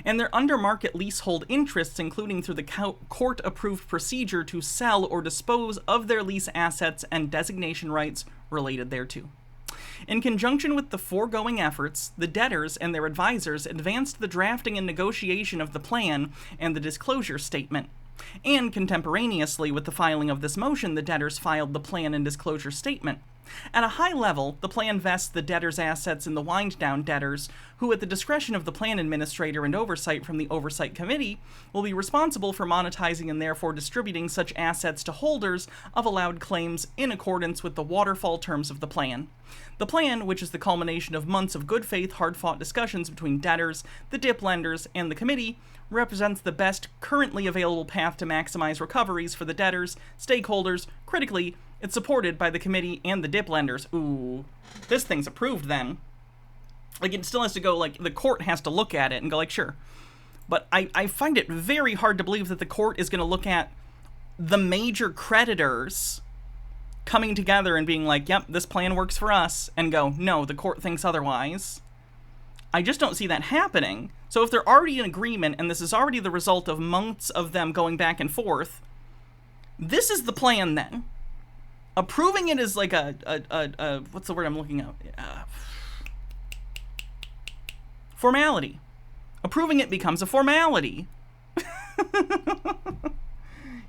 And their under-market leasehold interests, including through the court-approved procedure to sell or dispose of their lease assets and designation rights related thereto. In conjunction with the foregoing efforts, the debtors and their advisors advanced the drafting and negotiation of the plan and the disclosure statement. And contemporaneously with the filing of this motion, the debtors filed the plan and disclosure statement. At a high level, the plan vests the debtors' assets in the wind-down debtors, who, at the discretion of the plan administrator and oversight from the Oversight Committee, will be responsible for monetizing and therefore distributing such assets to holders of allowed claims in accordance with the waterfall terms of the plan. The plan, which is the culmination of months of good faith, hard-fought discussions between debtors, the DIP lenders, and the committee, represents the best currently available path to maximize recoveries for the debtors, stakeholders. Critically, it's supported by the committee and the DIP lenders. Ooh, this thing's approved then. Like, it still has to go, like, the court has to look at it and go, like, sure. But I find it very hard to believe that the court is going to look at the major creditors coming together and being like, yep, this plan works for us, and go, no, the court thinks otherwise. I just don't see that happening. So if they're already in agreement, and this is already the result of months of them going back and forth, this is the plan then. Approving it is like a what's the word I'm looking at? Formality. Approving it becomes a formality.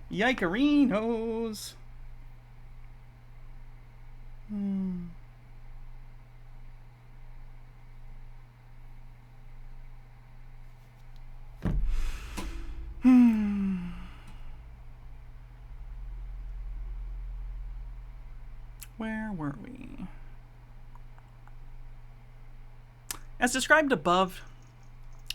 Yikerinos. Where were we? As described above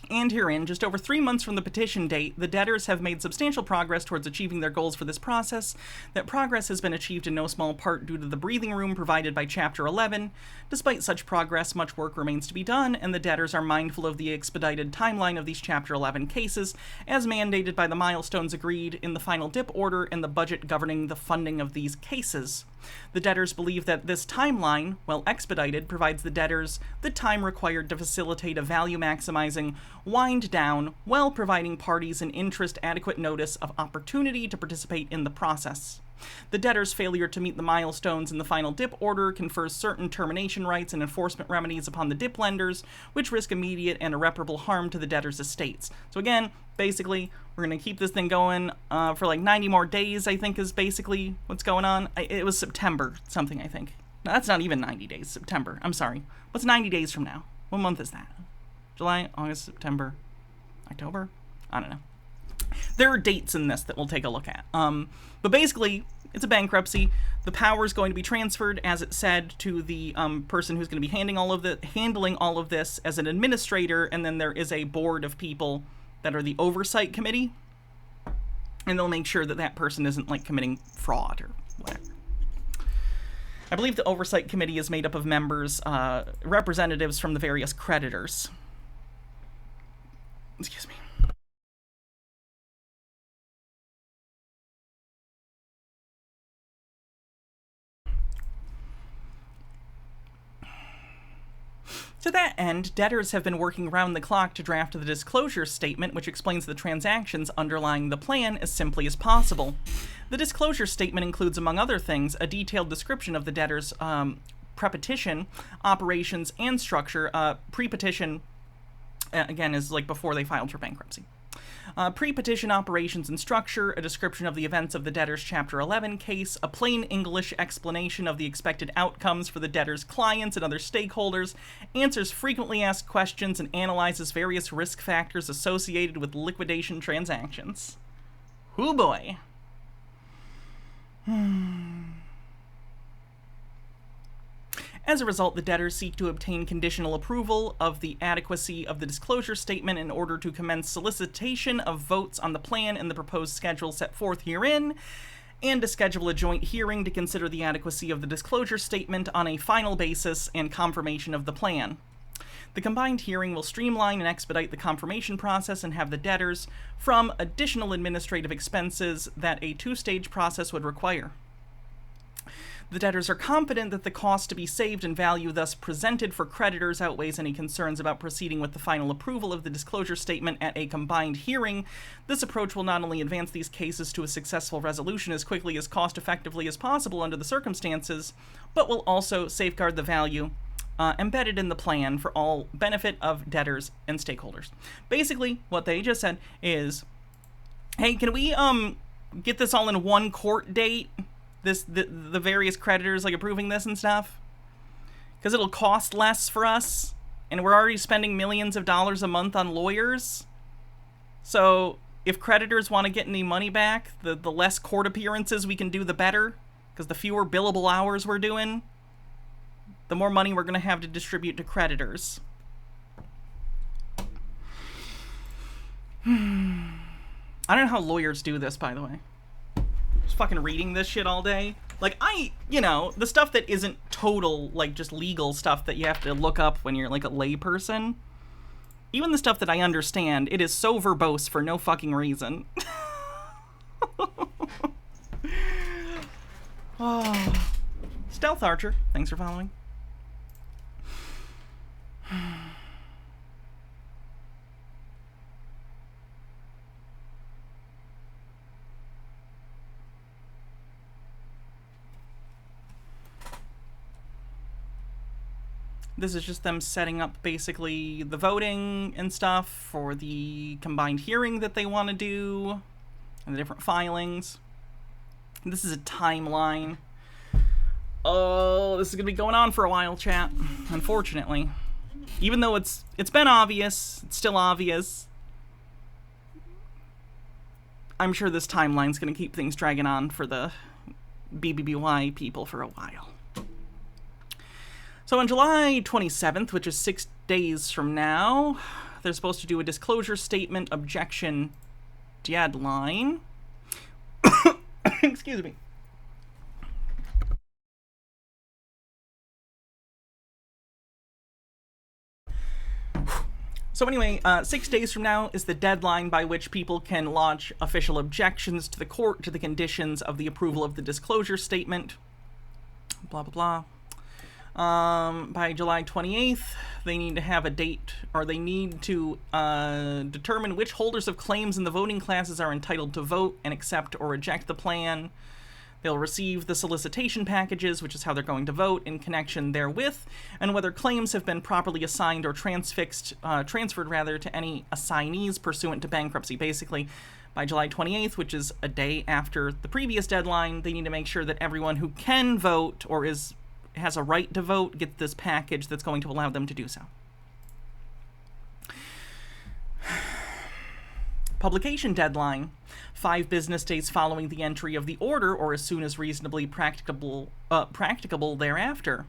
and herein, just over 3 months from the petition date, the debtors have made substantial progress towards achieving their goals for this process. That progress has been achieved in no small part due to the breathing room provided by Chapter 11. Despite such progress, much work remains to be done, and the debtors are mindful of the expedited timeline of these Chapter 11 cases, as mandated by the milestones agreed in the final DIP order and the budget governing the funding of these cases. The debtors believe that this timeline, while expedited, provides the debtors the time required to facilitate a value-maximizing wind down while providing parties an interest adequate notice of opportunity to participate in the process. The debtor's failure to meet the milestones in the final DIP order confers certain termination rights and enforcement remedies upon the DIP lenders, which risk immediate and irreparable harm to the debtor's estates. So again, basically, we're going to keep this thing going for like 90 more days, I think is basically what's going on. It was September something, I think. No, that's not even 90 days. September. I'm sorry. What's 90 days from now? What month is that? July, August, September, October? I don't know. There are dates in this that we'll take a look at. But basically, it's a bankruptcy. The power is going to be transferred, as it said, to the person who's going to be handling all of this as an administrator, and then there is a board of people that are the oversight committee, and they'll make sure that that person isn't like committing fraud or whatever. I believe the oversight committee is made up of members, representatives from the various creditors. Excuse me. To that end, debtors have been working round the clock to draft the disclosure statement, which explains the transactions underlying the plan as simply as possible. The disclosure statement includes, among other things, a detailed description of the debtor's pre-petition operations and structure. Pre-petition, again, is like before they filed for bankruptcy. Pre-petition operations and structure, a description of the events of the debtor's Chapter 11 case, a plain English explanation of the expected outcomes for the debtor's clients and other stakeholders, answers frequently asked questions, and analyzes various risk factors associated with liquidation transactions. Hoo boy. As a result, the debtors seek to obtain conditional approval of the adequacy of the disclosure statement in order to commence solicitation of votes on the plan and the proposed schedule set forth herein, and to schedule a joint hearing to consider the adequacy of the disclosure statement on a final basis and confirmation of the plan. The combined hearing will streamline and expedite the confirmation process and have the debtors from additional administrative expenses that a two-stage process would require. The debtors are confident that the cost to be saved and value thus presented for creditors outweighs any concerns about proceeding with the final approval of the disclosure statement at a combined hearing. This approach will not only advance these cases to a successful resolution as quickly as cost-effectively as possible under the circumstances, but will also safeguard the value embedded in the plan for all benefit of debtors and stakeholders. Basically, what they just said is, hey, can we get this all in one court date? The various creditors like approving this and stuff, because it'll cost less for us, and we're already spending millions of dollars a month on lawyers. So if creditors want to get any money back, the less court appearances we can do, the better, because the fewer billable hours we're doing, the more money we're going to have to distribute to creditors. I don't know how lawyers do this, by the way. Just fucking reading this shit all day. Like, the stuff that isn't total, like, just legal stuff that you have to look up when you're, like, a lay person. Even the stuff that I understand, it is so verbose for no fucking reason. Oh. Stealth Archer, thanks for following. This is just them setting up basically the voting and stuff for the combined hearing that they want to do and the different filings. This is a timeline. Oh, this is going to be going on for a while, chat. Unfortunately. Even though it's been obvious, it's still obvious. I'm sure this timeline's going to keep things dragging on for the BBBY people for a while. So on July 27th, which is 6 days from now, they're supposed to do a disclosure statement objection deadline. Excuse me. So anyway, 6 days from now is the deadline by which people can lodge official objections to the court to the conditions of the approval of the disclosure statement. Blah, blah, blah. By July 28th, they need to have a date, or they need to determine which holders of claims in the voting classes are entitled to vote and accept or reject the plan. They'll receive the solicitation packages, which is how they're going to vote in connection therewith, and whether claims have been properly assigned or transferred to any assignees pursuant to bankruptcy. Basically, by July 28th, which is a day after the previous deadline, they need to make sure that everyone who can vote or has a right to vote gets this package that's going to allow them to do so. Publication deadline, 5 business days following the entry of the order or as soon as reasonably practicable thereafter.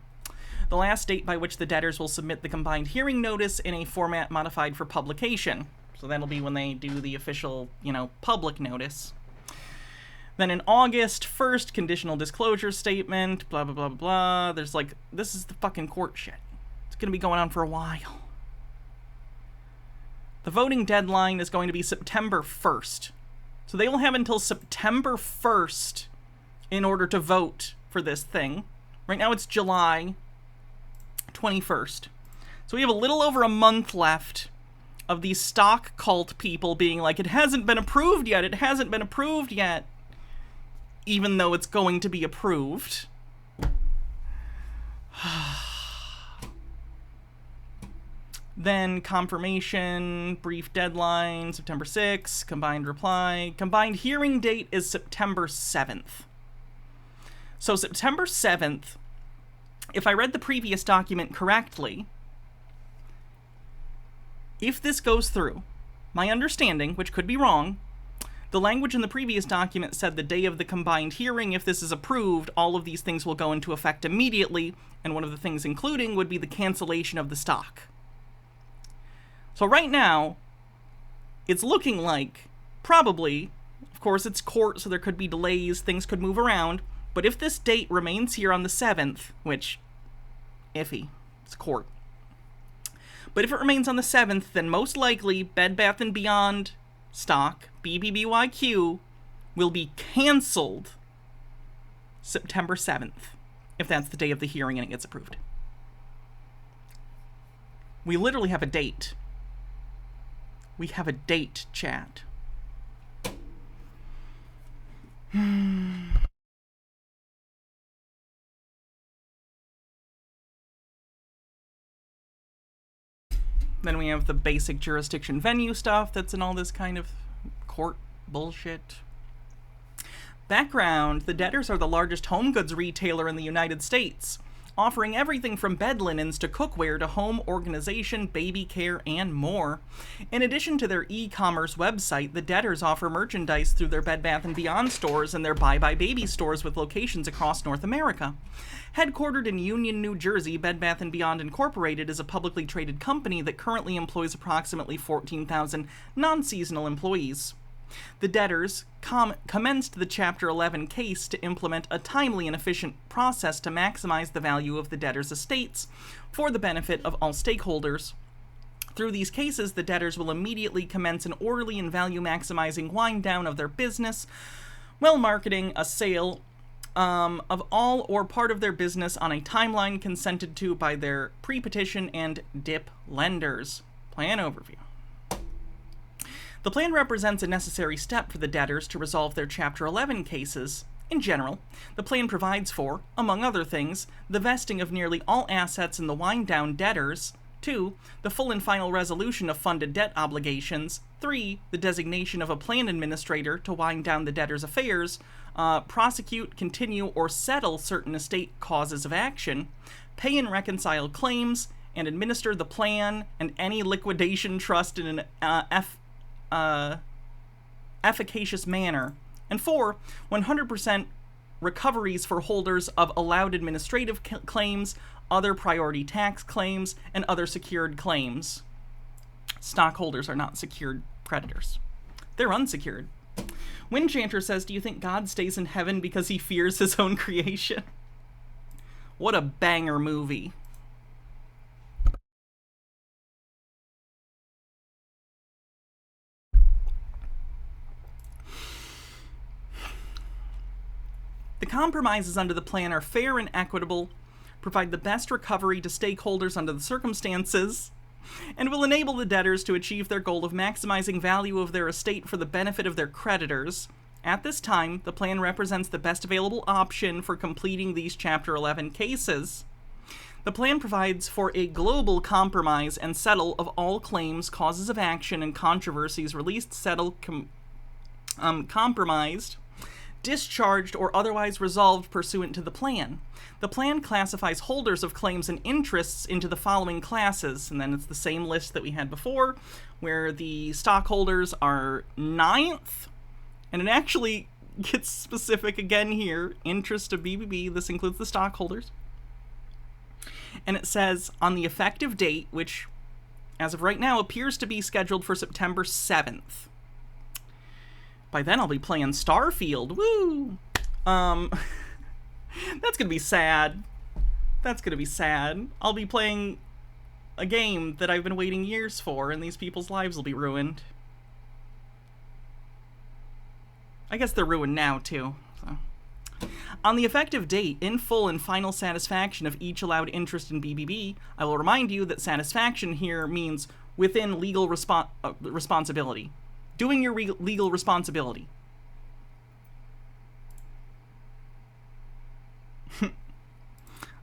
The last date by which the debtors will submit the combined hearing notice in a format modified for publication. So that'll be when they do the official, public notice. Then in August 1st, conditional disclosure statement, blah, blah, blah, blah. There's this is the fucking court shit. It's going to be going on for a while. The voting deadline is going to be September 1st. So they will have until September 1st in order to vote for this thing. Right now it's July 21st. So we have a little over a month left of these stock cult people being like, it hasn't been approved yet, it hasn't been approved yet, even though it's going to be approved. Then confirmation, brief deadline, September 6th, combined reply. Combined hearing date is September 7th. So September 7th, if I read the previous document correctly, if this goes through, my understanding, which could be wrong, the language in the previous document said the day of the combined hearing, if this is approved, all of these things will go into effect immediately, and one of the things including would be the cancellation of the stock. So right now, it's looking like, probably, of course it's court, so there could be delays, things could move around, but if this date remains here on the 7th, which, iffy, it's court. But if it remains on the 7th, then most likely Bed Bath & Beyond stock, BBBYQ, will be canceled September 7th, if that's the day of the hearing and it gets approved. We literally have a date. We have a date, chat. Then we have the basic jurisdiction venue stuff that's in all this kind of court bullshit. Background, the debtors are the largest home goods retailer in the United States, offering everything from bed linens to cookware to home organization, baby care, and more. In addition to their e-commerce website, the debtors offer merchandise through their Bed Bath & Beyond stores and their Bye Bye Baby stores with locations across North America. Headquartered in Union, New Jersey, Bed Bath & Beyond Incorporated is a publicly traded company that currently employs approximately 14,000 non-seasonal employees. The debtors commenced the Chapter 11 case to implement a timely and efficient process to maximize the value of the debtors' estates for the benefit of all stakeholders. Through these cases, the debtors will immediately commence an orderly and value-maximizing wind-down of their business, while marketing a sale of all or part of their business on a timeline consented to by their pre-petition and DIP lenders. Plan overview. The plan represents a necessary step for the debtors to resolve their Chapter 11 cases. In general, the plan provides for, among other things, the vesting of nearly all assets in the wind-down debtors, 2. The full and final resolution of funded debt obligations, 3. The designation of a plan administrator to wind down the debtors' affairs, prosecute, continue, or settle certain estate causes of action, pay and reconcile claims, and administer the plan and any liquidation trust in an efficacious manner, and 4. 100% recoveries for holders of allowed administrative claims, other priority tax claims, and other secured claims. Stockholders are not secured creditors. They're unsecured. Windchanter says, do you think God stays in heaven because he fears his own creation? What a banger movie. The compromises under the plan are fair and equitable, provide the best recovery to stakeholders under the circumstances, and will enable the debtors to achieve their goal of maximizing value of their estate for the benefit of their creditors. At this time, the plan represents the best available option for completing these Chapter 11 cases. The plan provides for a global compromise and settle of all claims, causes of action, and controversies released, settled, compromised, discharged, or otherwise resolved pursuant to the plan. The plan classifies holders of claims and interests into the following classes, and then it's the same list that we had before, where the stockholders are 9th, and it actually gets specific again here. Interest of BBB, this includes the stockholders. And it says, on the effective date, which, as of right now, appears to be scheduled for September 7th. By then I'll be playing Starfield. Woo! That's gonna be sad. That's gonna be sad. I'll be playing a game that I've been waiting years for, and these people's lives will be ruined. I guess they're ruined now, too. So. On the effective date, in full and final satisfaction of each allowed interest in BBB, I will remind you that satisfaction here means within legal responsibility. Doing your legal responsibility.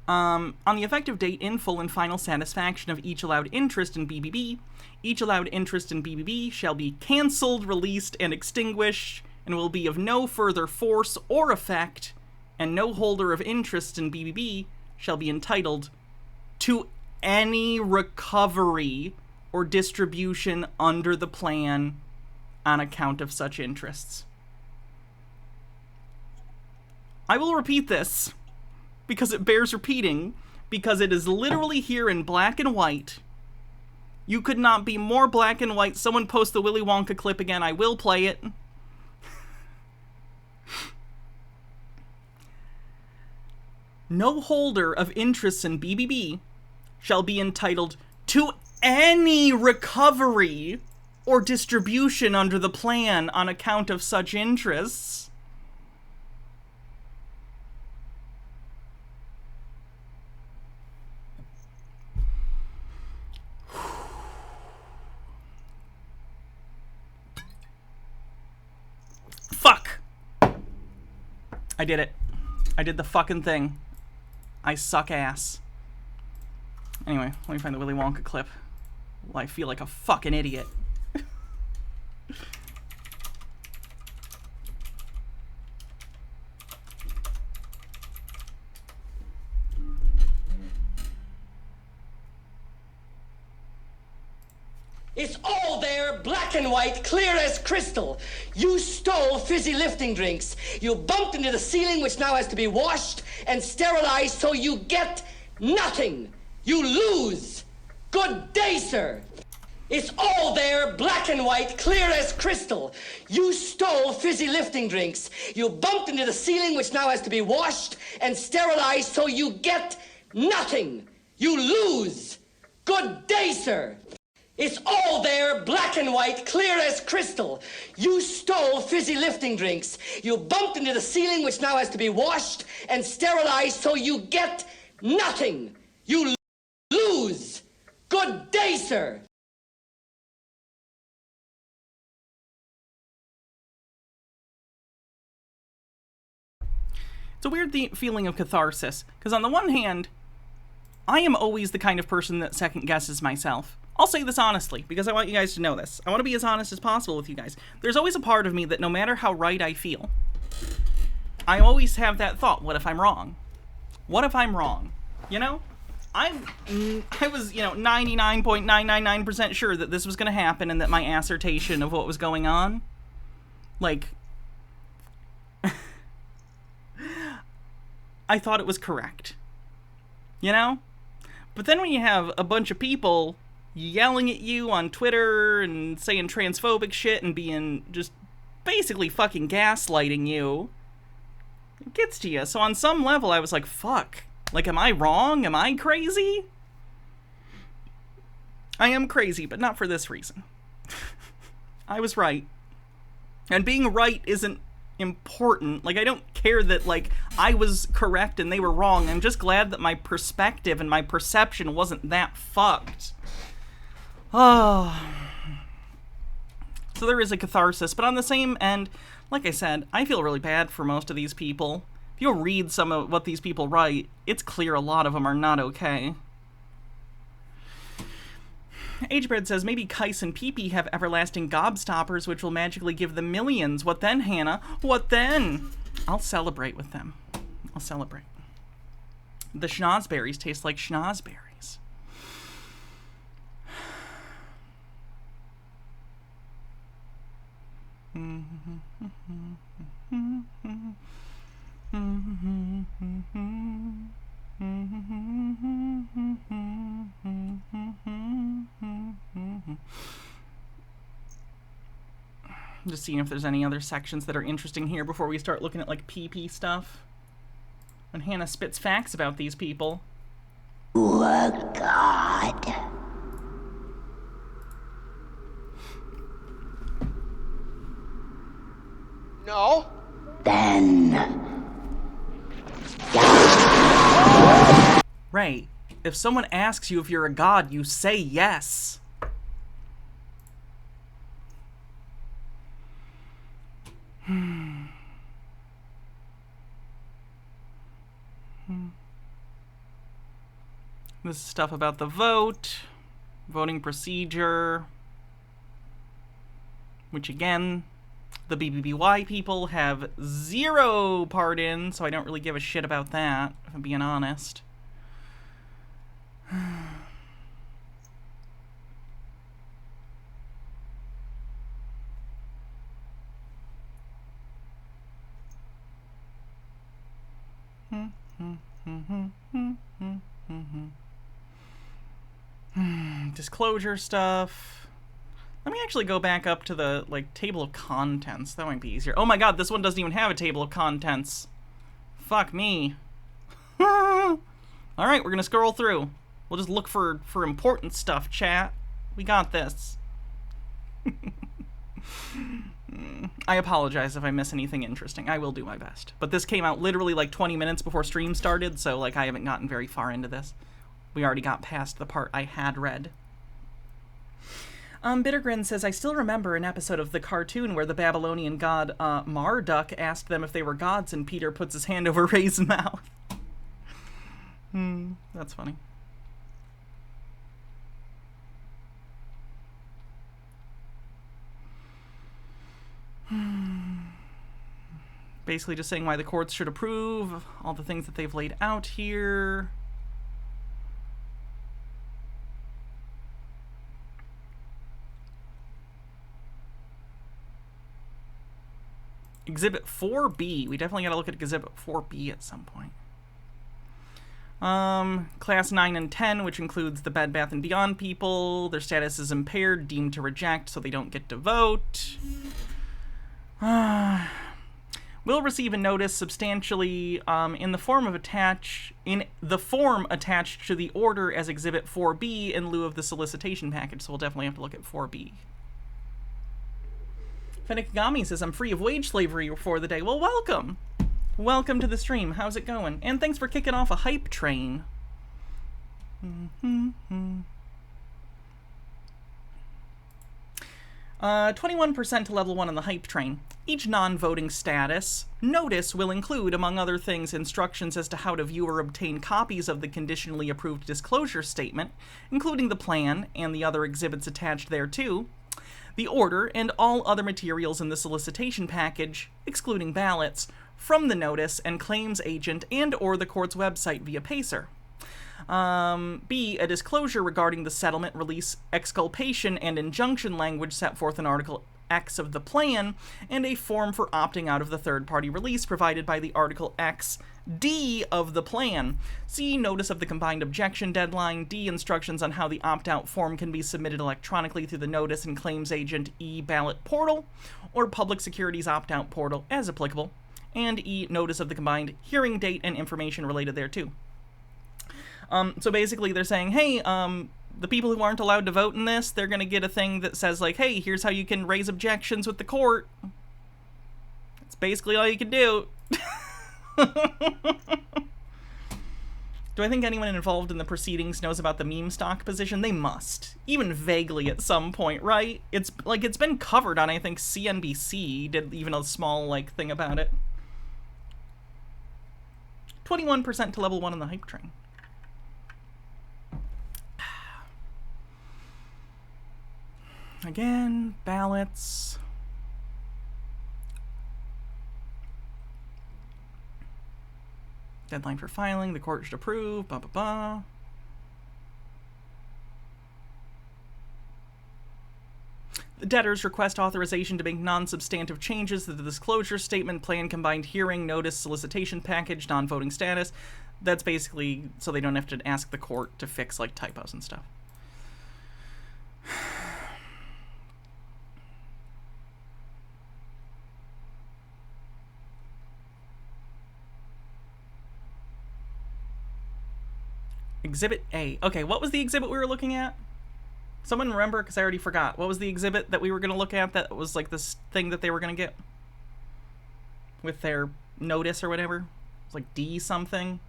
On the effective date, in full and final satisfaction of each allowed interest in BBB, each allowed interest in BBB shall be cancelled, released, and extinguished, and will be of no further force or effect, and no holder of interest in BBB shall be entitled to any recovery or distribution under the plan on account of such interests. I will repeat this, because it bears repeating, because it is literally here in black and white. You could not be more black and white. Someone post the Willy Wonka clip again. I will play it. No holder of interests in BBB shall be entitled to any recovery or distribution under the plan on account of such interests. Fuck! I did it. I did the fucking thing. I suck ass. Anyway, let me find the Willy Wonka clip. Well, I feel like a fucking idiot. It's all there, black and white, clear as crystal. You stole fizzy lifting drinks. You bumped into the ceiling, which now has to be washed and sterilized, so you get nothing. You lose. Good day, sir. It's all there, black and white, clear as crystal. You stole fizzy lifting drinks. You bumped into the ceiling, which now has to be washed and sterilized, so you get nothing. You lose. Good day, sir. It's all there, black and white, clear as crystal. You stole fizzy lifting drinks. You bumped into the ceiling, which now has to be washed and sterilized, so you get nothing. You lose. Good day, sir. It's a weird feeling of catharsis, because on the one hand, I am always the kind of person that second guesses myself. I'll say this honestly, because I want you guys to know this. I want to be as honest as possible with you guys. There's always a part of me that no matter how right I feel, I always have that thought, what if I'm wrong? What if I'm wrong? You know? I was, 99.999% sure that this was going to happen and that my assertion of what was going on, like, I thought it was correct. You know? But then when you have a bunch of people yelling at you on Twitter and saying transphobic shit and being just basically fucking gaslighting you, it gets to you. So on some level, I was like, fuck. Like, am I wrong? Am I crazy? I am crazy, but not for this reason. I was right. And being right isn't important. Like, I don't care that, like, I was correct and they were wrong. I'm just glad that my perspective and my perception wasn't that fucked. Oh. So there is a catharsis, but on the same end, like I said, I feel really bad for most of these people. If you'll read some of what these people write, it's clear a lot of them are not okay. Agebread says, maybe Kais and Pee-Pee have everlasting gobstoppers, which will magically give them millions. What then, Hannah? What then? I'll celebrate with them. I'll celebrate. The schnozberries taste like schnozberries. Just seeing if there's any other sections that are interesting here before we start looking at, like, PP stuff. When Hannah spits facts about these people. Oh, God. No. Then. Right. If someone asks you if you're a god, you say yes. This is stuff about the vote, voting procedure, which again, the BBBY people have zero part in, so I don't really give a shit about that, if I'm being honest. Disclosure stuff. Let me actually go back up to the, like, table of contents. That might be easier. Oh my god, this one doesn't even have a table of contents. Fuck me. Alright, we're gonna scroll through. We'll just look for important stuff, chat. We got this. I apologize if I miss anything interesting. I will do my best. But this came out literally like 20 minutes before stream started, so like I haven't gotten very far into this. We already got past the part I had read. Bittergrin says, I still remember an episode of the cartoon where the Babylonian god Marduk asked them if they were gods, and Peter puts his hand over Ray's mouth. That's funny. Basically just saying why the courts should approve all the things that they've laid out here. Exhibit 4B. We definitely gotta look at Exhibit 4B at some point. Class 9 and 10, which includes the Bed Bath & Beyond people. Their status is impaired, deemed to reject, so they don't get to vote. Will receive a notice substantially in the form attached to the order as Exhibit 4B in lieu of the solicitation package, so we'll definitely have to look at 4B. Fennikigami says, I'm free of wage slavery for the day. Well, welcome! Welcome to the stream. How's it going? And thanks for kicking off a hype train. 21% to level 1 on the hype train. Each non-voting status notice will include, among other things, instructions as to how to view or obtain copies of the conditionally approved disclosure statement, including the plan and the other exhibits attached thereto, the order, and all other materials in the solicitation package, excluding ballots, from the notice and claims agent and or the court's website via Pacer. B, a disclosure regarding the settlement, release, exculpation, and injunction language set forth in Article X of the plan, and a form for opting out of the third-party release provided by the Article X D of the plan. C. Notice of the combined objection deadline. D. Instructions on how the opt-out form can be submitted electronically through the Notice and Claims Agent e-ballot portal or Public Securities opt-out portal as applicable. And E. Notice of the combined hearing date and information related thereto. So basically they're saying, hey, the people who aren't allowed to vote in this, they're going to get a thing that says, like, hey, here's how you can raise objections with the court. That's basically all you can do. Do I think anyone involved in the proceedings knows about the meme stock position? They must. Even vaguely at some point, right? It's been covered on, I think, CNBC did even a small, like, thing about it. 21% to level 1 on the hype train. Again, ballots. Deadline for filing, the court should approve, blah, blah, blah. The debtors request authorization to make non-substantive changes to the disclosure statement, plan, combined hearing, notice, solicitation package, non-voting status. That's basically so they don't have to ask the court to fix, like, typos and stuff. Exhibit A. Okay, what was the exhibit we were looking at? Someone remember? Because I already forgot. What was the exhibit that we were going to look at that was like this thing that they were going to get? With their notice or whatever? It was like D something.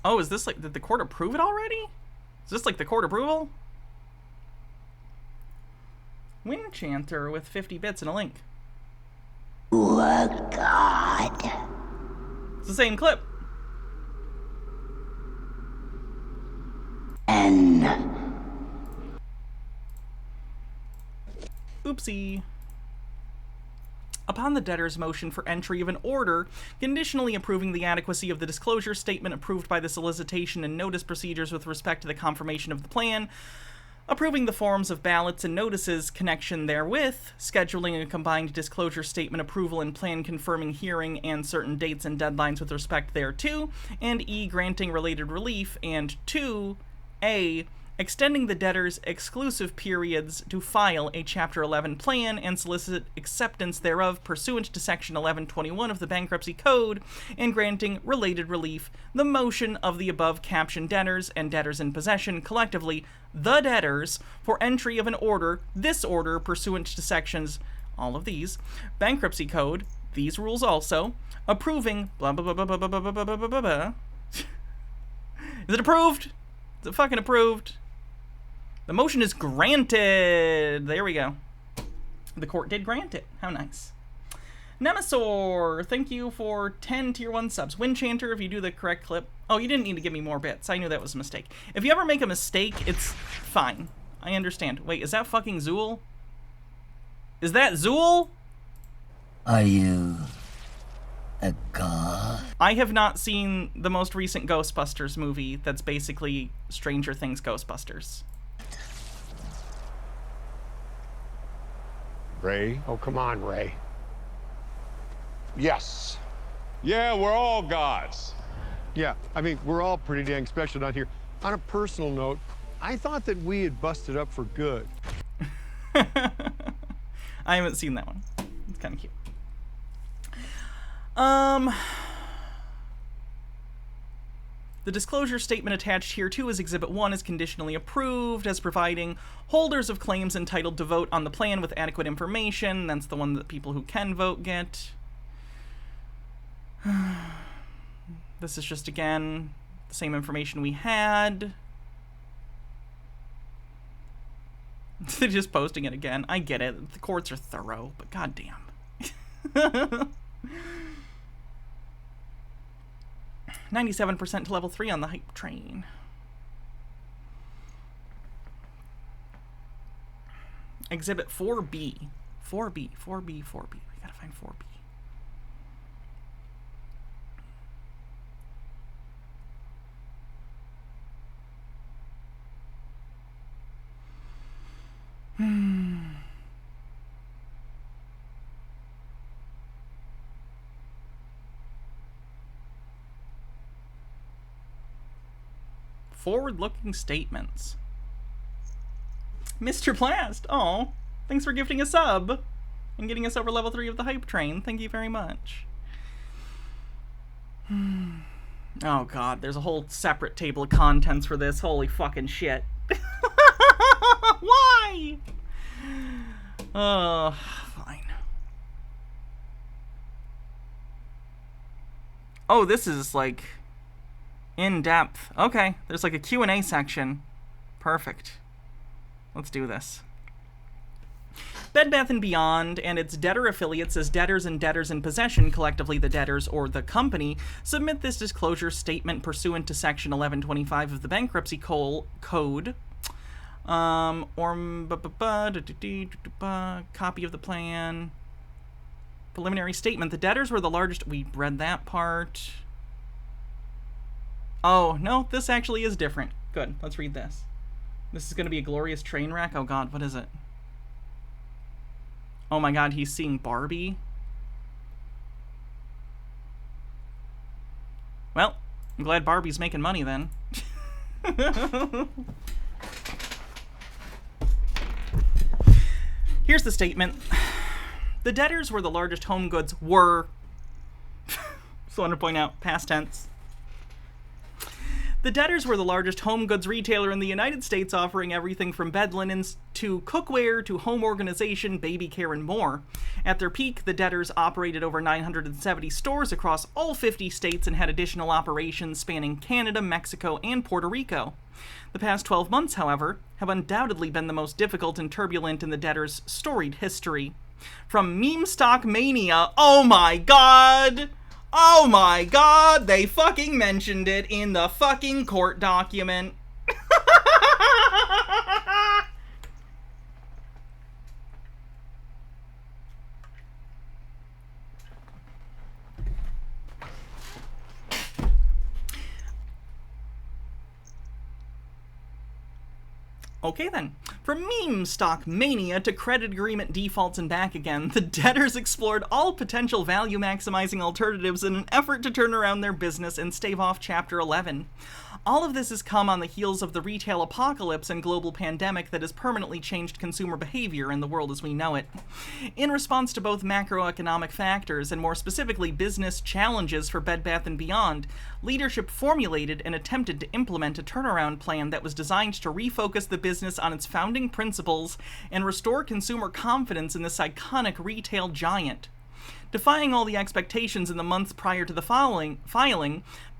Oh, is this like, did the court approve it already? Is this like the court approval? Winchanter with 50 bits and a link. Oh, God. It's the same clip. N. Oopsie. Upon the debtor's motion for entry of an order, conditionally approving the adequacy of the disclosure statement approved by the solicitation and notice procedures with respect to the confirmation of the plan, approving the forms of ballots and notices connection therewith, scheduling a combined disclosure statement approval and plan confirming hearing and certain dates and deadlines with respect thereto, and E, granting related relief, and 2, A, extending the debtor's exclusive periods to file a Chapter 11 plan and solicit acceptance thereof pursuant to Section 1121 of the Bankruptcy Code, and granting related relief, the motion of the above captioned debtors and debtors in possession, collectively, the debtors, for entry of an order, this order pursuant to sections, all of these, Bankruptcy Code, these rules also, approving, blah, blah, blah, blah, blah, blah, blah, blah, blah, blah, blah. Is it approved? Is it fucking approved? The motion is granted. There we go. The court did grant it. How nice. Nemesaur, thank you for 10 tier 1 subs. Winchanter, if you do the correct clip. Oh, you didn't need to give me more bits. I knew that was a mistake. If you ever make a mistake, it's fine. I understand. Wait, is that fucking Zool? Is that Zool? Are you a god? I have not seen the most recent Ghostbusters movie that's basically Stranger Things Ghostbusters. Ray? Oh, come on, Ray. Yes. Yeah, we're all gods. Yeah, I mean, we're all pretty dang special down here. On a personal note, I thought that we had busted up for good. I haven't seen that one. It's kind of cute. The disclosure statement attached here too as Exhibit 1 is conditionally approved as providing holders of claims entitled to vote on the plan with adequate information. That's the one that people who can vote get. This is just, again, the same information we had. They're just posting it again. I get it. The courts are thorough, but goddamn. 97% to level 3 on the hype train. Exhibit 4B. 4B, 4B, 4B. We gotta find 4B. Forward-looking statements. Mr. Plast, oh, thanks for gifting a sub and getting us over level 3 of the hype train. Thank you very much. Oh god, there's a whole separate table of contents for this. Holy fucking shit. Why? Oh, fine. Oh, this is like in-depth. Okay, there's like a Q&A section. Perfect. Let's do this. Bed Bath & Beyond and its debtor affiliates as debtors and debtors in possession, collectively the debtors or the company, submit this disclosure statement pursuant to Section 1125 of the Bankruptcy Code. Copy of the plan. Preliminary statement. The debtors were the largest... We read that part. Oh, no, this actually is different. Good, let's read this. This is going to be a glorious train wreck. Oh god, what is it? Oh my god, he's seeing Barbie? Well, I'm glad Barbie's making money then. Here's the statement. The debtors were the largest home goods were... Just want to point out, past tense. The debtors were the largest home goods retailer in the United States, offering everything from bed linens to cookware to home organization, baby care, and more. At their peak, the debtors operated over 970 stores across all 50 states and had additional operations spanning Canada, Mexico, and Puerto Rico. The past 12 months, however, have undoubtedly been the most difficult and turbulent in the debtors' storied history. From meme stock mania, oh my god! Oh my god, they fucking mentioned it in the fucking court document. Okay then. From meme stock mania to credit agreement defaults and back again, the debtors explored all potential value maximizing alternatives in an effort to turn around their business and stave off Chapter 11. All of this has come on the heels of the retail apocalypse and global pandemic that has permanently changed consumer behavior in the world as we know it. In response to both macroeconomic factors and more specifically business challenges for Bed Bath & Beyond, leadership formulated and attempted to implement a turnaround plan that was designed to refocus the business on its founding principles and restore consumer confidence in this iconic retail giant. Defying all the expectations in the months prior to the filing,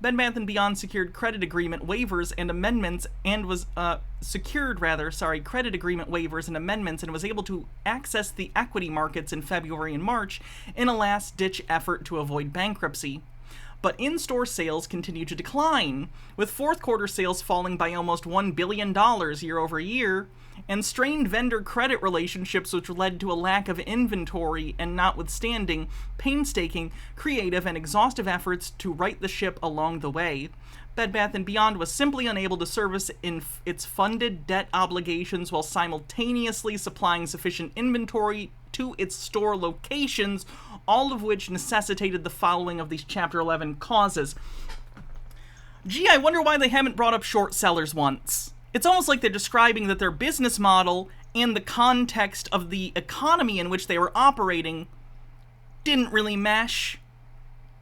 Bed Bath & Beyond secured credit agreement waivers and amendments and was credit agreement waivers and amendments and was able to access the equity markets in February and March in a last-ditch effort to avoid bankruptcy. But in-store sales continue to decline, with fourth quarter sales falling by almost $1 billion year over year, and strained vendor credit relationships which led to a lack of inventory and notwithstanding painstaking, creative, and exhaustive efforts to right the ship along the way. Bed Bath & Beyond was simply unable to service its funded debt obligations while simultaneously supplying sufficient inventory to its store locations, all of which necessitated the following of these Chapter 11 causes. Gee, I wonder why they haven't brought up short sellers once. It's almost like they're describing that their business model and the context of the economy in which they were operating didn't really mesh,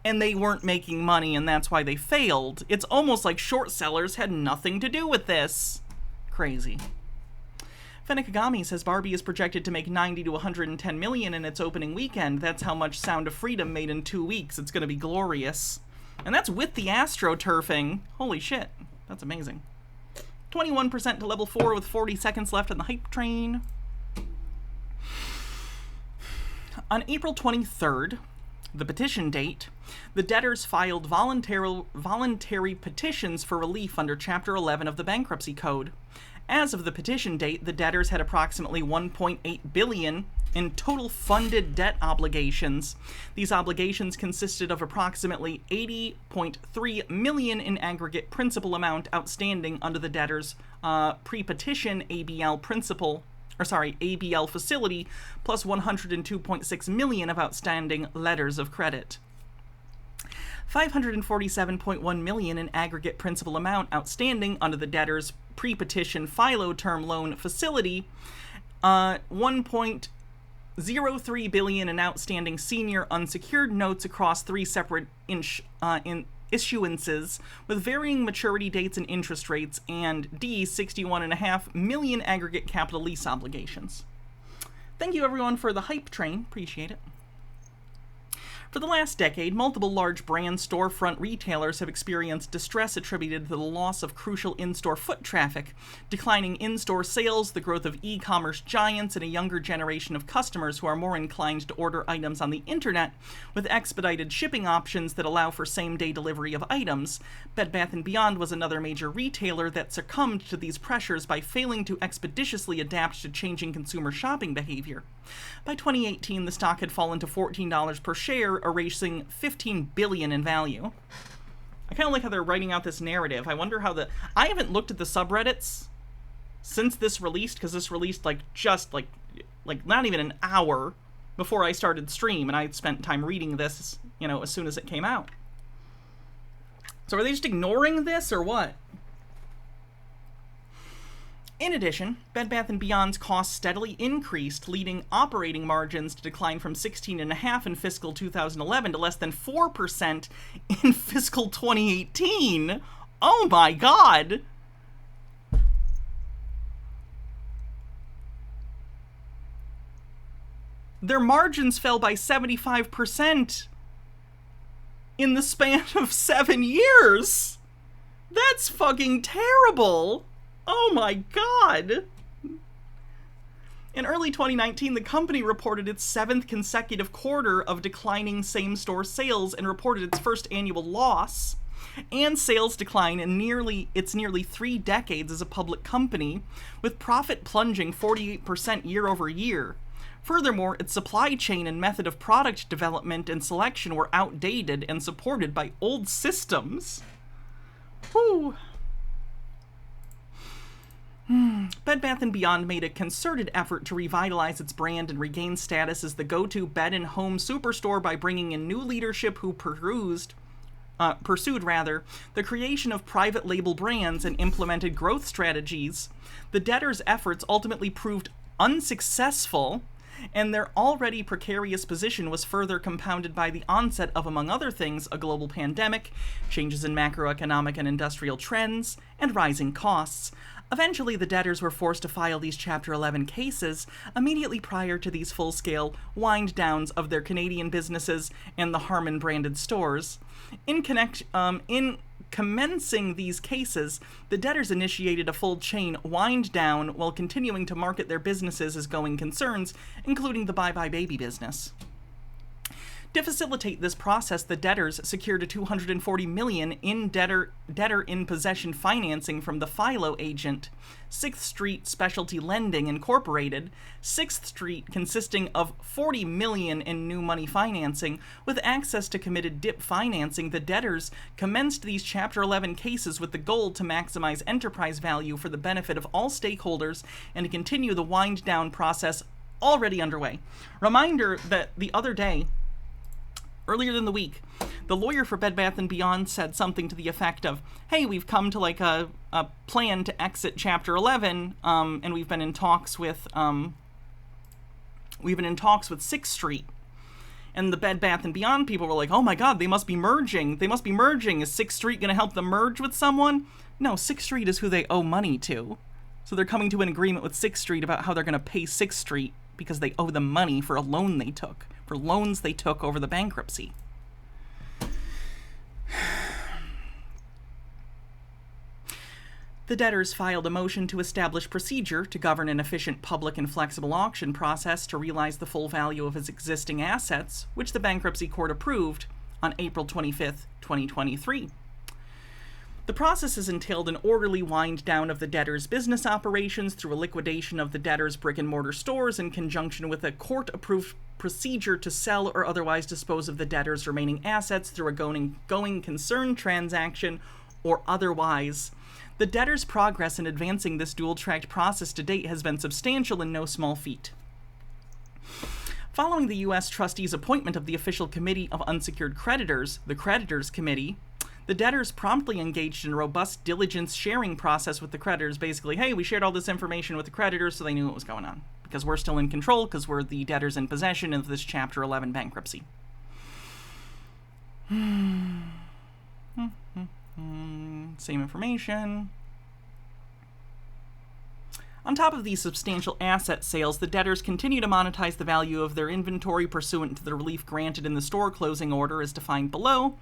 and they weren't making money, and that's why they failed. It's almost like short sellers had nothing to do with this. Crazy. Fenekagami says Barbie is projected to make 90 to 110 million in its opening weekend. That's how much Sound of Freedom made in 2 weeks. It's going to be glorious. And that's with the astroturfing. Holy shit. That's amazing. 21% to level 4 with 40 seconds left on the hype train. On April 23rd, the petition date, the debtors filed voluntary petitions for relief under Chapter 11 of the Bankruptcy Code. As of the petition date, the debtors had approximately $1.8 billion in total funded debt obligations. These obligations consisted of approximately $80.3 million in aggregate principal amount outstanding under the debtors' pre-petition ABL principal ABL facility, plus $102.6 million of outstanding letters of credit. $547.1 million in aggregate principal amount outstanding under the debtor's pre-petition FILO term loan facility, $1.03 billion in outstanding senior unsecured notes across 3 separate issuances with varying maturity dates and interest rates, and $61.5 million aggregate capital lease obligations. Thank you everyone for the hype train. Appreciate it. For the last decade, multiple large brand storefront retailers have experienced distress attributed to the loss of crucial in-store foot traffic, declining in-store sales, the growth of e-commerce giants, and a younger generation of customers who are more inclined to order items on the internet with expedited shipping options that allow for same-day delivery of items. Bed Bath & Beyond was another major retailer that succumbed to these pressures by failing to expeditiously adapt to changing consumer shopping behavior. By 2018, the stock had fallen to $14 per share, erasing $15 billion in value. I kind of like how they're writing out this narrative. I wonder how I haven't looked at the subreddits since this released, because this released just not even an hour before I started stream, and I spent time reading this, as soon as it came out. So are they just ignoring this, or what? In addition, Bed Bath & Beyond's costs steadily increased, leading operating margins to decline from 16.5% in fiscal 2011 to less than 4% in fiscal 2018. Oh my god! Their margins fell by 75% in the span of 7 years! That's fucking terrible! Oh my god! In early 2019, the company reported its 7th consecutive quarter of declining same-store sales and reported its first annual loss and sales decline in nearly 3 decades as a public company, with profit plunging 48% year over year. Furthermore, its supply chain and method of product development and selection were outdated and supported by old systems. Whew. Bed Bath & Beyond made a concerted effort to revitalize its brand and regain status as the go-to bed and home superstore by bringing in new leadership who pursued the creation of private label brands and implemented growth strategies. The debtors' efforts ultimately proved unsuccessful, and their already precarious position was further compounded by the onset of, among other things, a global pandemic, changes in macroeconomic and industrial trends, and rising costs. Eventually, the debtors were forced to file these Chapter 11 cases immediately prior to these full-scale wind-downs of their Canadian businesses and the Harmon-branded stores. In commencing these cases, the debtors initiated a full-chain wind-down while continuing to market their businesses as going concerns, including the Bye Bye Baby business. To facilitate this process, the debtors secured a $240 million in debtor-in-possession financing from the FILO agent, 6th Street Specialty Lending Incorporated, 6th Street consisting of $40 million in new money financing. With access to committed DIP financing, the debtors commenced these Chapter 11 cases with the goal to maximize enterprise value for the benefit of all stakeholders and to continue the wind-down process already underway. Reminder that the other day, earlier in the week, the lawyer for Bed Bath & Beyond said something to the effect of, hey, we've come to a plan to exit Chapter 11, and we've been in talks with 6th Street. And the Bed Bath & Beyond people were like, oh my god, they must be merging. Is 6th Street going to help them merge with someone? No, 6th Street is who they owe money to. So they're coming to an agreement with 6th Street about how they're going to pay 6th Street because they owe them money for a loan they took. For loans they took over the bankruptcy. The debtors filed a motion to establish procedure to govern an efficient public and flexible auction process to realize the full value of its existing assets, which the bankruptcy court approved on April 25th, 2023. The process has entailed an orderly wind-down of the debtors' business operations through a liquidation of the debtors' brick-and-mortar stores in conjunction with a court-approved procedure to sell or otherwise dispose of the debtors' remaining assets through a going concern transaction or otherwise. The debtor's progress in advancing this dual-tracked process to date has been substantial and no small feat. Following the U.S. trustee's appointment of the official committee of unsecured creditors, the Creditors Committee, the debtors promptly engaged in a robust diligence sharing process with the creditors. Basically, hey, we shared all this information with the creditors so they knew what was going on. Because we're still in control, because we're the debtors in possession of this Chapter 11 bankruptcy. Same information. On top of these substantial asset sales, the debtors continue to monetize the value of their inventory pursuant to the relief granted in the store closing order as defined below,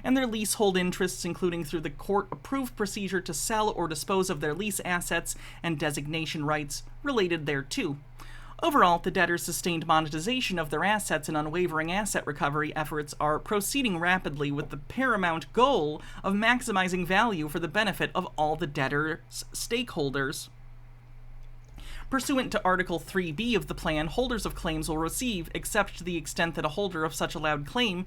and their leasehold interests, including through the court-approved procedure to sell or dispose of their lease assets and designation rights related thereto. Overall, the debtors' sustained monetization of their assets and unwavering asset recovery efforts are proceeding rapidly with the paramount goal of maximizing value for the benefit of all the debtors' stakeholders. Pursuant to Article 3B of the plan, holders of claims will receive, except to the extent that a holder of such allowed claim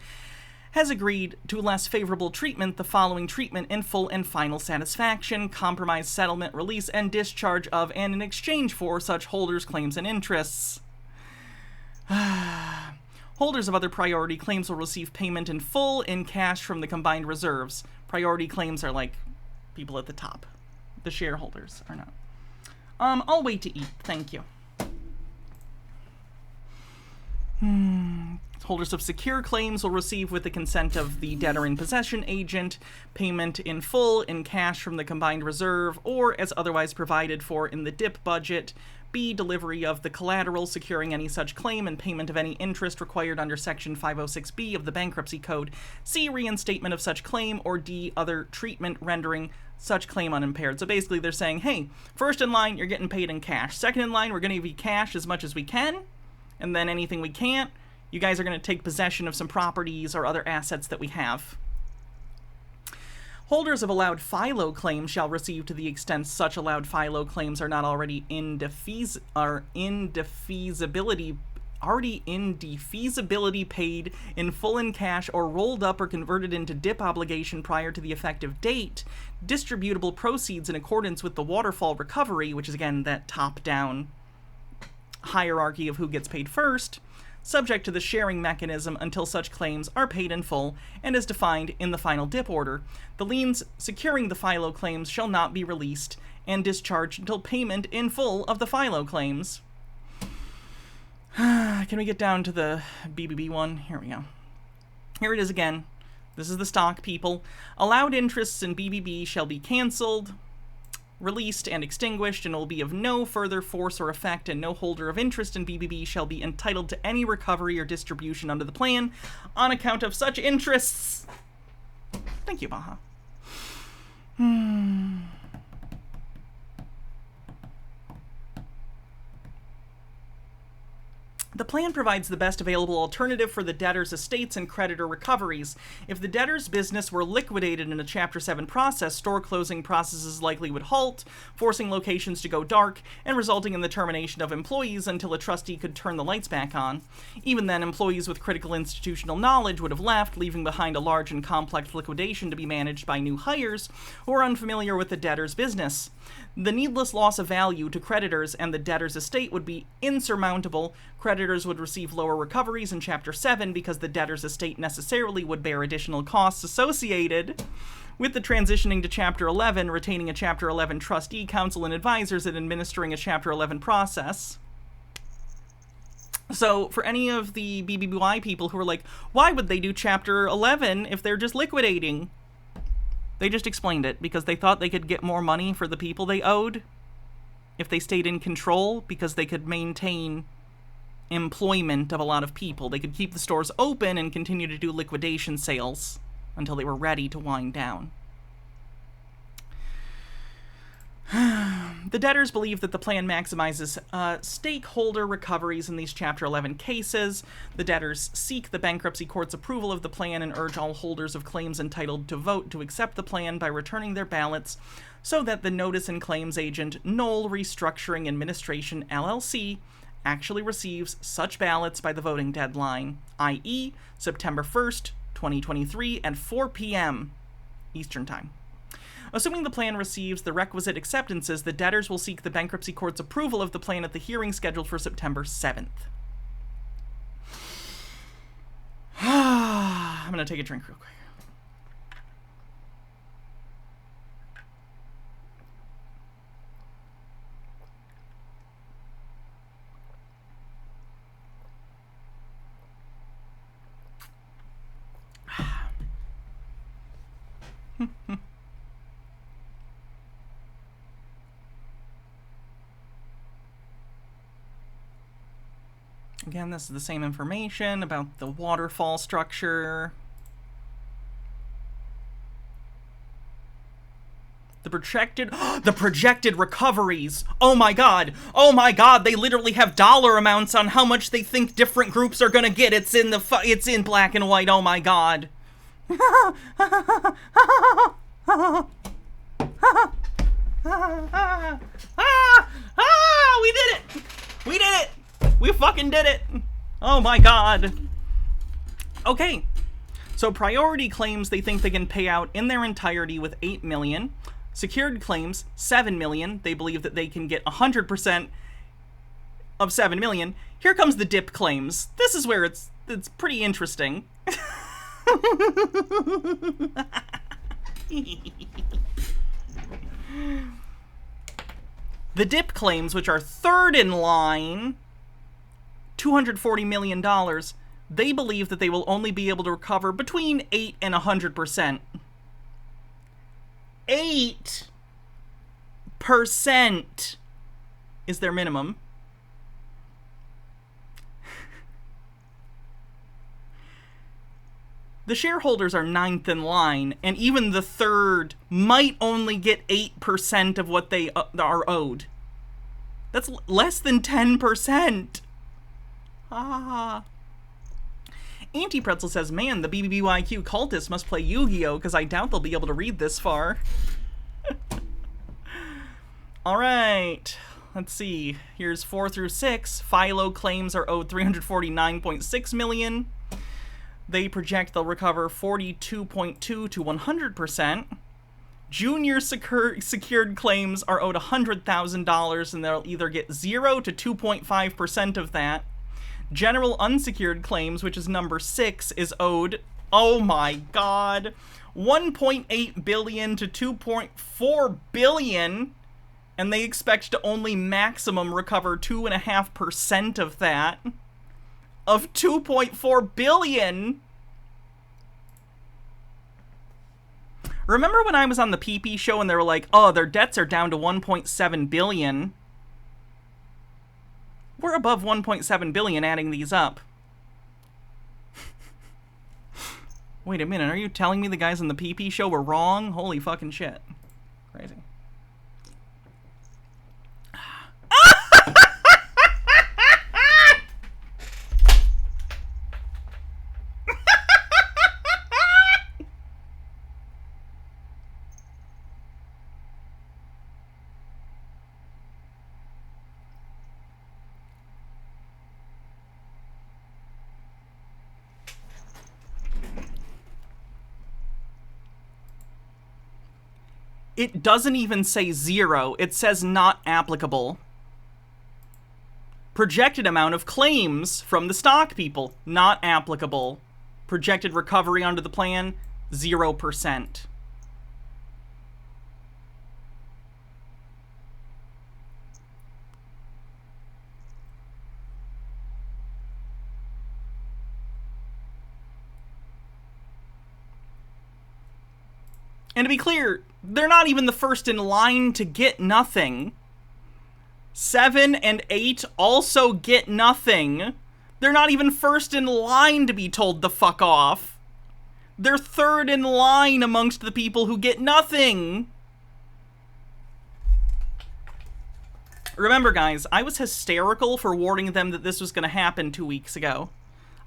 has agreed to less favorable treatment, the following treatment in full and final satisfaction, compromise, settlement, release, and discharge of, and in exchange for, such holders' claims and interests. Holders of other priority claims will receive payment in full in cash from the combined reserves. Priority claims are like people at the top. The shareholders are not. I'll wait to eat. Thank you. Holders of secure claims will receive, with the consent of the debtor in possession agent, payment in full in cash from the combined reserve or as otherwise provided for in the DIP budget. B, delivery of the collateral securing any such claim and payment of any interest required under Section 506B of the Bankruptcy Code. C, reinstatement of such claim, or D, other treatment rendering such claim unimpaired. So basically they're saying, hey, first in line, you're getting paid in cash. Second in line, we're going to give you cash as much as we can. And then anything we can't, you guys are going to take possession of some properties or other assets that we have. Holders of allowed FILO claims shall receive, to the extent such allowed FILO claims are not already indefeasibility paid in full in cash or rolled up or converted into DIP obligation prior to the effective date, distributable proceeds in accordance with the waterfall recovery, which is again that top-down hierarchy of who gets paid first, subject to the sharing mechanism until such claims are paid in full and as defined in the final DIP order. The liens securing the FILO claims shall not be released and discharged until payment in full of the FILO claims. Can we get down to the BBB one? Here we go. Here it is again. This is the stock, people. Allowed interests in BBB shall be canceled, released, and extinguished, and will be of no further force or effect, and no holder of interest in BBB shall be entitled to any recovery or distribution under the plan on account of such interests. Thank you, Baha. The plan provides the best available alternative for the debtor's estates and creditor recoveries. If the debtor's business were liquidated in a Chapter 7 process, store closing processes likely would halt, forcing locations to go dark and resulting in the termination of employees until a trustee could turn the lights back on. Even then, employees with critical institutional knowledge would have left, leaving behind a large and complex liquidation to be managed by new hires who are unfamiliar with the debtor's business. The needless loss of value to creditors and the debtor's estate would be insurmountable. Creditors would receive lower recoveries in Chapter 7 because the debtor's estate necessarily would bear additional costs associated with the transitioning to Chapter 11, retaining a Chapter 11 trustee, counsel, and advisors, and administering a Chapter 11 process. So, for any of the BBBY people who are like, why would they do Chapter 11 if they're just liquidating? They just explained it because they thought they could get more money for the people they owed if they stayed in control, because they could maintain employment of a lot of people. They could keep the stores open and continue to do liquidation sales until they were ready to wind down. The debtors believe that the plan maximizes stakeholder recoveries in these Chapter 11 cases. The debtors seek the bankruptcy court's approval of the plan and urge all holders of claims entitled to vote to accept the plan by returning their ballots so that the notice and claims agent Knoll Restructuring Administration, LLC, actually receives such ballots by the voting deadline, i.e. September 1st, 2023 at 4 p.m. Eastern Time. Assuming the plan receives the requisite acceptances, the debtors will seek the bankruptcy court's approval of the plan at the hearing scheduled for September 7th. I'm gonna take a drink real quick. Again, this is the same information about the waterfall structure. The projected recoveries. Oh my god. Oh my god, they literally have dollar amounts on how much they think different groups are gonna get. It's in black and white. Oh my god. We did it. We did it. We fucking did it! Oh my god. Okay. So priority claims they think they can pay out in their entirety with $8 million. Secured claims, $7 million. They believe that they can get 100% of $7 million. Here comes the dip claims. This is where it's pretty interesting. The dip claims, which are third in line, $240 million, they believe that they will only be able to recover between 8 and 100%. 8% is their minimum. The shareholders are ninth in line, and even the third might only get 8% of what they are owed. That's less than 10%. Anti-Pretzel says, man, the BBBYQ cultists must play Yu-Gi-Oh! Because I doubt they'll be able to read this far. Alright, let's see. Here's 4 through 6. Philo claims are owed $349.6 million. They project they'll recover 42.2 to 100%. Junior secured claims are owed $100,000, and they'll either get 0 to 2.5% of that. General unsecured claims, which is number 6, is owed, oh my god, $1.8 billion to $2.4 billion, and they expect to only maximum recover 2.5% of that, of $2.4 billion. Remember when I was on the PP show and they were like, oh, their debts are down to $1.7 billion? We're above $1.7 billion adding these up. Wait a minute, are you telling me the guys on the PP show were wrong? Holy fucking shit. Crazy. It doesn't even say 0. It says not applicable. Projected amount of claims from the stock people, not applicable. Projected recovery under the plan, 0%. And to be clear, they're not even the first in line to get nothing. 7 and 8 also get nothing. They're not even first in line to be told the fuck off. They're third in line amongst the people who get nothing. Remember, guys, I was hysterical for warning them that this was going to happen 2 weeks ago.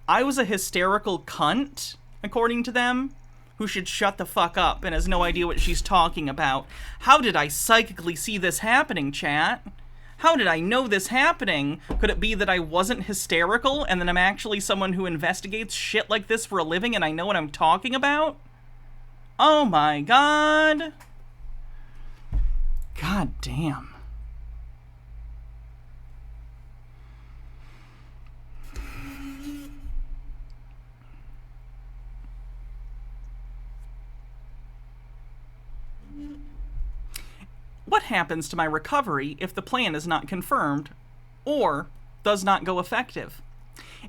I was a hysterical cunt, according to them, who should shut the fuck up and has no idea what she's talking about. How did I psychically see this happening, chat? How did I know this happening? Could it be that I wasn't hysterical and that I'm actually someone who investigates shit like this for a living and I know what I'm talking about? Oh my god. God damn. What happens to my recovery if the plan is not confirmed or does not go effective?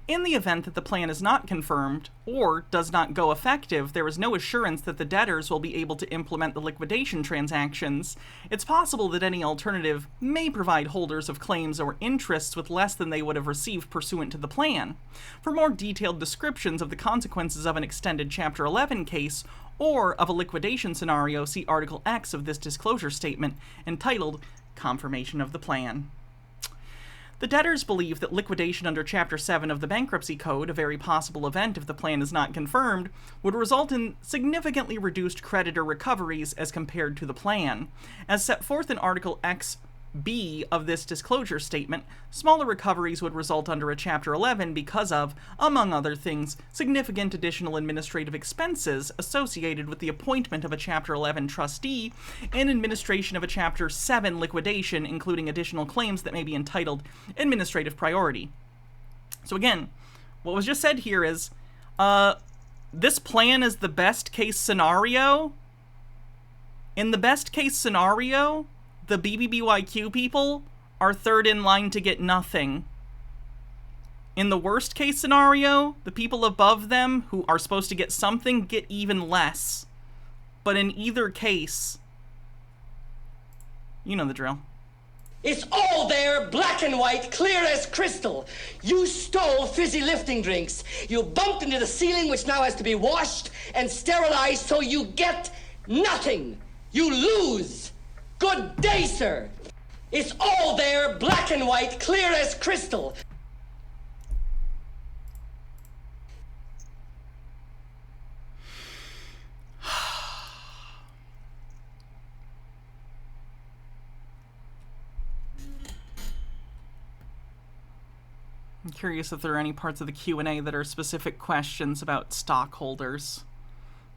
In the event that the plan is not confirmed or does not go effective, there is no assurance that the debtors will be able to implement the liquidation transactions. It's possible that any alternative may provide holders of claims or interests with less than they would have received pursuant to the plan. For more detailed descriptions of the consequences of an extended Chapter 11 case or of a liquidation scenario, see Article X of this disclosure statement entitled Confirmation of the Plan. The debtors believe that liquidation under Chapter 7 of the Bankruptcy Code, a very possible event if the plan is not confirmed, would result in significantly reduced creditor recoveries as compared to the plan. As set forth in Article XB of this disclosure statement, smaller recoveries would result under a Chapter 11 because of, among other things, significant additional administrative expenses associated with the appointment of a Chapter 11 trustee and administration of a Chapter 7 liquidation, including additional claims that may be entitled administrative priority. So again, what was just said here is, this plan is the best case scenario. In the best case scenario, the BBBYQ people are third in line to get nothing. In the worst case scenario, the people above them who are supposed to get something get even less. But in either case, you know the drill. It's all there, black and white, clear as crystal. You stole fizzy lifting drinks. You bumped into the ceiling, which now has to be washed and sterilized, so you get nothing. You lose. Good day, sir. It's all there, black and white, clear as crystal. I'm curious if there are any parts of the Q&A that are specific questions about stockholders.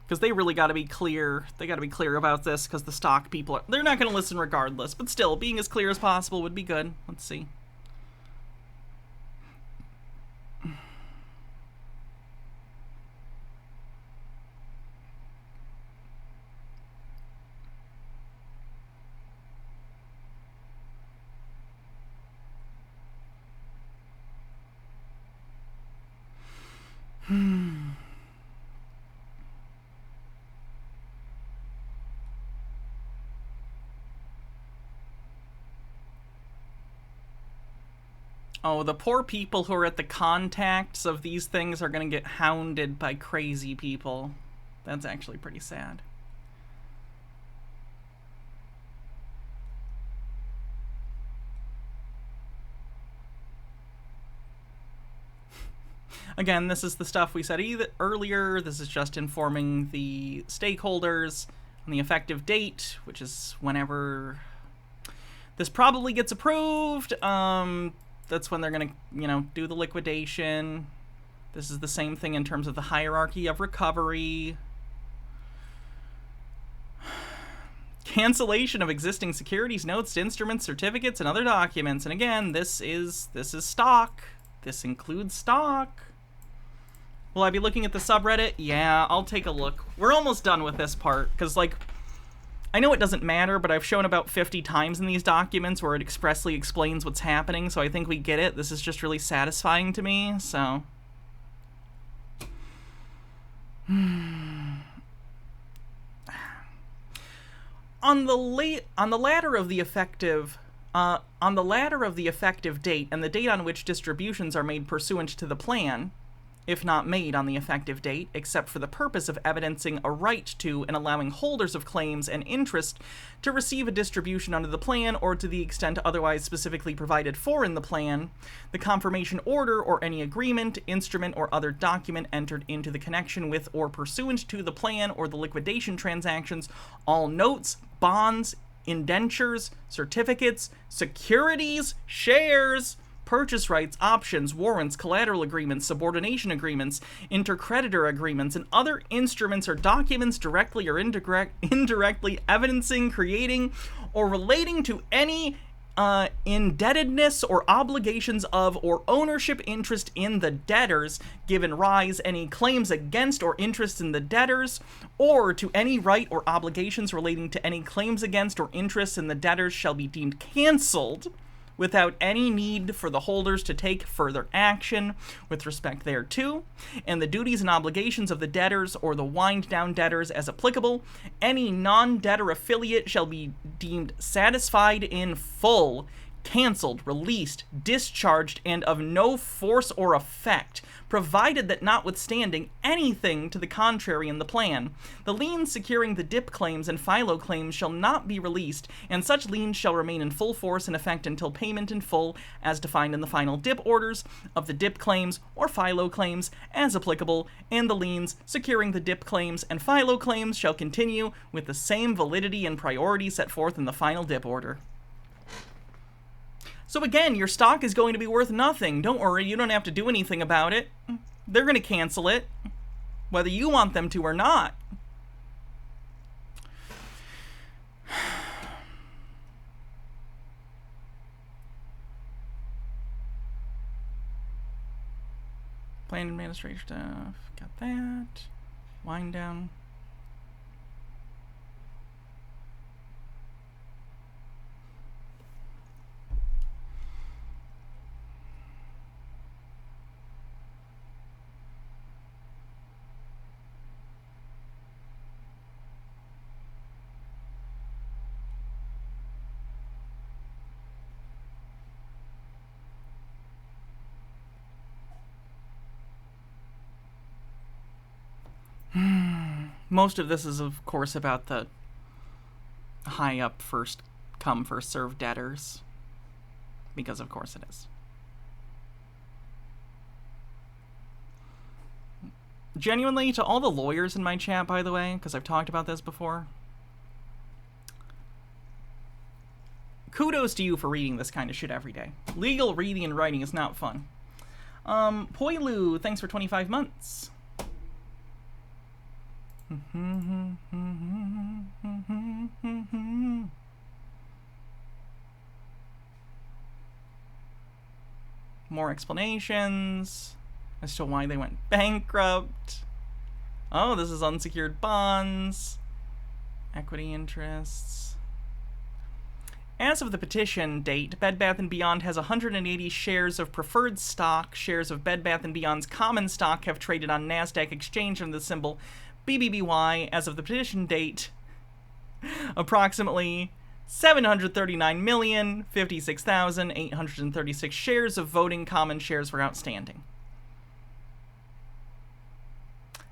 Because they really got to be clear. They got to be clear about this because the stock people they're not going to listen regardless. But still, being as clear as possible would be good. Let's see. Oh, the poor people who are at the contacts of these things are going to get hounded by crazy people. That's actually pretty sad. Again, this is the stuff we said earlier. This is just informing the stakeholders on the effective date, which is whenever this probably gets approved. That's when they're going to, do the liquidation. This is the same thing in terms of the hierarchy of recovery. Cancellation of existing securities, notes, instruments, certificates, and other documents. And again, this is stock. This includes stock. Will I be looking at the subreddit? Yeah, I'll take a look. We're almost done with this part, because, I know it doesn't matter, but I've shown about 50 times in these documents where it expressly explains what's happening, so I think we get it. This is just really satisfying to me, so... On the ladder of the effective date and the date on which distributions are made pursuant to the plan, if not made on the effective date, except for the purpose of evidencing a right to and allowing holders of claims and interest to receive a distribution under the plan or to the extent otherwise specifically provided for in the plan, the confirmation order or any agreement, instrument, or other document entered into the connection with or pursuant to the plan or the liquidation transactions, all notes, bonds, indentures, certificates, securities, shares, purchase rights, options, warrants, collateral agreements, subordination agreements, intercreditor agreements, and other instruments or documents directly or indirectly evidencing, creating, or relating to any indebtedness or obligations of or ownership interest in the debtors, given rise any claims against or interest in the debtors, or to any right or obligations relating to any claims against or interests in the debtors shall be deemed cancelled without any need for the holders to take further action with respect thereto, and the duties and obligations of the debtors or the wind-down debtors as applicable, any non-debtor affiliate shall be deemed satisfied in full, cancelled, released, discharged, and of no force or effect, provided that notwithstanding anything to the contrary in the plan, the liens securing the dip claims and filo claims shall not be released, and such liens shall remain in full force and effect until payment in full, as defined in the final dip orders, of the dip claims or filo claims as applicable, and the liens securing the dip claims and filo claims shall continue with the same validity and priority set forth in the final dip order. So again, your stock is going to be worth nothing. Don't worry, you don't have to do anything about it. They're going to cancel it, whether you want them to or not. Plan administrator stuff, got that. Wind down. Most of this is, of course, about the high up first come, first served debtors. Because, of course, it is. Genuinely, to all the lawyers in my chat, by the way, because I've talked about this before, kudos to you for reading this kind of shit every day. Legal reading and writing is not fun. Poilu, thanks for 25 months. More explanations as to why they went bankrupt. Oh, this is unsecured bonds, equity interests. As of the petition date, Bed Bath & Beyond has 180 shares of preferred stock. Shares of Bed Bath & Beyond's common stock have traded on NASDAQ exchange under the symbol BBBY. As of the petition date, approximately 739,056,836 shares of voting common shares were outstanding.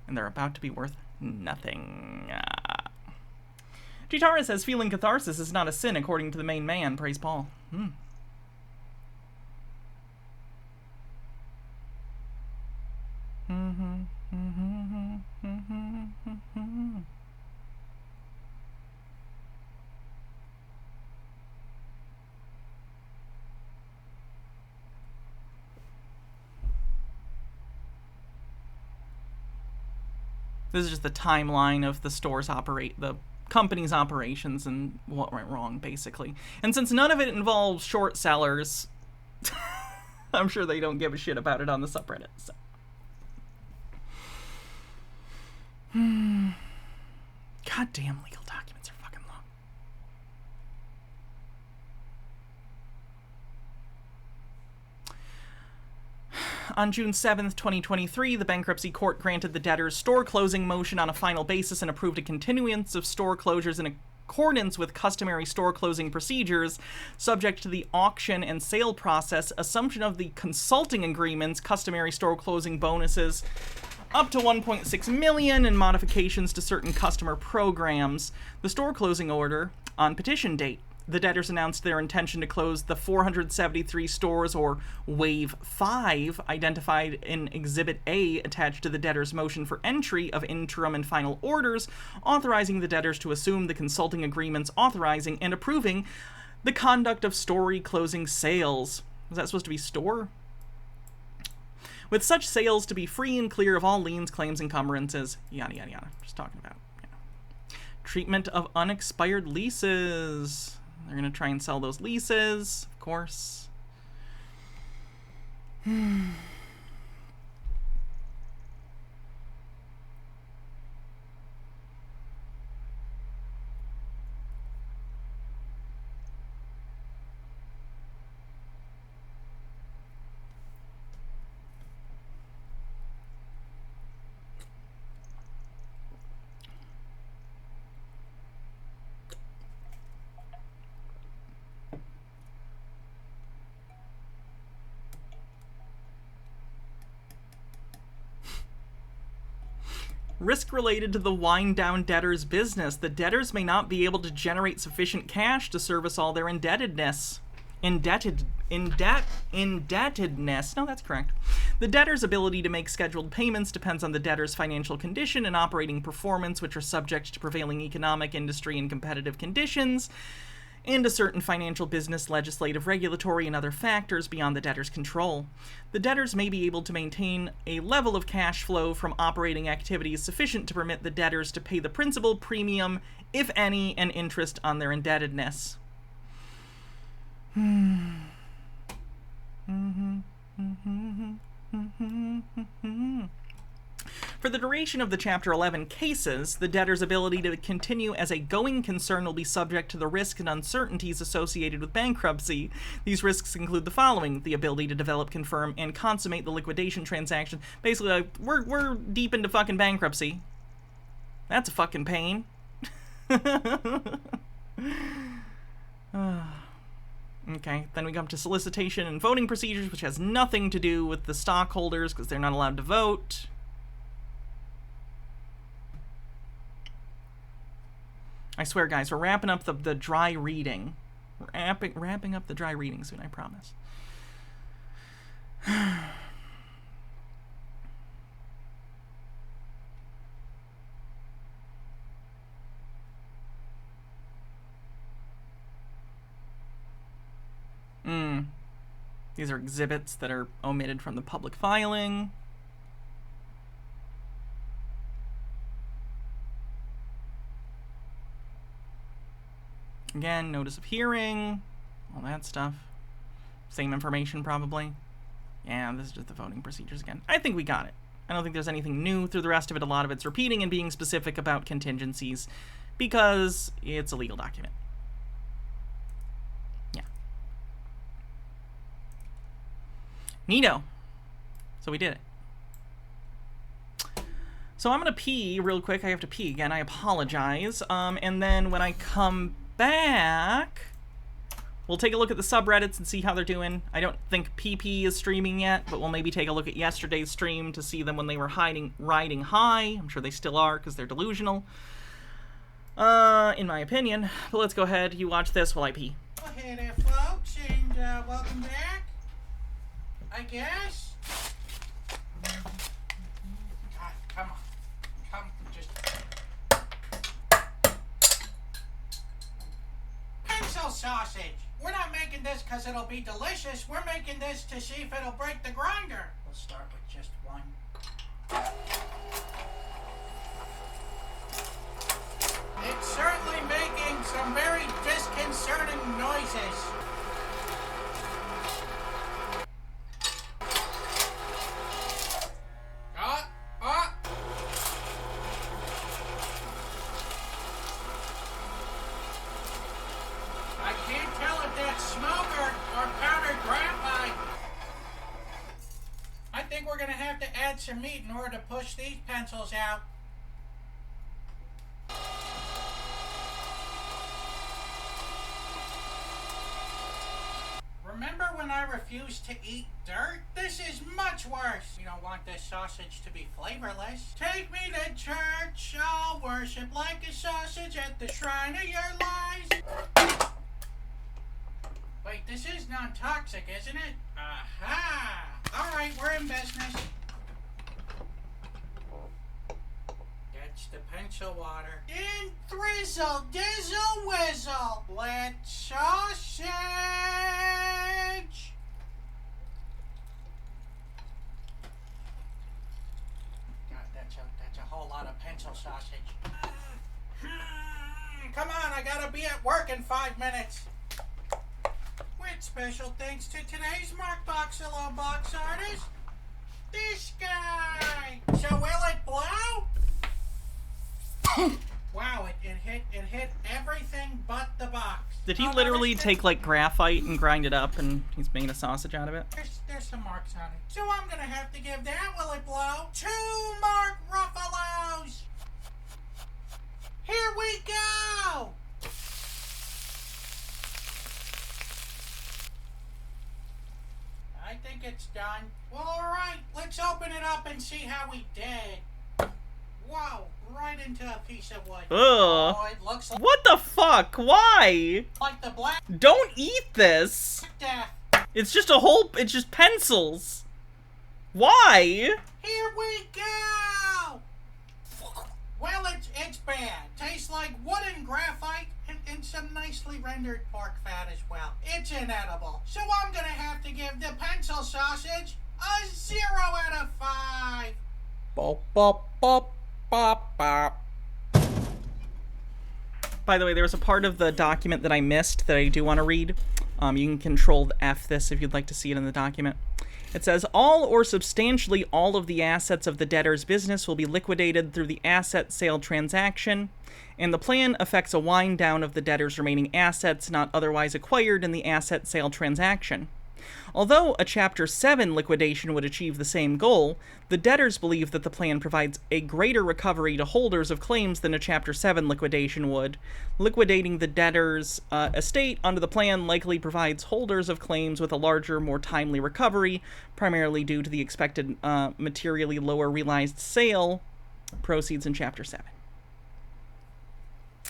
And they're about to be worth nothing. Chitara says, feeling catharsis is not a sin according to the main man. Praise Paul. This is just the timeline of the the company's operations and what went wrong, basically. And since none of it involves short sellers, I'm sure they don't give a shit about it on the subreddit. So. Goddamn legal documents are fucking long. On June 7th, 2023, the bankruptcy court granted the debtor's store closing motion on a final basis and approved a continuance of store closures in accordance with customary store closing procedures, subject to the auction and sale process, assumption of the consulting agreements, customary store closing bonuses, up to $1.6 million, and modifications to certain customer programs. The store closing order on petition date. The debtors announced their intention to close the 473 stores, or Wave 5, identified in Exhibit A attached to the debtors' motion for entry of interim and final orders, authorizing the debtors to assume the consulting agreements authorizing and approving the conduct of store closing sales. Was that supposed to be store? With such sales to be free and clear of all liens, claims, encumbrances, yada, yada, yada. Just talking about, treatment of unexpired leases. They're going to try and sell those leases, of course. Risk related to the wind-down debtor's business. The debtors may not be able to generate sufficient cash to service all their indebtedness. Indebtedness. No, that's correct. The debtor's ability to make scheduled payments depends on the debtor's financial condition and operating performance, which are subject to prevailing economic, industry, and competitive conditions, and to certain financial, business, legislative, regulatory, and other factors beyond the debtor's control. The debtors may be able to maintain a level of cash flow from operating activities sufficient to permit the debtors to pay the principal, premium, if any, and interest on their indebtedness. For the duration of the Chapter 11 cases, the debtor's ability to continue as a going concern will be subject to the risks and uncertainties associated with bankruptcy. These risks include the following: the ability to develop, confirm, and consummate the liquidation transaction. Basically, like, we're deep into fucking bankruptcy. That's a fucking pain. Okay, then we come to solicitation and voting procedures, which has nothing to do with the stockholders because they're not allowed to vote. I swear, guys, we're wrapping up the dry reading. We're wrapping up the dry reading soon, I promise. These are exhibits that are omitted from the public filing. Again, notice of hearing, all that stuff. Same information, probably. Yeah, this is just the voting procedures again. I think we got it. I don't think there's anything new through the rest of it. A lot of it's repeating and being specific about contingencies because it's a legal document. Yeah. Neato. So we did it. So I'm going to pee real quick. I have to pee again. I apologize. And then when I come back, we'll take a look at the subreddits and see how they're doing. I don't think PP is streaming yet, but we'll maybe take a look at yesterday's stream to see them when they were riding high. I'm sure they still are because they're delusional, in my opinion. But let's go ahead. You watch this while I pee. Well, hey there, folks, and welcome back, I guess. God, come on. Just... Pencil sausage! We're not making this because it'll be delicious. We're making this to see if it'll break the grinder. We'll start with just one. It's certainly making some very disconcerting noises. I can't tell if that's smoke or powdered graphite. I think we're gonna have to add some meat in order to push these pencils out. Remember when I refused to eat dirt? This is much worse. You don't want this sausage to be flavorless. Take me to church, I'll worship like a sausage at the shrine of your lies. Wait, this is non-toxic, isn't it? Aha! Alright, we're in business. That's the pencil water. And thrizzle, dizzle, whizzle. Let's sausage! God, that's a whole lot of pencil sausage. Come on, I gotta be at work in 5 minutes. With special thanks to today's Mark Boxalo box artist, this guy. So will it blow? Wow, it hit everything but the box. Did he literally take, like, graphite and grind it up and he's making a sausage out of it? There's some marks on it. So I'm gonna have to give that Will It Blow 2 Mark Ruffalos. Here we go! I think it's done. Well, alright, let's open it up and see how we did. Wow, right into a piece of wood. Ugh. Oh, it looks like What the fuck? Why? the black Don't eat this! death. It's just it's just pencils. Why? Here we go! Well, it's bad. Tastes like wood and graphite and some nicely rendered pork fat as well. It's inedible. So I'm gonna have to give the pencil sausage a 0 out of 5. Bop, bop, bop, bop, bop. By the way, there was a part of the document that I missed that I do want to read. You can control F this if you'd like to see it in the document. It says, all or substantially all of the assets of the debtor's business will be liquidated through the asset sale transaction, and the plan affects a wind down of the debtor's remaining assets not otherwise acquired in the asset sale transaction. Although a Chapter 7 liquidation would achieve the same goal, the debtors believe that the plan provides a greater recovery to holders of claims than a Chapter 7 liquidation would. Liquidating the debtor's estate under the plan likely provides holders of claims with a larger, more timely recovery, primarily due to the expected materially lower realized sale proceeds in Chapter 7.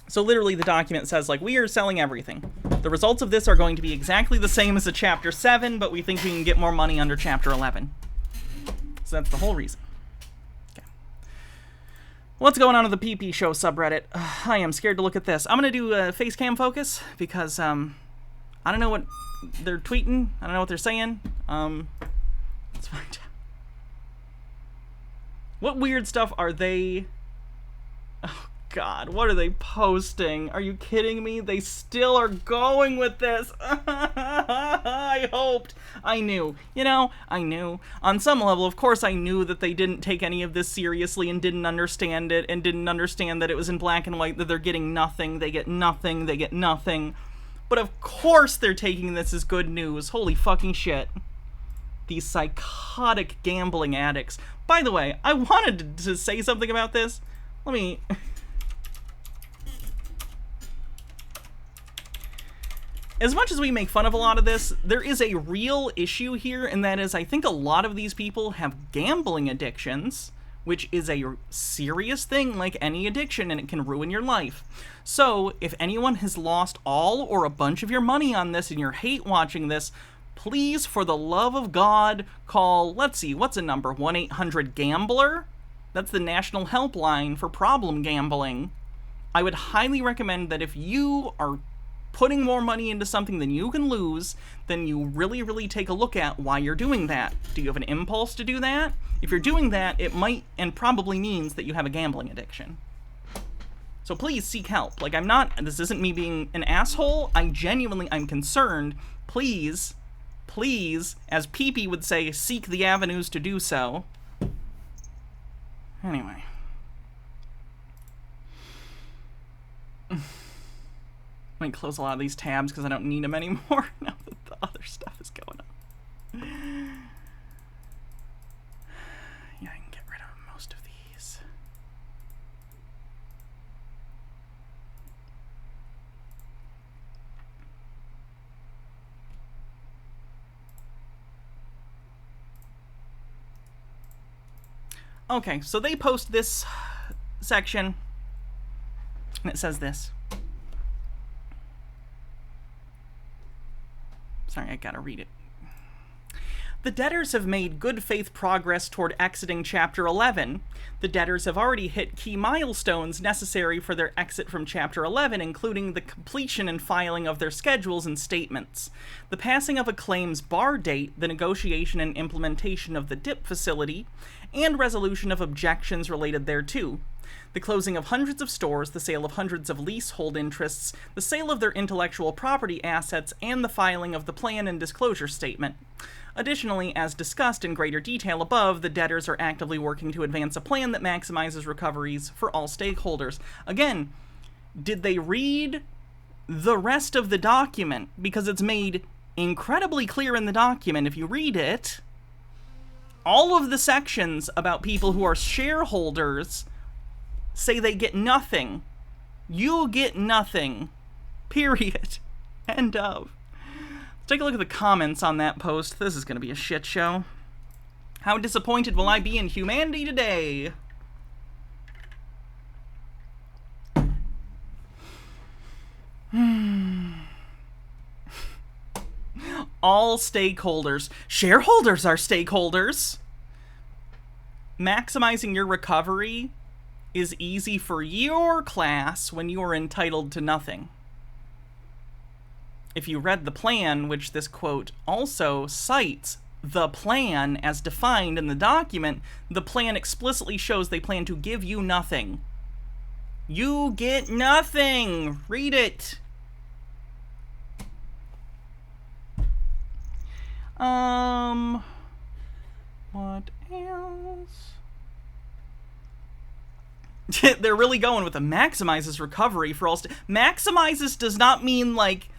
So literally the document says, like, we are selling everything. The results of this are going to be exactly the same as a Chapter 7, but we think we can get more money under Chapter 11. So that's the whole reason. Okay. What's going on with the PP Show subreddit? I am scared to look at this. I'm going to do a face cam focus because, I don't know what they're tweeting. I don't know what they're saying. Let's find out. What weird stuff are they... Oh, God, what are they posting? Are you kidding me? They still are going with this. I hoped. I knew. You know, I knew. On some level, of course, I knew that they didn't take any of this seriously and didn't understand it and didn't understand that it was in black and white, that they're getting nothing, they get nothing, they get nothing. But of course they're taking this as good news. Holy fucking shit. These psychotic gambling addicts. By the way, I wanted to say something about this. Let me... As much as we make fun of a lot of this, there is a real issue here, and that is I think a lot of these people have gambling addictions, which is a serious thing like any addiction, and it can ruin your life. So, if anyone has lost all or a bunch of your money on this and you're hate watching this, please, for the love of God, call, let's see, what's a number? 1-800-GAMBLER? That's the national helpline for problem gambling. I would highly recommend that if you are putting more money into something than you can lose, then you really, really take a look at why you're doing that. Do you have an impulse to do that? If you're doing that, it might and probably means that you have a gambling addiction. So please seek help. Like, this isn't me being an asshole. I'm concerned. Please, as PP would say, seek the avenues to do so. Anyway. I'm going to close a lot of these tabs because I don't need them anymore now that the other stuff is going on. Yeah, I can get rid of most of these. Okay, so they post this section, and it says this. Sorry, I gotta read it. The debtors have made good faith progress toward exiting Chapter 11. The debtors have already hit key milestones necessary for their exit from Chapter 11, including the completion and filing of their schedules and statements, the passing of a claims bar date, the negotiation and implementation of the DIP facility, and resolution of objections related thereto. The closing of hundreds of stores, the sale of hundreds of leasehold interests, the sale of their intellectual property assets, and the filing of the plan and disclosure statement. Additionally, as discussed in greater detail above, the debtors are actively working to advance a plan that maximizes recoveries for all stakeholders. Again, did they read the rest of the document? Because it's made incredibly clear in the document, if you read it, all of the sections about people who are shareholders say they get nothing. You get nothing. Period. End of. Let's take a look at the comments on that post. This is going to be a shit show. How disappointed will I be in humanity today? All stakeholders. Shareholders are stakeholders. Maximizing your recovery is easy for your class when you are entitled to nothing. If you read the plan, which this quote also cites, the plan as defined in the document, the plan explicitly shows they plan to give you nothing. You get nothing. Read it. What else? They're really going with the maximizes recovery for all maximizes does not mean like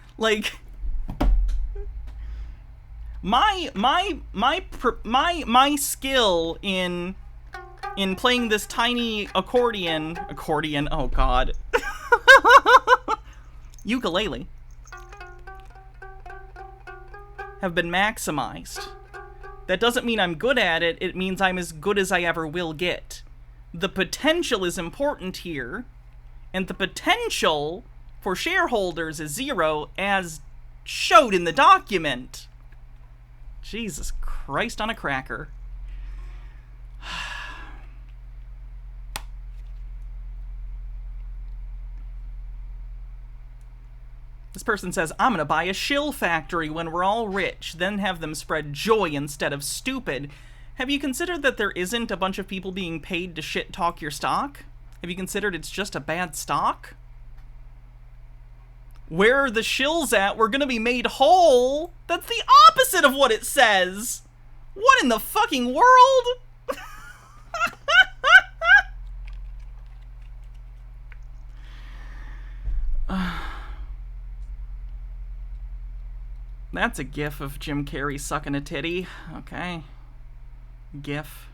my skill in playing this tiny accordion, oh god. Ukulele have been maximized. That doesn't mean I'm good at it, it means I'm as good as I ever will get. The potential is important here, and the potential for shareholders is 0, as showed in the document. Jesus Christ on a cracker. This person says, I'm gonna buy a shill factory when we're all rich, then have them spread joy instead of stupid. Have you considered that there isn't a bunch of people being paid to shit talk your stock? Have you considered it's just a bad stock? Where are the shills at? We're gonna be made whole. That's the opposite of what it says. What in the fucking world? That's a gif of Jim Carrey sucking a titty. Okay. GIF.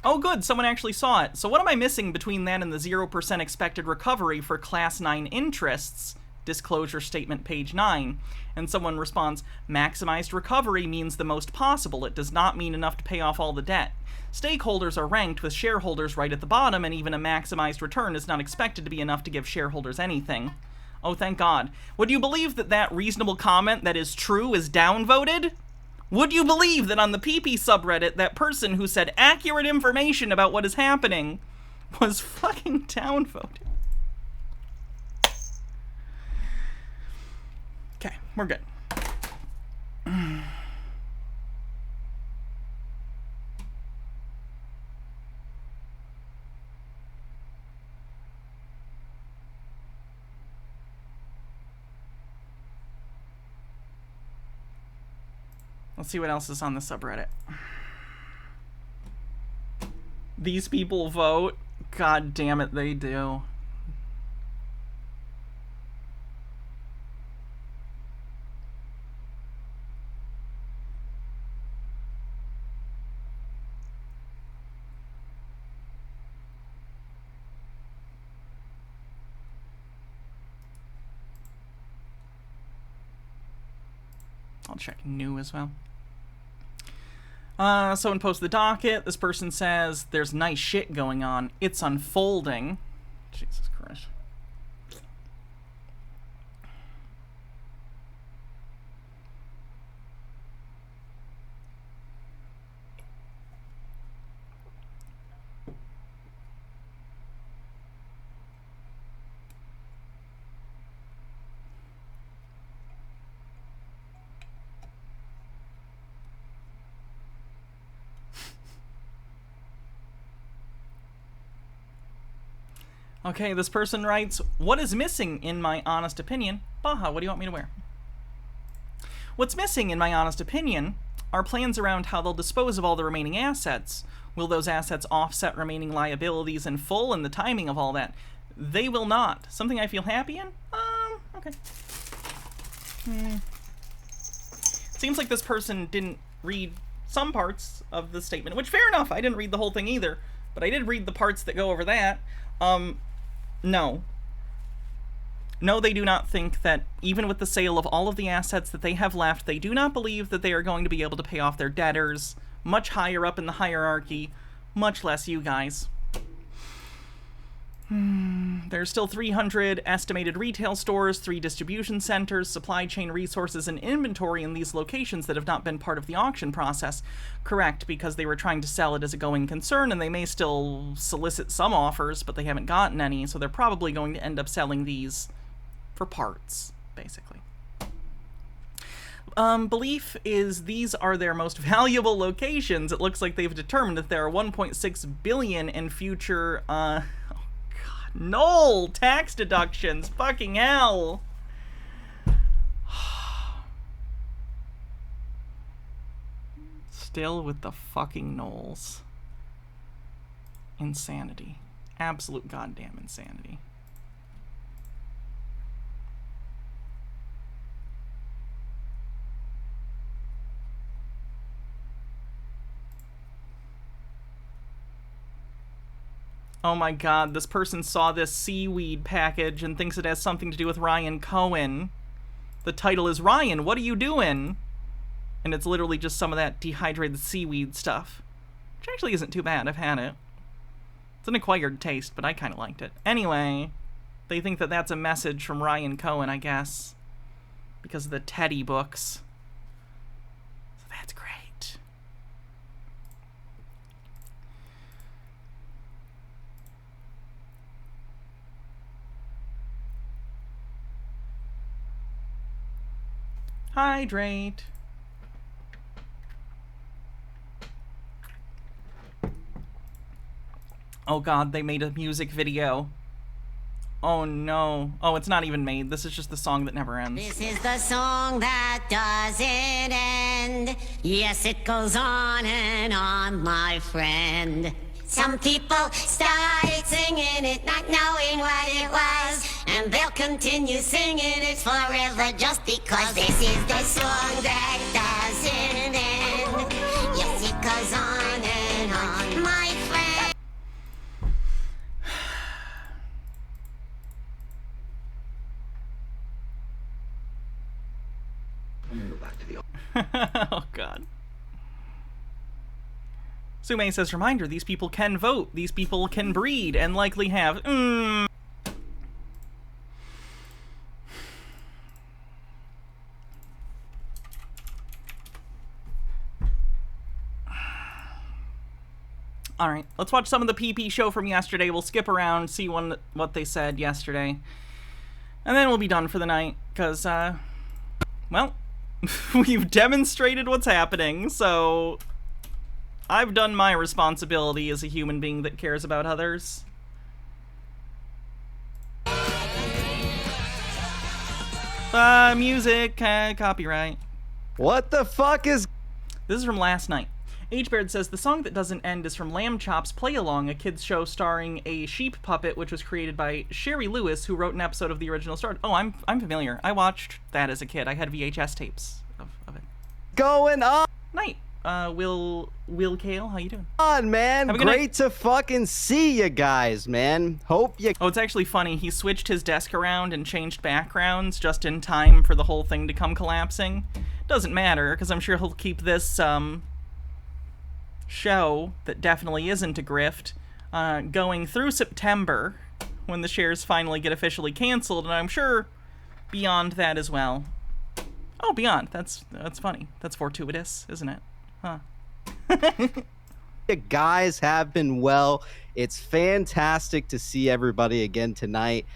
Oh good, someone actually saw it. So what am I missing between that and the 0% expected recovery for Class 9 interests? Disclosure statement, page 9. And someone responds, maximized recovery means the most possible. It does not mean enough to pay off all the debt. Stakeholders are ranked with shareholders right at the bottom, and even a maximized return is not expected to be enough to give shareholders anything. Oh, thank God. Would you believe that that reasonable comment that is true is downvoted? Would you believe that on the PP subreddit, that person who said accurate information about what is happening was fucking downvoted? Okay, we're good. Let's see what else is on the subreddit. These people vote? God damn it, they do. I'll check new as well. Someone posted the docket. This person says, there's nice shit going on. It's unfolding. Jesus Christ. Okay, this person writes, what is missing in my honest opinion? Baja, what do you want me to wear? What's missing in my honest opinion are plans around how they'll dispose of all the remaining assets. Will those assets offset remaining liabilities in full, and the timing of all that? They will not. Something I feel happy in? Okay. Seems like this person didn't read some parts of the statement, which fair enough, I didn't read the whole thing either, but I did read the parts that go over that. No. No, they do not think that, even with the sale of all of the assets that they have left, they do not believe that they are going to be able to pay off their debtors much higher up in the hierarchy, much less you guys. There's still 300 estimated retail stores, 3 distribution centers, supply chain resources, and inventory in these locations that have not been part of the auction process. Correct, because they were trying to sell it as a going concern, and they may still solicit some offers, but they haven't gotten any, so they're probably going to end up selling these for parts, basically. Belief is these are their most valuable locations. It looks like they've determined that there are 1.6 billion in future, Null tax deductions. Fucking hell. Still with the fucking nulls. Insanity. Absolute goddamn insanity. Oh my god, this person saw this seaweed package and thinks it has something to do with Ryan Cohen. The title is Ryan, what are you doing? And it's literally just some of that dehydrated seaweed stuff. Which actually isn't too bad, I've had it. It's an acquired taste, but I kind of liked it. Anyway, they think that that's a message from Ryan Cohen, I guess. Because of the Teddy books. So that's great. Hydrate. Oh god, they made a music video. Oh no. Oh, it's not even made. This is just the song that never ends. This is the song that doesn't end. Yes, it goes on and on, my friend. Some people started singing it, not knowing what it was, and they'll continue singing it forever just because this is the song that doesn't end. Yes, it goes on and on, my friend. I'm gonna go back to the Oh god. Sume says, reminder, these people can vote, these people can breed, and likely have, Alright, let's watch some of the PP show from yesterday. We'll skip around, see what they said yesterday. And then we'll be done for the night, because, well, we've demonstrated what's happening, so I've done my responsibility as a human being that cares about others. Music, copyright. What the fuck is... This is from last night. H-Baird says, the song that doesn't end is from Lamb Chop's Play Along, a kid's show starring a sheep puppet, which was created by Sherry Lewis, who wrote an episode of the original story. Oh, I'm familiar. I watched that as a kid. I had VHS tapes of it. Going on? Night. Will Kale, how you doing? On, man. Have a good Great night. to fucking see you guys, man. Hope you... Oh, it's actually funny. He switched his desk around and changed backgrounds just in time for the whole thing to come collapsing. Doesn't matter, because I'm sure he'll keep this, show that definitely isn't a grift going through September when the shares finally get officially canceled, and I'm sure beyond that as well. Oh, beyond. That's funny. That's fortuitous, isn't it? Huh. You guys have been well. It's fantastic to see everybody again tonight.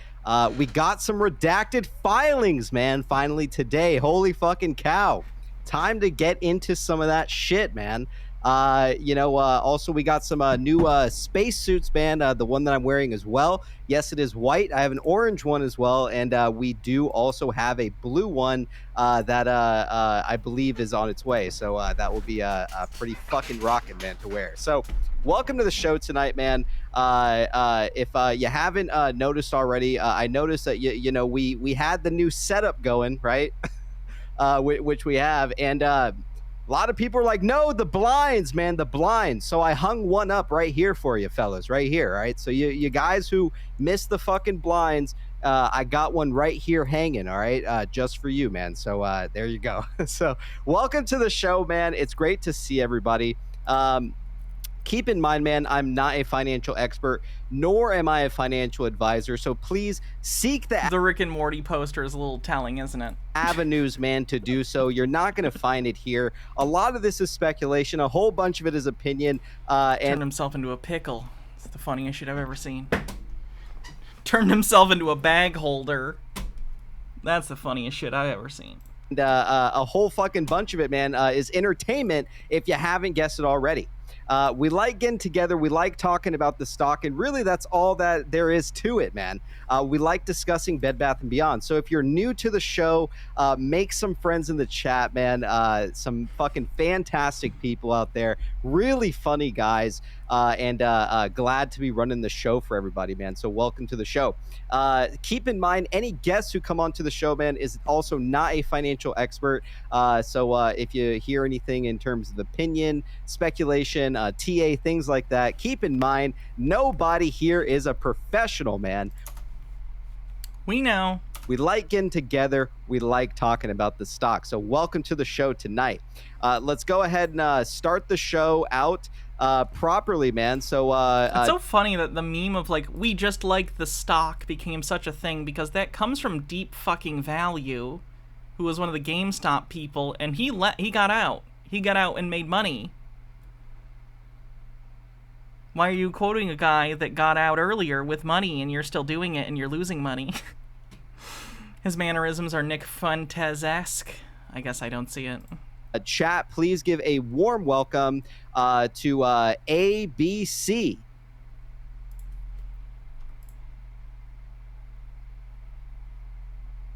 We got some redacted filings, man, finally today. Holy fucking cow. Time to get into some of that shit, man. Also we got some new space suits, man. The one that I'm wearing as well. Yes, it is white. I have an orange one as well, and we do also have a blue one that I believe is on its way. So that will be a pretty fucking rockin', man, to wear. So welcome to the show tonight, man. If you haven't noticed already, I noticed that we had the new setup going, right? Which we have, and a lot of people are like, no, the blinds, man, the blinds. So I hung one up right here for you, fellas, right here, right? So you guys who missed the fucking blinds, I got one right here hanging, all right, just for you, man. So there you go. So welcome to the show, man. It's great to see everybody. Keep in mind, man, I'm not a financial expert, nor am I a financial advisor. So please seek the Rick and Morty poster is a little telling, isn't it? Avenues, man, to do so. You're not going to find it here. A lot of this is speculation. A whole bunch of it is opinion. Turned himself into a pickle. It's the funniest shit I've ever seen. Turned himself into a bag holder. That's the funniest shit I've ever seen. And a whole fucking bunch of it, man, is entertainment, if you haven't guessed it already. We like getting together. We like talking about the stock, and really that's all that there is to it, man. We like discussing Bed Bath & Beyond. So if you're new to the show, make some friends in the chat, man. Some fucking fantastic people out there. Really funny guys. And glad to be running the show for everybody, man. So welcome to the show. Keep in mind, any guests who come onto the show, man, is also not a financial expert. So if you hear anything in terms of opinion, speculation, TA, things like that, keep in mind, nobody here is a professional, man. We know. We like getting together. We like talking about the stock. So welcome to the show tonight. Let's go ahead and start the show out properly, man. So it's so funny that the meme of like, we just like the stock became such a thing, because that comes from Deep Fucking Value, who was one of the GameStop people, and he got out. He got out and made money. Why are you quoting a guy that got out earlier with money and you're still doing it and you're losing money? His mannerisms are Nick Fuentes-esque. I guess I don't see it. Chat, please give a warm welcome to ABC.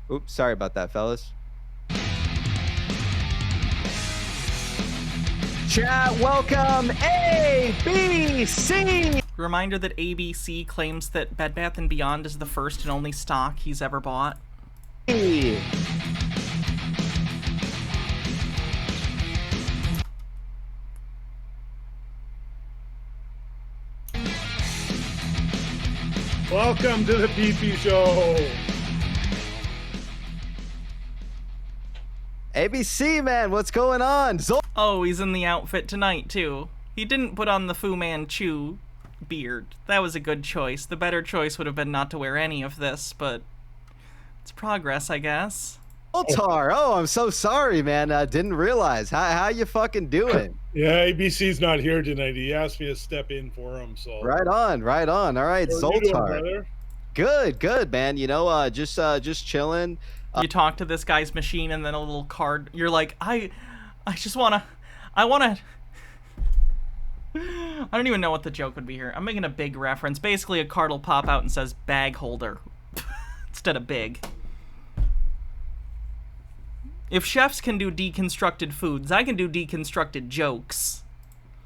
Oops, sorry about that, fellas. Chat, welcome ABC. Reminder that ABC claims that Bed Bath & Beyond is the first and only stock he's ever bought. Hey. Welcome to the PP Show. ABC, man, what's going on? Oh, he's in the outfit tonight, too. He didn't put on the Fu Manchu beard. That was a good choice. The better choice would have been not to wear any of this, but it's progress, I guess. Zoltar, oh, I'm so sorry, man. Didn't realize. How you fucking doing? Yeah, ABC's not here tonight. He asked me to step in for him, so. Right on. All right, Zoltar. Good, man. You know, just chilling. You talk to this guy's machine, and then a little card. You're like, I wanna. I don't even know what the joke would be here. I'm making a big reference. Basically, a card will pop out and says bag holder instead of big. If chefs can do deconstructed foods, I can do deconstructed jokes.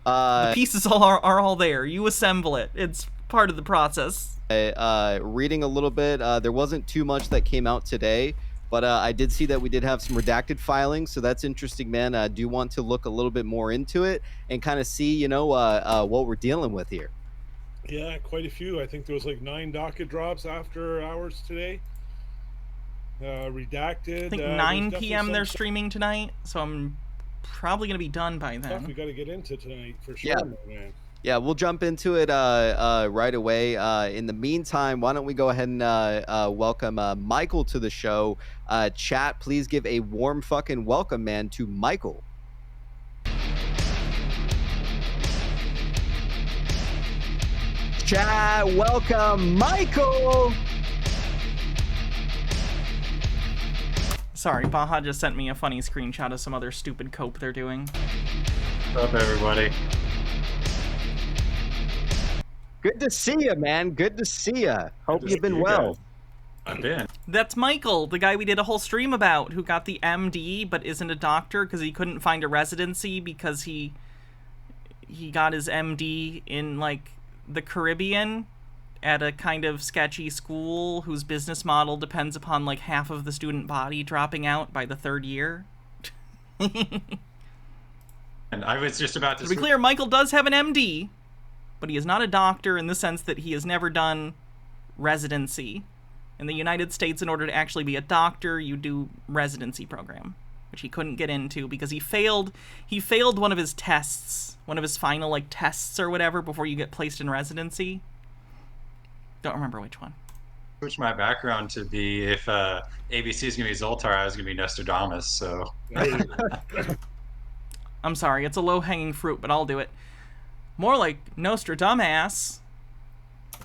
The pieces are all there. You assemble it. It's part of the process. Reading a little bit, there wasn't too much that came out today, but I did see that we did have some redacted filings, so that's interesting, man. I do want to look a little bit more into it and kind of see, you know, what we're dealing with here. Yeah, quite a few. I think there was like 9 docket drops after hours today. Redacted. I think 9 p.m. they're streaming tonight, so I'm probably going to be done by then. Stuff we got to get into tonight for sure, man. Yeah, we'll jump into it right away. In the meantime, why don't we go ahead and welcome Michael to the show. Chat, please give a warm fucking welcome, man, to Michael. Chat, welcome, Michael. Sorry, Baja just sent me a funny screenshot of some other stupid cope they're doing. What's up, everybody? Good to see you, man. Good to see you. Hope you've been well. I've been. That's Michael, the guy we did a whole stream about, who got the MD but isn't a doctor because he couldn't find a residency because he got his MD in, like, the Caribbean at a kind of sketchy school whose business model depends upon, like, half of the student body dropping out by the third year. And I was just about to... To be clear, Michael does have an MD, but he is not a doctor in the sense that he has never done residency. In the United States, in order to actually be a doctor, you do residency program, which he couldn't get into because he failed one of his tests, one of his final, like, tests or whatever before you get placed in residency. Don't remember which one. Switch my background to be, if ABC is going to be Zoltar, I was going to be Nostradamus, so... I'm sorry, it's a low-hanging fruit, but I'll do it. More like Nostradamus.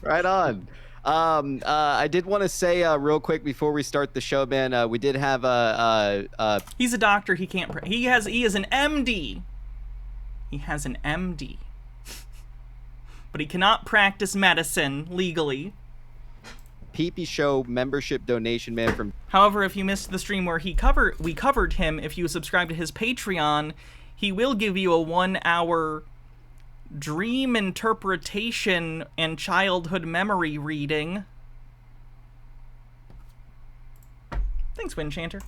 Right on. I did want to say real quick before we start the show, man, we did have He's a doctor, he can't... He is an MD. He has an MD. But he cannot practice medicine legally. PP Show membership donation, man, from... However, if you missed the stream where we covered him, if you subscribe to his Patreon, he will give you a 1-hour dream interpretation and childhood memory reading. Thanks, Winchanter.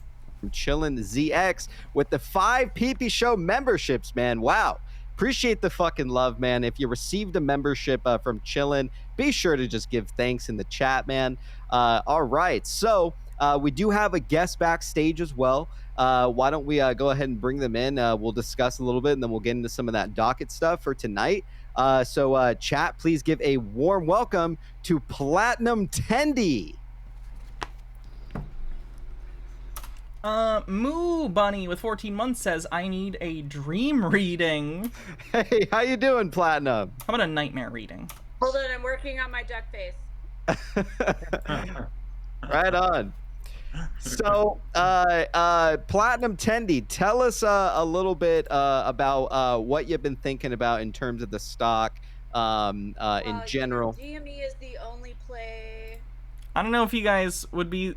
Chillin' ZX with the 5 PP Show memberships, man. Wow. Appreciate the fucking love, man. If you received a membership from Chillin', be sure to just give thanks in the chat, man. All right. So we do have a guest backstage as well. Why don't we go ahead and bring them in? We'll discuss a little bit, and then we'll get into some of that docket stuff for tonight. So chat, please give a warm welcome to Platinum Tendy. Moo Bunny with 14 months says, I need a dream reading. Hey, how you doing, Platinum? How about a nightmare reading? Hold on, I'm working on my duck face. Right on. So, Platinum Tendy, tell us a little bit about what you've been thinking about in terms of the stock in general. DME is the only play. I don't know if you guys would be...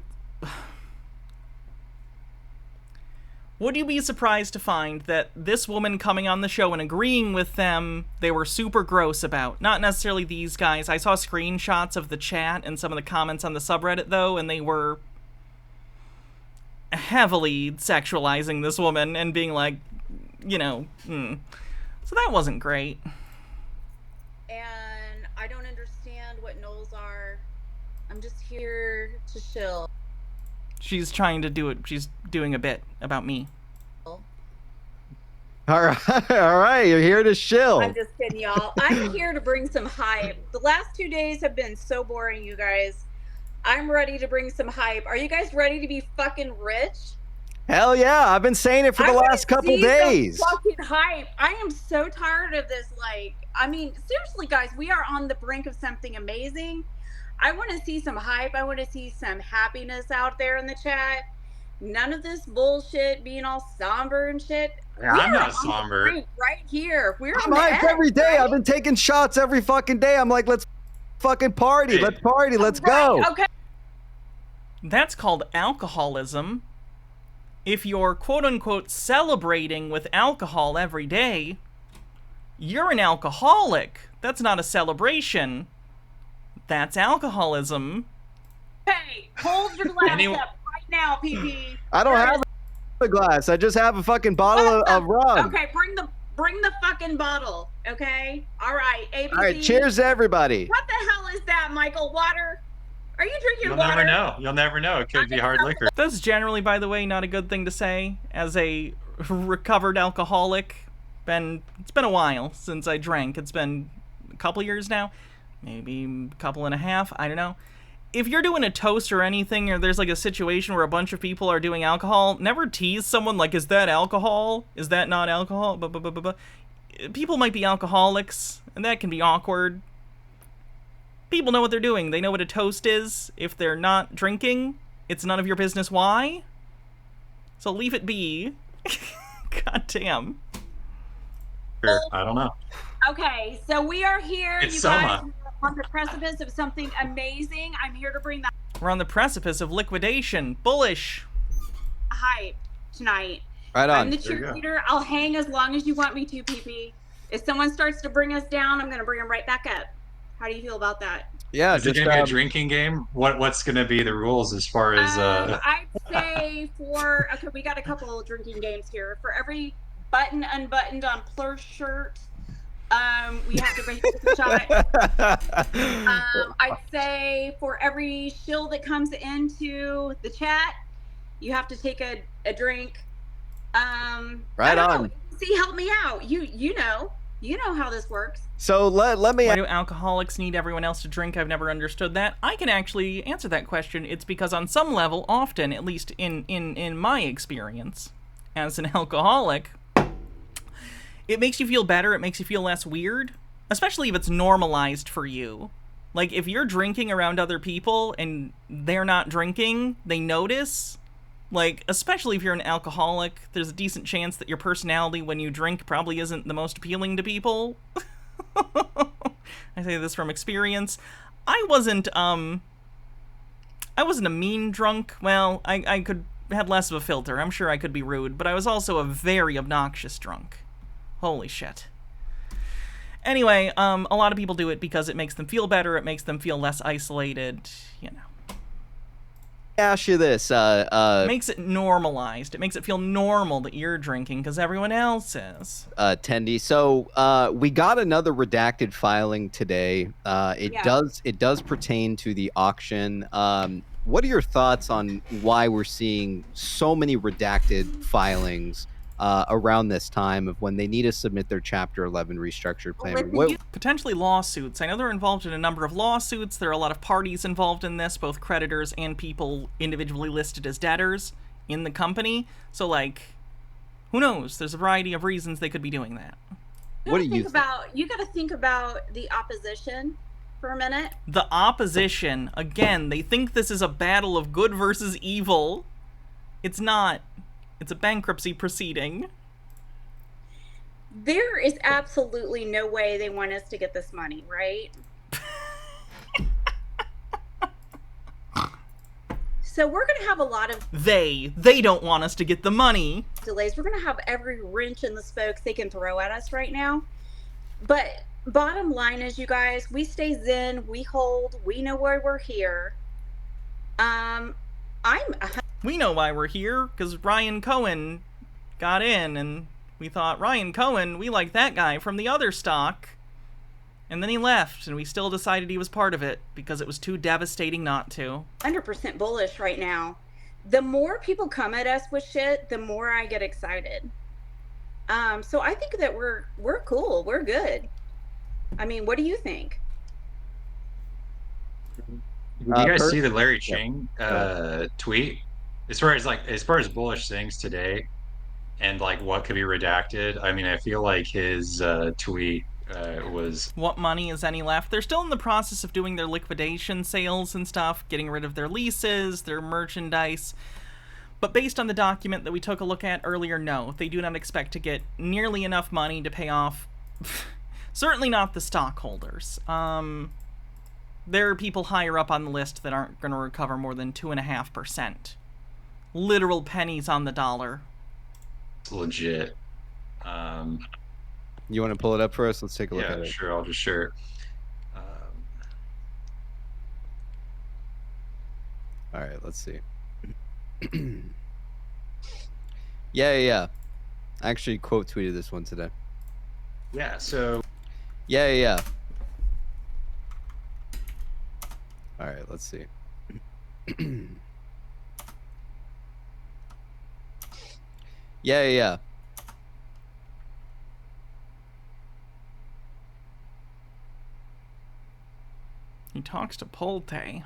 Would you be surprised to find that this woman coming on the show and agreeing with them, they were super gross about? Not necessarily these guys. I saw screenshots of the chat and some of the comments on the subreddit, though, and they were heavily sexualizing this woman and being like, you know, So that wasn't great. And I don't understand what Knowles are. I'm just here to chill. She's trying to do it. She's doing a bit about me. All right, you're here to shill. I'm just kidding, y'all. I'm here to bring some hype. The last 2 days have been so boring, you guys. I'm ready to bring some hype. Are you guys ready to be fucking rich? Hell yeah, I've been saying it for the last couple days. Fucking hype. I am so tired of this. Like, I mean, seriously, guys, we are on the brink of something amazing. I want to see some hype. I want to see some happiness out there in the chat. None of this bullshit being all somber and shit. Yeah, I'm not somber. Right here. I'm hyped every day. I've been taking shots every fucking day. I'm like, let's fucking party. Let's party. Let's go. Okay. That's called alcoholism. If you're quote-unquote celebrating with alcohol every day, you're an alcoholic. That's not a celebration. That's alcoholism. Hey, hold your glass up right now, PP. I don't have a glass. I just have a fucking bottle of rum. Okay, bring the fucking bottle. Okay. All right. ABC. All right. Cheers to everybody. What the hell is that, Michael? Water? Are you drinking You'll water? never know. You'll never know. It could be hard liquor. That's generally, by the way, not a good thing to say as a recovered alcoholic. It's been a while since I drank. It's been a couple years now. Maybe a couple and a half, I don't know. If you're doing a toast or anything, or there's like a situation where a bunch of people are doing alcohol, never tease someone like, is that alcohol? Is that not alcohol? People might be alcoholics, and that can be awkward. People know what they're doing. They know what a toast is. If they're not drinking, it's none of your business why. So leave it be. God damn. Sure, I don't know. Okay, so we are here, It's you Soma. guys, we're on the precipice of something amazing. I'm here to bring the We're on the precipice of liquidation. Bullish. hype tonight. Right on. I'm the cheerleader. I'll hang as long as you want me to, PP. If someone starts to bring us down, I'm going to bring them right back up. How do you feel about that? Yeah, Is it going to be a drinking game? What's going to be the rules as far as? I'd say okay, we got a couple of drinking games here. For every button unbuttoned on Plur's shirt, we have to make a shot. I'd say for every shill that comes into the chat, you have to take a drink. Right on. See, help me out. You know how this works. So let me. Why do alcoholics need everyone else to drink? I've never understood that. I can actually answer that question. It's because on some level, often, at least in my experience as an alcoholic, it makes you feel better. It makes you feel less weird, especially if it's normalized for you. Like, if you're drinking around other people and they're not drinking, they notice. Like, especially if you're an alcoholic, there's a decent chance that your personality when you drink probably isn't the most appealing to people. I say this from experience. I wasn't a mean drunk. Well, I could had less of a filter. I'm sure I could be rude, but I was also a very obnoxious drunk. Holy shit. Anyway, a lot of people do it because it makes them feel better, it makes them feel less isolated, you know. Ask you this. It makes it normalized. It makes it feel normal that you're drinking because everyone else is. Tendy. So we got another redacted filing today. It does pertain to the auction. What are your thoughts on why we're seeing so many redacted filings around this time of when they need to submit their Chapter 11 restructured plan? Potentially lawsuits. I know they're involved in a number of lawsuits. There are a lot of parties involved in this, both creditors and people individually listed as debtors in the company. So, like, who knows? There's a variety of reasons they could be doing that. What do you think? You got to think about the opposition for a minute. The opposition, again, they think this is a battle of good versus evil. It's not. It's a bankruptcy proceeding. There is absolutely no way they want us to get this money, right? So we're going to have a lot of... They don't want us to get the money. Delays. We're going to have every wrench in the spokes they can throw at us right now. But bottom line is, you guys, we stay zen, we hold, we know why we're here. We know why we're here, because Ryan Cohen got in, and we thought, Ryan Cohen, we like that guy from the other stock. And then he left, and we still decided he was part of it, because it was too devastating not to. 100% bullish right now. The more people come at us with shit, the more I get excited. So I think that we're cool, we're good. I mean, what do you think? Did you guys see the Larry Ching tweet? As far as bullish things today, and like what could be redacted. I mean, I feel like his tweet was. What money is any left? They're still in the process of doing their liquidation sales and stuff, getting rid of their leases, their merchandise. But based on the document that we took a look at earlier, no, they do not expect to get nearly enough money to pay off. Certainly not the stockholders. There are people higher up on the list that aren't going to recover more than 2.5%. Literal pennies on the dollar. Legit. You want to pull it up for us? Let's take a look at it. Yeah, sure. I'll just share it. All right, let's see. Yeah. I actually quote tweeted this one today. Yeah, so. Yeah. All right, let's see. Yeah. He talks to Polte.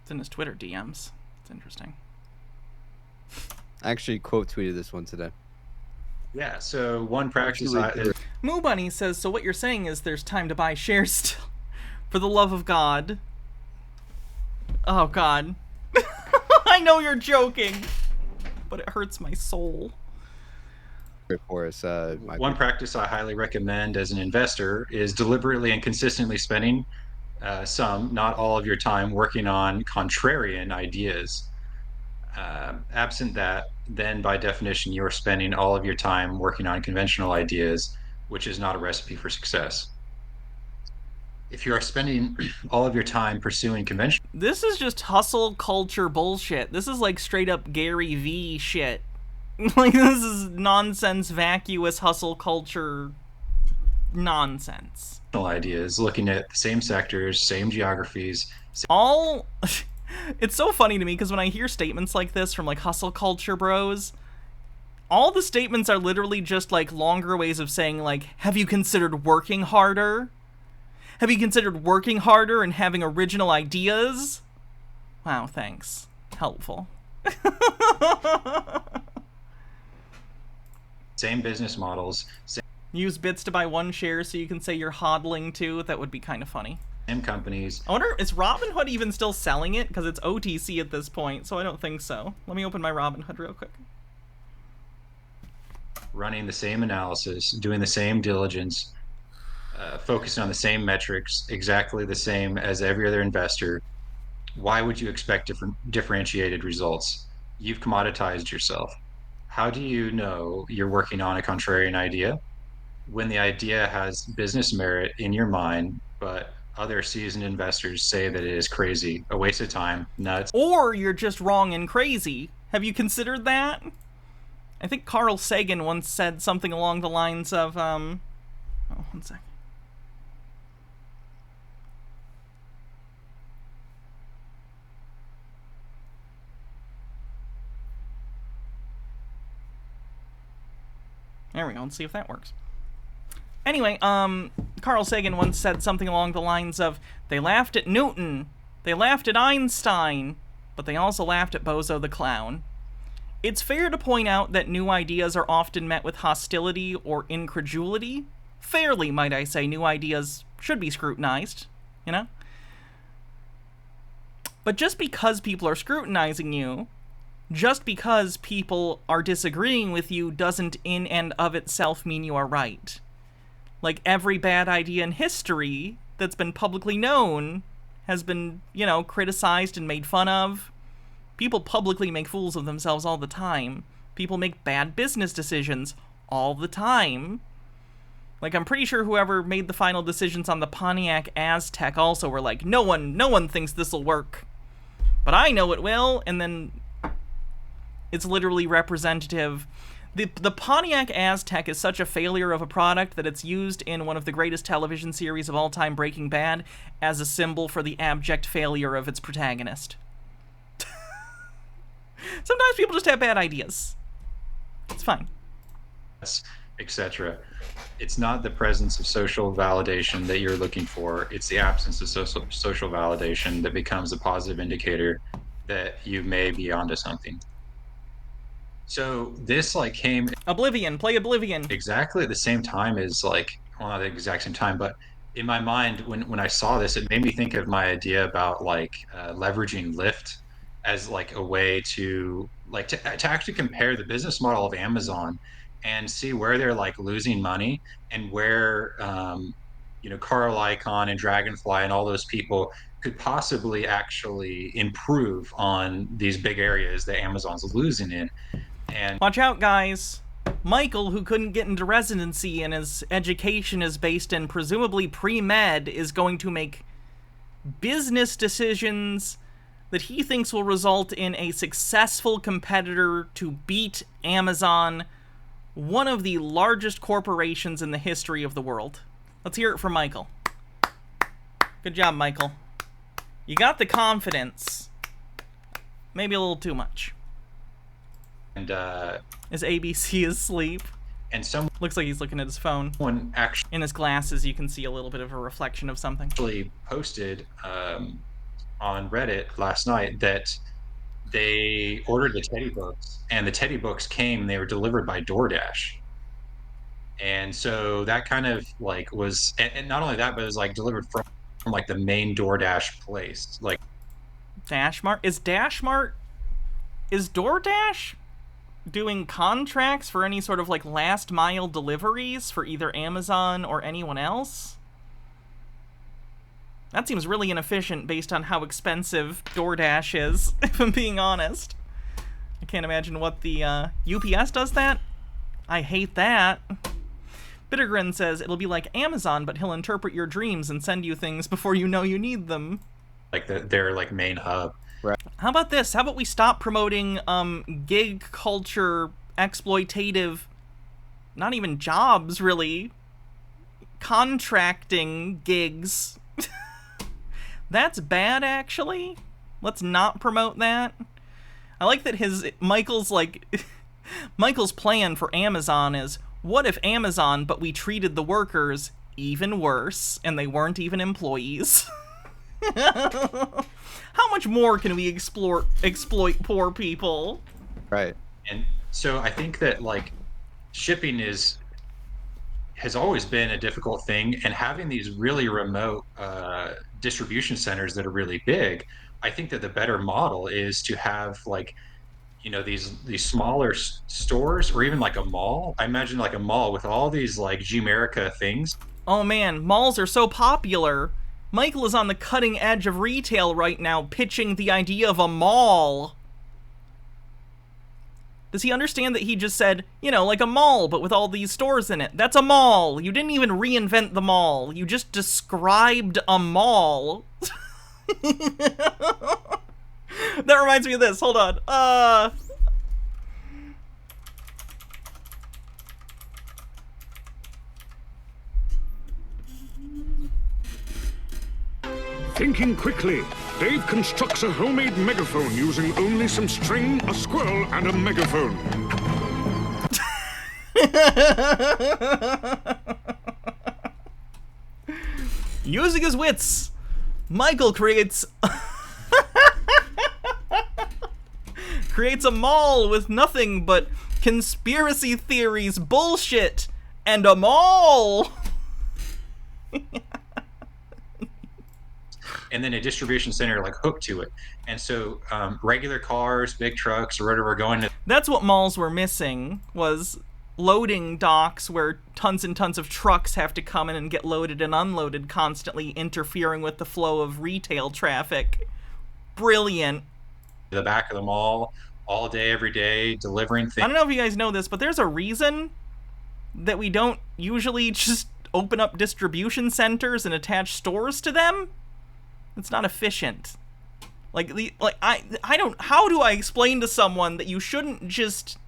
It's in his Twitter DMs. It's interesting. I actually quote tweeted this one today. Yeah, so one practice Moo Bunny says, so what you're saying is there's time to buy shares still. For the love of God. Oh, God. I know you're joking, but it hurts my soul. for us. One practice I highly recommend as an investor is deliberately and consistently spending some, not all of your time working on contrarian ideas. Absent that, then by definition, you're spending all of your time working on conventional ideas, which is not a recipe for success. If you are spending all of your time pursuing conventional, This is just hustle culture bullshit. This is like straight up Gary V shit. Like, this is nonsense, vacuous hustle culture nonsense. ideas, looking at the same sectors, same geographies, all it's so funny to me because when I hear statements like this from like hustle culture bros, all the statements are literally just like longer ways of saying like, have you considered working harder? Have you considered working harder and having original ideas? Wow, thanks. Helpful. same business models, Use bits to buy one share so you can say you're hodling too. That would be kind of funny. same companies, I wonder, is Robinhood even still selling it? Because it's OTC at this point, so I don't think so. Let me open my Robinhood real quick. running the same analysis, doing the same diligence, focusing on the same metrics, exactly the same as every other investor. Why would you expect differentiated results? You've commoditized yourself. How do you know you're working on a contrarian idea when the idea has business merit in your mind, but other seasoned investors say that it is crazy, a waste of time, nuts? Or you're just wrong and crazy. Have you considered that? I think Carl Sagan once said something along the lines of, oh, one sec. There we go, let's see if that works. Anyway, Carl Sagan once said something along the lines of, they laughed at Newton, they laughed at Einstein, but they also laughed at Bozo the Clown. It's fair to point out that new ideas are often met with hostility or incredulity. Fairly, might I say, new ideas should be scrutinized, you know? But just because people are scrutinizing you, just because people are disagreeing with you, doesn't in and of itself mean you are right. Like, every bad idea in history that's been publicly known has been, you know, criticized and made fun of. People publicly make fools of themselves all the time. People make bad business decisions all the time. Like, I'm pretty sure whoever made the final decisions on the Pontiac Aztek also were like, no one thinks this'll work. But I know it will, and then it's literally representative. The Pontiac Aztek is such a failure of a product that it's used in one of the greatest television series of all time, Breaking Bad, as a symbol for the abject failure of its protagonist. Sometimes people just have bad ideas. It's fine. Etc. It's not the presence of social validation that you're looking for. It's the absence of social validation that becomes a positive indicator that you may be onto something. So this like came Oblivion, play Oblivion. Exactly at the same time as like, well, not the exact same time, but in my mind when I saw this, it made me think of my idea about like leveraging Lyft as like a way to like to actually compare the business model of Amazon and see where they're like losing money and where you know, Carl Icahn and Dragonfly and all those people could possibly actually improve on these big areas that Amazon's losing in. And watch out, guys. Michael, who couldn't get into residency and his education is based in presumably pre-med, is going to make business decisions that he thinks will result in a successful competitor to beat Amazon, one of the largest corporations in the history of the world. Let's hear it from Michael. Good job, Michael. You got the confidence. Maybe a little too much. And is ABC asleep? And some looks like he's looking at his phone. One actually in his glasses, you can see a little bit of a reflection of something. Actually posted on Reddit last night that they ordered the Teddy books, and the Teddy books came. They were delivered by DoorDash, and so that kind of like was, and not only that, but it was like delivered from like the main DoorDash place, like Dashmart. Is DoorDash doing contracts for any sort of like last mile deliveries for either Amazon or anyone else? That seems really inefficient based on how expensive DoorDash is, if I'm being honest. I can't imagine what the UPS does that. I hate that. Bittergrin says it'll be like Amazon, but he'll interpret your dreams and send you things before you know you need them. Like their like main hub. Right. How about this? How about we stop promoting gig culture, exploitative, not even jobs really, contracting gigs. That's bad, actually. Let's not promote that. I like that Michael's plan for Amazon is, what if Amazon, but we treated the workers even worse, and they weren't even employees? How much more can we exploit poor people? Right. And so I think that like shipping has always been a difficult thing, and having these really remote distribution centers that are really big, I think that the better model is to have like, you know, these smaller stores, or even like a mall. I imagine like a mall with all these like G-America things. Oh man, malls are so popular. Michael is on the cutting edge of retail right now, pitching the idea of a mall. Does he understand that he just said, you know, like a mall, but with all these stores in it? That's a mall. You didn't even reinvent the mall. You just described a mall. That reminds me of this. Hold on. Thinking quickly, Dave constructs a homemade megaphone using only some string, a squirrel, and a megaphone. Using his wits, Michael creates a mall with nothing but conspiracy theories, bullshit, and a mall. And then a distribution center like hooked to it. And so regular cars, big trucks, or whatever going to... That's what malls were missing, was loading docks where tons and tons of trucks have to come in and get loaded and unloaded, constantly interfering with the flow of retail traffic. Brilliant. The back of the mall, all day, every day, delivering things. I don't know if you guys know this, but there's a reason that we don't usually just open up distribution centers and attach stores to them. It's not efficient. I don't. How do I explain to someone that you shouldn't just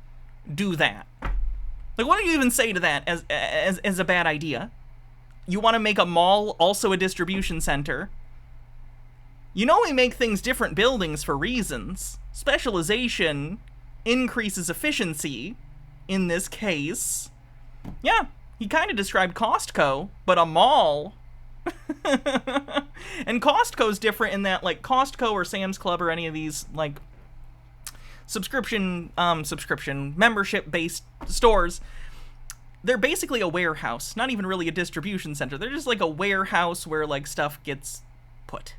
do that? Like, what do you even say to that as a bad idea? You want to make a mall also a distribution center? You know we make things different buildings for reasons. Specialization increases efficiency. In this case, yeah, he kind of described Costco, but a mall. And Costco's different in that, like, Costco or Sam's Club or any of these, like, subscription membership-based stores, they're basically a warehouse, not even really a distribution center. They're just like a warehouse where, like, stuff gets put,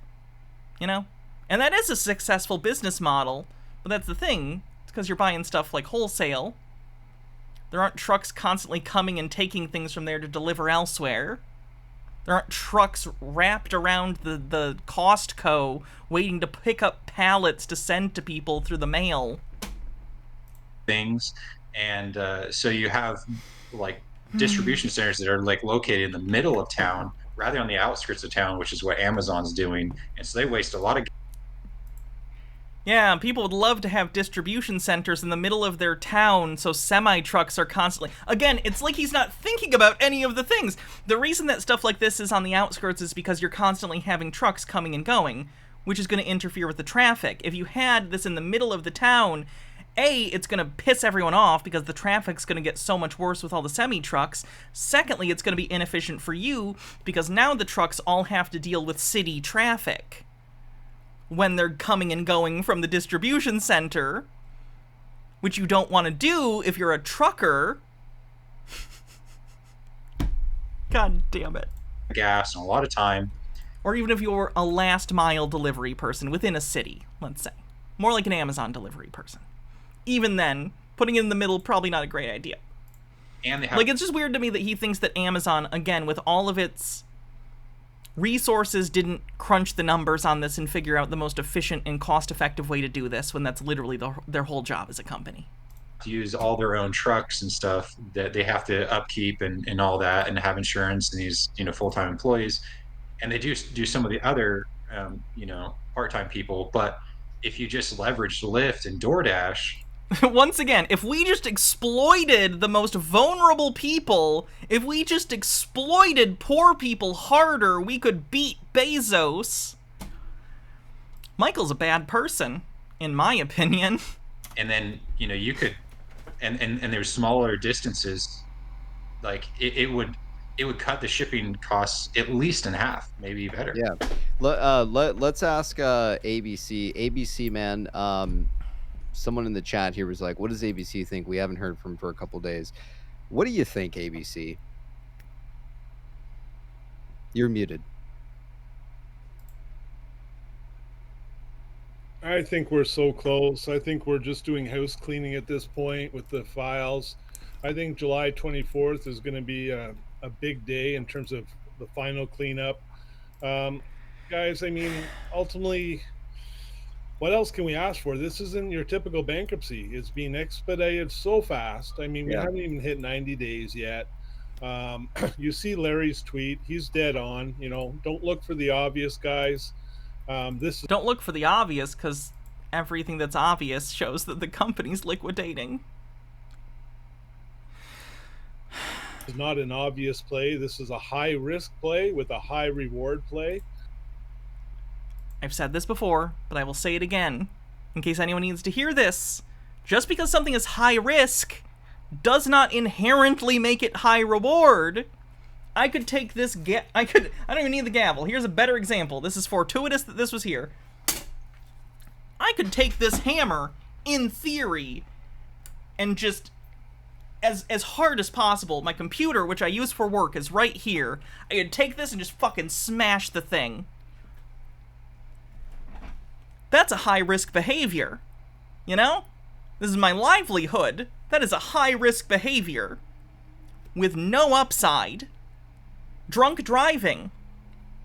you know? And that is a successful business model, but that's the thing. It's because you're buying stuff, like, wholesale. There aren't trucks constantly coming and taking things from there to deliver elsewhere. There aren't trucks wrapped around the Costco waiting to pick up pallets to send to people through the mail. Things. And so you have, like, distribution centers that are, like, located in the middle of town rather on the outskirts of town, which is what Amazon's doing. And so they waste a lot of... Yeah, people would love to have distribution centers in the middle of their town, so semi-trucks are constantly... Again, it's like he's not thinking about any of the things. The reason that stuff like this is on the outskirts is because you're constantly having trucks coming and going, which is going to interfere with the traffic. If you had this in the middle of the town, A, it's going to piss everyone off because the traffic's going to get so much worse with all the semi-trucks. Secondly, it's going to be inefficient for you because now the trucks all have to deal with city traffic when they're coming and going from the distribution center, which you don't want to do if you're a trucker. God damn it. Gas and a lot of time. Or even if you're a last mile delivery person within a city, let's say. More like an Amazon delivery person. Even then, Putting it in the middle, probably not a great idea. And they have Like, it's just weird to me that he thinks that Amazon, again, with all of its resources, didn't crunch the numbers on this and figure out the most efficient and cost-effective way to do this, when that's literally their whole job as a company. to use all their own trucks and stuff that they have to upkeep and all that, and have insurance, and these, you know, full-time employees. And they do some of the other, you know, part-time people. But if you just leverage Lyft and DoorDash, Once again, if we just exploited the most vulnerable people, if we just exploited poor people harder, we could beat Bezos. Michael's a bad person, in my opinion. and then, you know, you could, and there's smaller distances, like it would cut the shipping costs at least in half, maybe better. Yeah. Let's ask ABC. ABC, man, someone in the chat here was like, what does ABC think? We haven't heard from him for a couple days. What do you think, ABC? You're muted. I think we're so close. I think we're just doing house cleaning at this point with the files. I think July 24th is going to be a big day in terms of the final cleanup. Guys, I mean, ultimately, what else can we ask for? This isn't your typical bankruptcy. It's being expedited so fast. I mean, we haven't even hit 90 days yet. You see Larry's tweet. He's dead on. You know, don't look for the obvious, guys. Don't look for the obvious, because everything that's obvious shows that the company's liquidating. It's not an obvious play. This is a high-risk play with a high-reward play. I've said this before, but I will say it again, in case anyone needs to hear this. Just because something is high risk does not inherently make it high reward. I could take this I don't even need the gavel. Here's a better example. This is fortuitous that this was here. I could take this hammer, in theory, and just, as hard as possible, my computer, which I use for work, is right here. I could take this and just fucking smash the thing. That's a high-risk behavior, you know? This is my livelihood. That is a high-risk behavior with no upside. Drunk driving,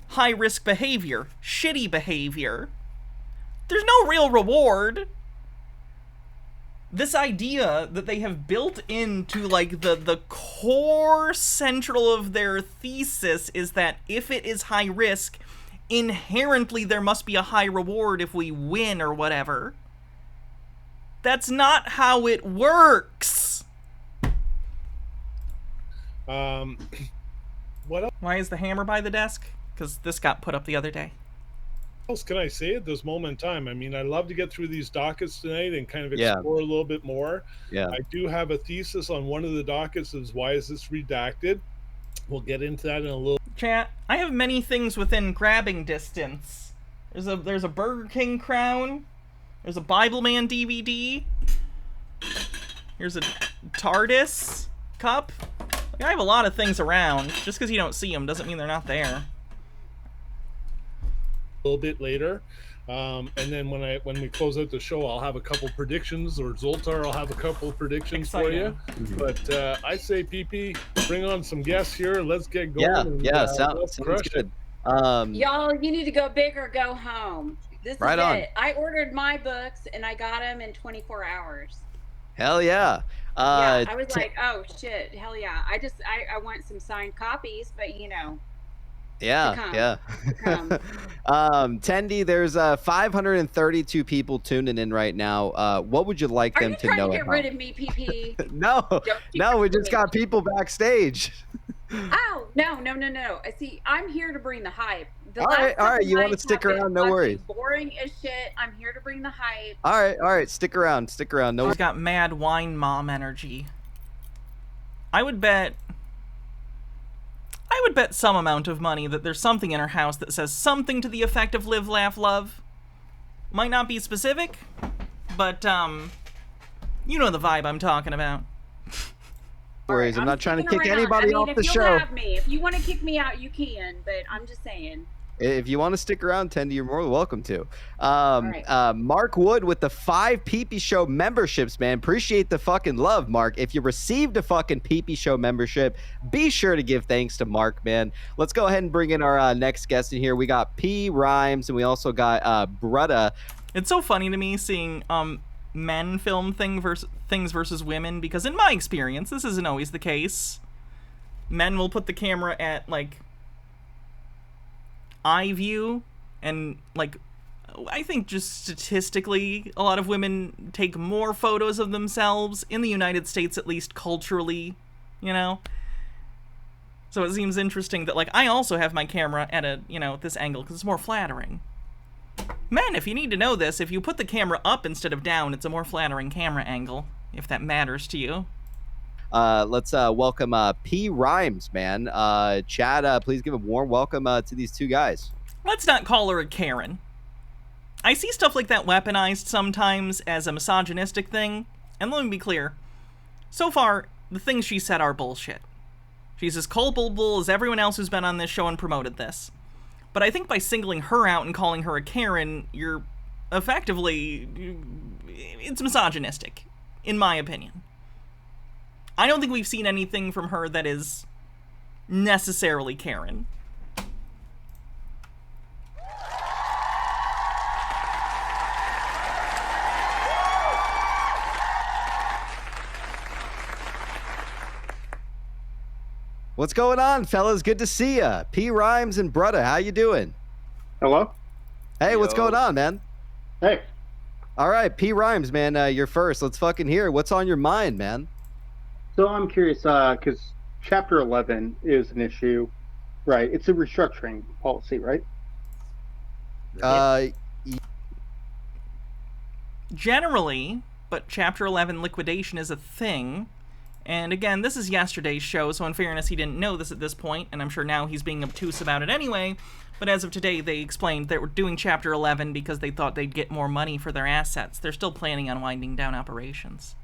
high-risk behavior, shitty behavior. There's no real reward. This idea that they have built into, like, the core central of their thesis is that if it is high-risk, inherently there must be a high reward if we win or whatever. That's not how it works. What else? Why is the hammer by the desk? Because this got put up the other day. What else can I say at this moment in time? I mean, I'd love to get through these dockets tonight and kind of explore a little bit more. Yeah. I do have a thesis on one of the dockets is why is this redacted? We'll get into that in a little. Chat, I have many things within grabbing distance. There's a Burger King crown. There's a Bible Man DVD. Here's a TARDIS cup. Like, I have a lot of things around. Just because you don't see them doesn't mean they're not there. A little bit later. And then when we close out the show, I'll have a couple predictions, or Zoltar, I'll have a couple predictions for you. But I say, PP, bring on some guests here. Let's get going. Sounds good. Y'all, you need to go big or go home. This is Right on. it. I ordered my books and I got them in 24 hours. Hell yeah. Yeah, I was like, oh shit, hell yeah. I want some signed copies, but you know. Yeah. Tendy, there's 532 people tuning in right now. What would you like them to know? Are you trying to get rid of me, PP? No, we just got people backstage. Oh, no. I see, I'm here to bring the hype. All right. You want to stick around? No worries. Boring as shit. I'm here to bring the hype. All right. Stick around. No. She's got mad wine mom energy. I would bet some amount of money that there's something in her house that says something to the effect of live, laugh, love. Might not be specific, but you know the vibe I'm talking about. Worries. I'm not trying to kick around. anybody off the show. Have me. If you want to kick me out, you can, but I'm just saying. If you want to stick around, Tendy, you're more than welcome to. right. Mark Wood with the 5 PP Show memberships, man. Appreciate the fucking love, Mark. If you received a fucking PP Show membership, be sure to give thanks to Mark, man. Let's go ahead and bring in our next guest in here. We got P Rhymes, and we also got Brutta. It's so funny to me seeing men film things versus women, because in my experience, this isn't always the case. Men will put the camera at, like, eye view, and, like, I think just statistically, a lot of women take more photos of themselves, in the United States, at least culturally, you know? So it seems interesting that, like, I also have my camera at a, you know, this angle, because it's more flattering. Men, if you need to know this, if you put the camera up instead of down, it's a more flattering camera angle, if that matters to you. Let's welcome P Rhymes, man. Chad, please give a warm welcome to these two guys. Let's not call her a Karen. I see stuff like that weaponized sometimes as a misogynistic thing, and let me be clear. So far, the things she said are bullshit. She's as culpable as everyone else who's been on this show and promoted this. But I think by singling her out and calling her a Karen, you're effectively... it's misogynistic, in my opinion. I don't think we've seen anything from her that is necessarily Karen. What's going on, fellas? Good to see ya. P Rhymes and Brutta, how you doing? Hello? Hey, what's going on, man? Hey. All right, P Rhymes, man, you're first. Let's fucking hear it. What's on your mind, man? So I'm curious, because Chapter 11 is an issue, right? It's a restructuring policy, right? Generally, but Chapter 11 liquidation is a thing. And again, this is yesterday's show, so in fairness, he didn't know this at this point, and I'm sure now he's being obtuse about it anyway. But as of today, they explained they were doing Chapter 11 because they thought they'd get more money for their assets. They're still planning on winding down operations.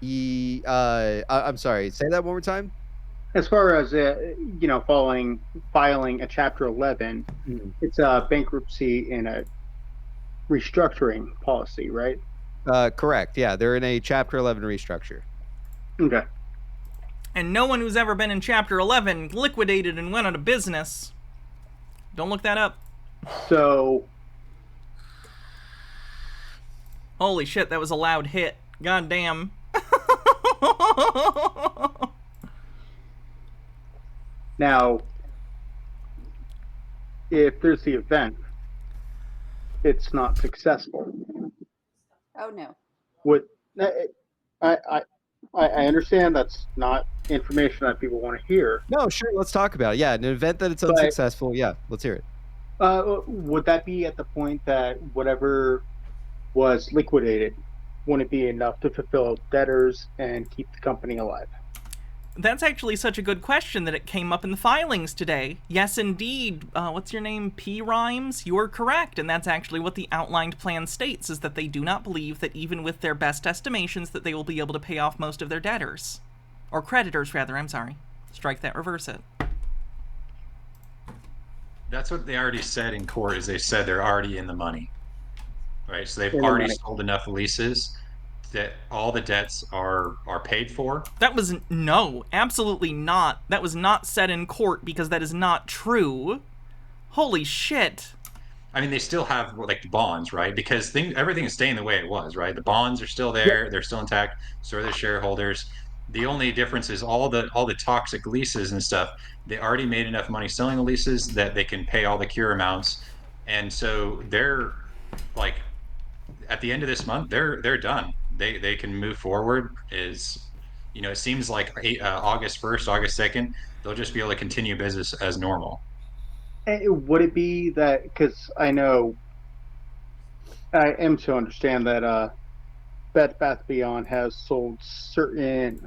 I'm sorry, say that one more time? As far as, filing a Chapter 11, it's a bankruptcy and a restructuring policy, right? Correct, yeah. They're in a Chapter 11 restructure. Okay. And no one who's ever been in Chapter 11 liquidated and went out of business. Don't look that up. So... Holy shit, that was a loud hit. God damn. Now, if there's the event, it's not successful. Oh no. I understand that's not information that people want to hear. No, sure, let's talk about it. Yeah, in an event that it's unsuccessful, yeah, let's hear it. Would that be at the point that whatever was liquidated wouldn't be enough to fulfill debtors and keep the company alive? That's actually such a good question that it came up in the filings today. Yes, indeed. What's your name? P Rhymes? You're correct, and that's actually what the outlined plan states, is that they do not believe that even with their best estimations that they will be able to pay off most of their debtors. Or creditors, rather, I'm sorry. Strike that, reverse it. That's what they already said in court, is they said they're already in the money. Right, so they've In the already money. sold enough leases that all the debts are paid for. That was no, absolutely not. That was not said in court because that is not true. Holy shit. I mean, they still have like the bonds, right? Because everything is staying the way it was, right? The bonds are still there; they're still intact. So are the shareholders. The only difference is all the toxic leases and stuff. They already made enough money selling the leases that they can pay all the cure amounts, and so they're like, at the end of this month, they're done. They can move forward. It seems like August 1st, August 2nd, they'll just be able to continue business as normal. Would it be that, because I know, I am to understand that Bed Bath & Beyond has sold certain,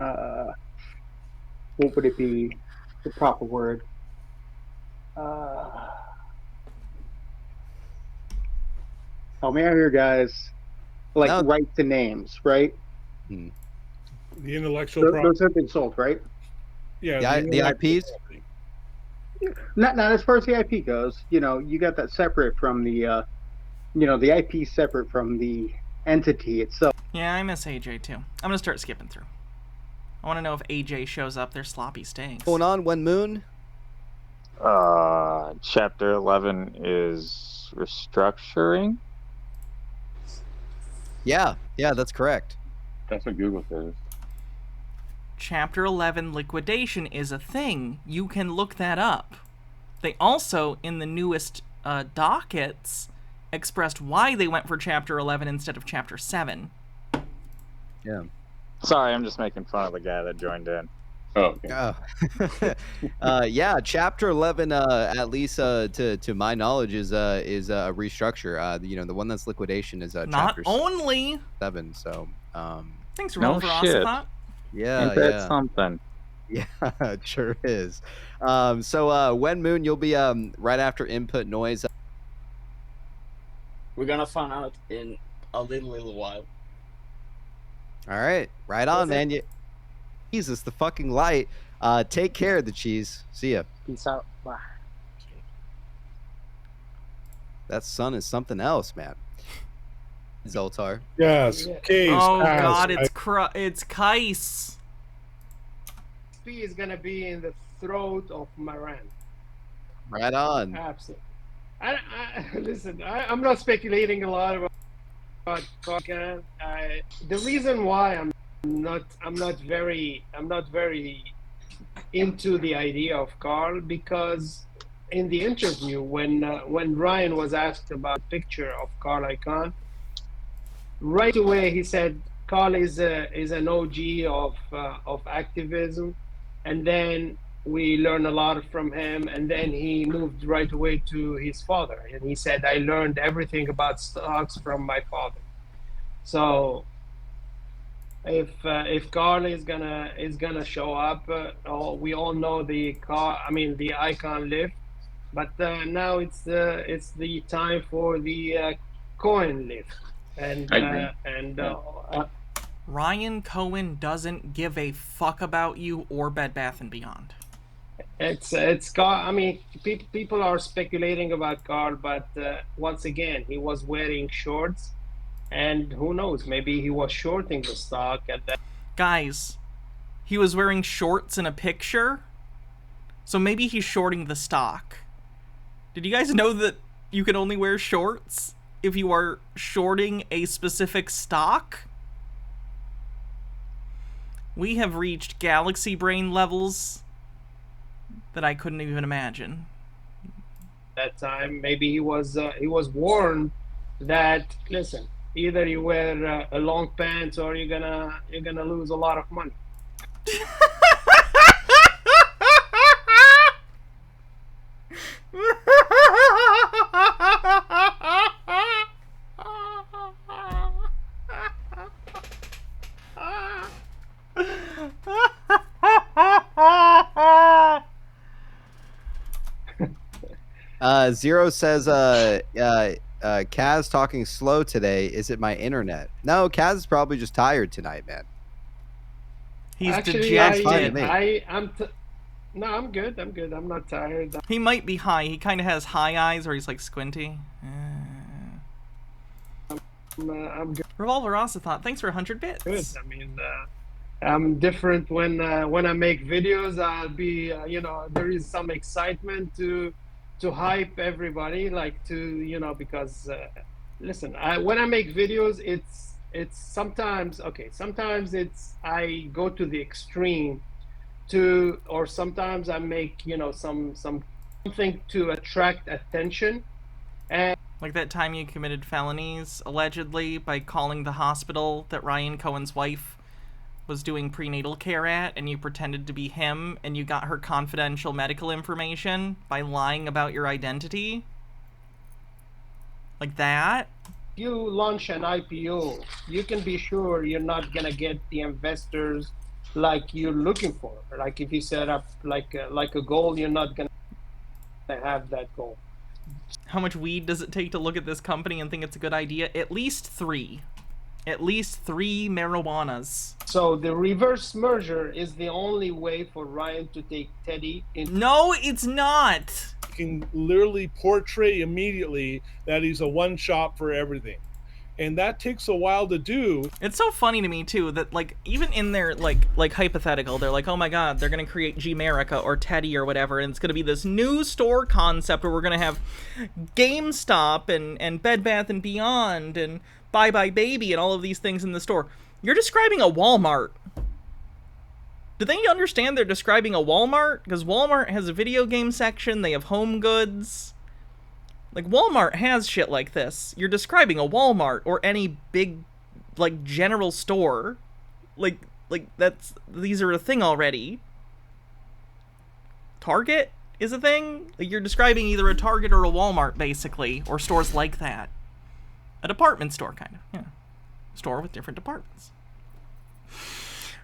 what would it be, the proper word? Help me out here, guys. Right to names, right? The intellectual property. Those have been sold, right? Yeah, the IPs? Not as far as the IP goes. You know, you got that separate from the the IP separate from the entity itself. Yeah, I miss AJ too. I'm gonna start skipping through. I want to know if AJ shows up. They're sloppy stinks. Going on, When Moon? Chapter 11 is restructuring? Yeah, that's correct. That's what Google says. Chapter 11 liquidation is a thing. You can look that up. They also, in the newest dockets, expressed why they went for Chapter 11 instead of Chapter 7. Yeah. Sorry, I'm just making fun of the guy that joined in. Oh, okay. Yeah, Chapter 11, at least to my knowledge, is a restructure. The one that's liquidation is Not Chapter only 7. So, thanks, No Roll for shit. Ocelot. Yeah, Ain't that something? Yeah, it sure is. So, When Moon, you'll be right after Input Noise. We're gonna find out in a little while. All right, right on, man. Jesus, the fucking light. Take care of the cheese. See ya. Peace out. Bye. That sun is something else, man. Zoltar. Yes. Case. Oh pass. god, it's Kais. XP is gonna be in the throat of Maran. Right on. Absolutely. Listen, I'm not speculating a lot about Khan. The reason why I'm not very into the idea of Carl, because in the interview when Ryan was asked about a picture of Carl Icahn, right away he said Carl is an OG of activism, and then we learned a lot from him, and then he moved right away to his father, and he said, I learned everything about stocks from my father. So if Carl is gonna show up, we all know the Icahn lift, but now it's the time for the Cohen lift, and Ryan Cohen doesn't give a fuck about you or Bed Bath & Beyond. It's Carl. I mean, people are speculating about Carl, but once again, he was wearing shorts, and who knows? Maybe he was shorting the stock at that. Guys, he was wearing shorts in a picture, so maybe he's shorting the stock. Did you guys know that you can only wear shorts if you are shorting a specific stock? We have reached galaxy brain levels that I couldn't even imagine. That time, maybe he was warned that, listen, either you wear a long pants or you're gonna lose a lot of money. Zero says, Kaz talking slow today. Is it my internet? No, Kaz is probably just tired tonight, man. He's Actually, dejected. No, I'm good. I'm not tired. He might be high. He kind of has high eyes, or he's like squinty. I'm good. Revolver also thought, thanks for 100 bits. Good. I mean, I'm different when I make videos. I'll be, there is some excitement to hype everybody, because listen, when I make videos, it's sometimes it's I go to the extreme or sometimes I make something to attract attention, and like that time you committed felonies allegedly by calling the hospital that Ryan Cohen's wife was doing prenatal care at, and you pretended to be him, and you got her confidential medical information by lying about your identity. Like that. If you launch an IPO, you can be sure you're not gonna get the investors like you're looking for. Like if you set up like a goal, you're not gonna have that goal. How much weed does it take to look at this company and think it's a good idea? At least 3. At least 3 marijuanas. So the reverse merger is the only way for Ryan to take Teddy in. No, it's not. Can literally portray immediately that he's a one shop for everything. And that takes a while to do. It's so funny to me too that like even in their like hypothetical, they're like, oh my god, they're gonna create G-Merica or Teddy or whatever, and it's gonna be this new store concept where we're gonna have GameStop and Bed Bath & Beyond and Bye Bye Baby and all of these things in the store. You're describing a Walmart. Do they understand they're describing a Walmart? Because Walmart has a video game section, they have home goods. Like, Walmart has shit like this. You're describing a Walmart or any big, like, general store. Like, these are a thing already. Target is a thing? Like, you're describing either a Target or a Walmart, basically, or stores like that. A department store, kind of, yeah. Store with different departments.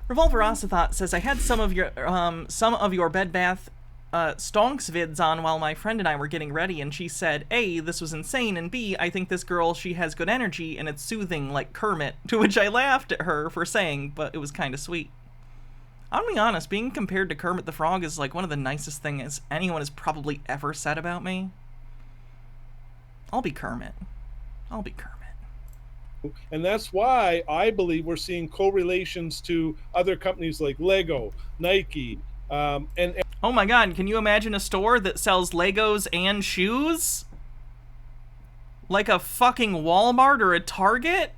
Revolver Osathot says, I had some of your Bed Bath stonks vids on while my friend and I were getting ready, and she said, A, this was insane, and B, I think this girl, she has good energy, and it's soothing like Kermit, to which I laughed at her for saying, but it was kind of sweet. I'll be honest, being compared to Kermit the Frog is like one of the nicest things anyone has probably ever said about me. I'll be Kermit. I'll be Kermit. And that's why I believe we're seeing correlations to other companies like Lego, Nike, and oh my god, can you imagine a store that sells Legos and shoes? Like a fucking Walmart or a Target?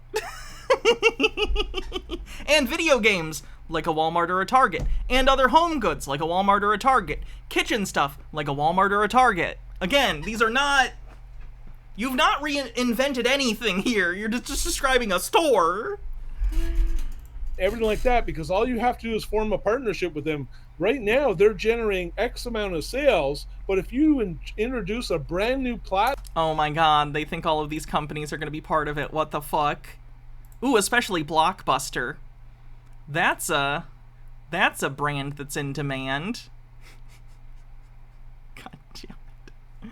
And video games, like a Walmart or a Target. And other home goods, like a Walmart or a Target. Kitchen stuff, like a Walmart or a Target. Again, these are not... You've not reinvented anything here. You're just describing a store. Everything like that, because all you have to do is form a partnership with them. Right now, they're generating X amount of sales, but if you introduce a brand new platform... Oh my god, they think all of these companies are going to be part of it. What the fuck? Ooh, especially Blockbuster. That's a brand that's in demand. God damn it.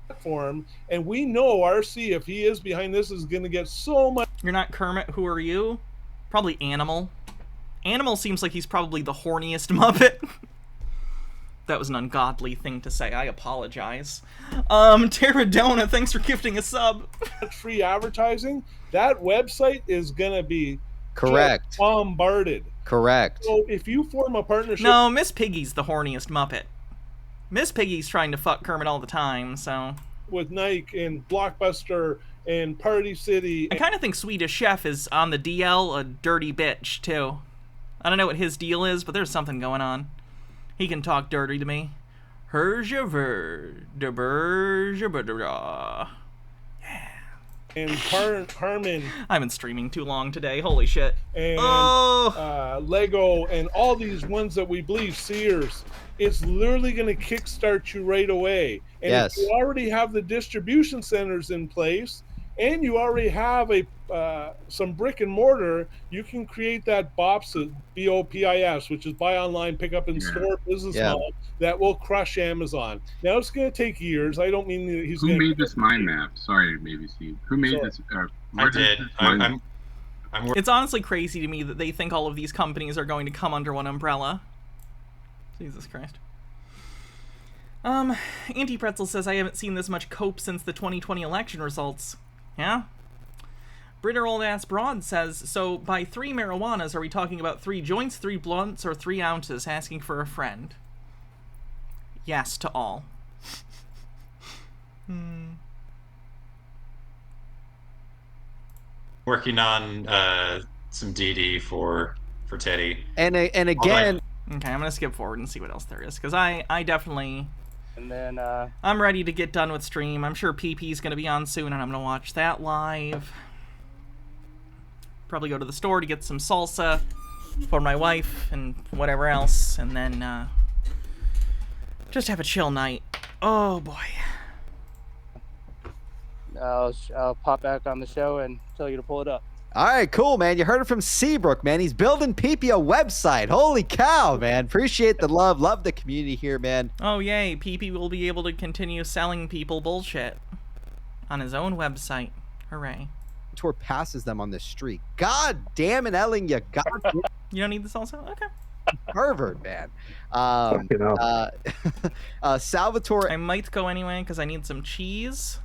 Platform, and we know RC, if he is behind this, is going to get so much... You're not Kermit, who are you? Probably Animal. Animal seems like he's probably the horniest Muppet. That was an ungodly thing to say. I apologize. Terradona, thanks for gifting a sub. Free advertising. That website is gonna be correct. Bombarded. Correct. So if you form a partnership... No, Miss Piggy's the horniest Muppet. Miss Piggy's trying to fuck Kermit all the time, so... With Nike and Blockbuster and Party City... I kind of think Swedish Chef is on the DL a dirty bitch, too. I don't know what his deal is, but there's something going on. He can talk dirty to me. And Harmon. I've been streaming too long today. Holy shit. And Lego and all these ones that we believe, Sears. It's literally going to kickstart you right away. And yes. If you already have the distribution centers in place, and you already have some brick and mortar, you can create that BOPS, B-O-P-I-S, which is buy online, pick up in store business model that will crush Amazon. Now it's going to take years. I don't mean that he's. Who made this mind map? Sorry, maybe Steve. Who made this? I did. It's honestly crazy to me that they think all of these companies are going to come under one umbrella. Jesus Christ. Auntie Pretzel says, I haven't seen this much cope since the 2020 election results. Yeah? Britter Old Ass Broad says, so by 3 marijuanas, are we talking about 3 joints, 3 blunts, or 3 ounces? Asking for a friend. Yes to all. Working on some DD for Teddy. And again... Okay, I'm gonna skip forward and see what else there is, because I definitely... And then, I'm ready to get done with stream. I'm sure PP's gonna be on soon, and I'm gonna watch that live. Probably go to the store to get some salsa for my wife and whatever else, and then, just have a chill night. Oh, boy. I'll pop back on the show and tell you to pull it up. All right, cool, man. You heard it from Seabrook, man. He's building PP a website. Holy cow, man. Appreciate the love. Love the community here, man. Oh, yay. PP will be able to continue selling people bullshit on his own website. Hooray. Salvatore passes them on the street. God damn it, Ellen, you god. You don't need this also? Okay. Pervert, man. Salvatore. I might go anyway because I need some cheese.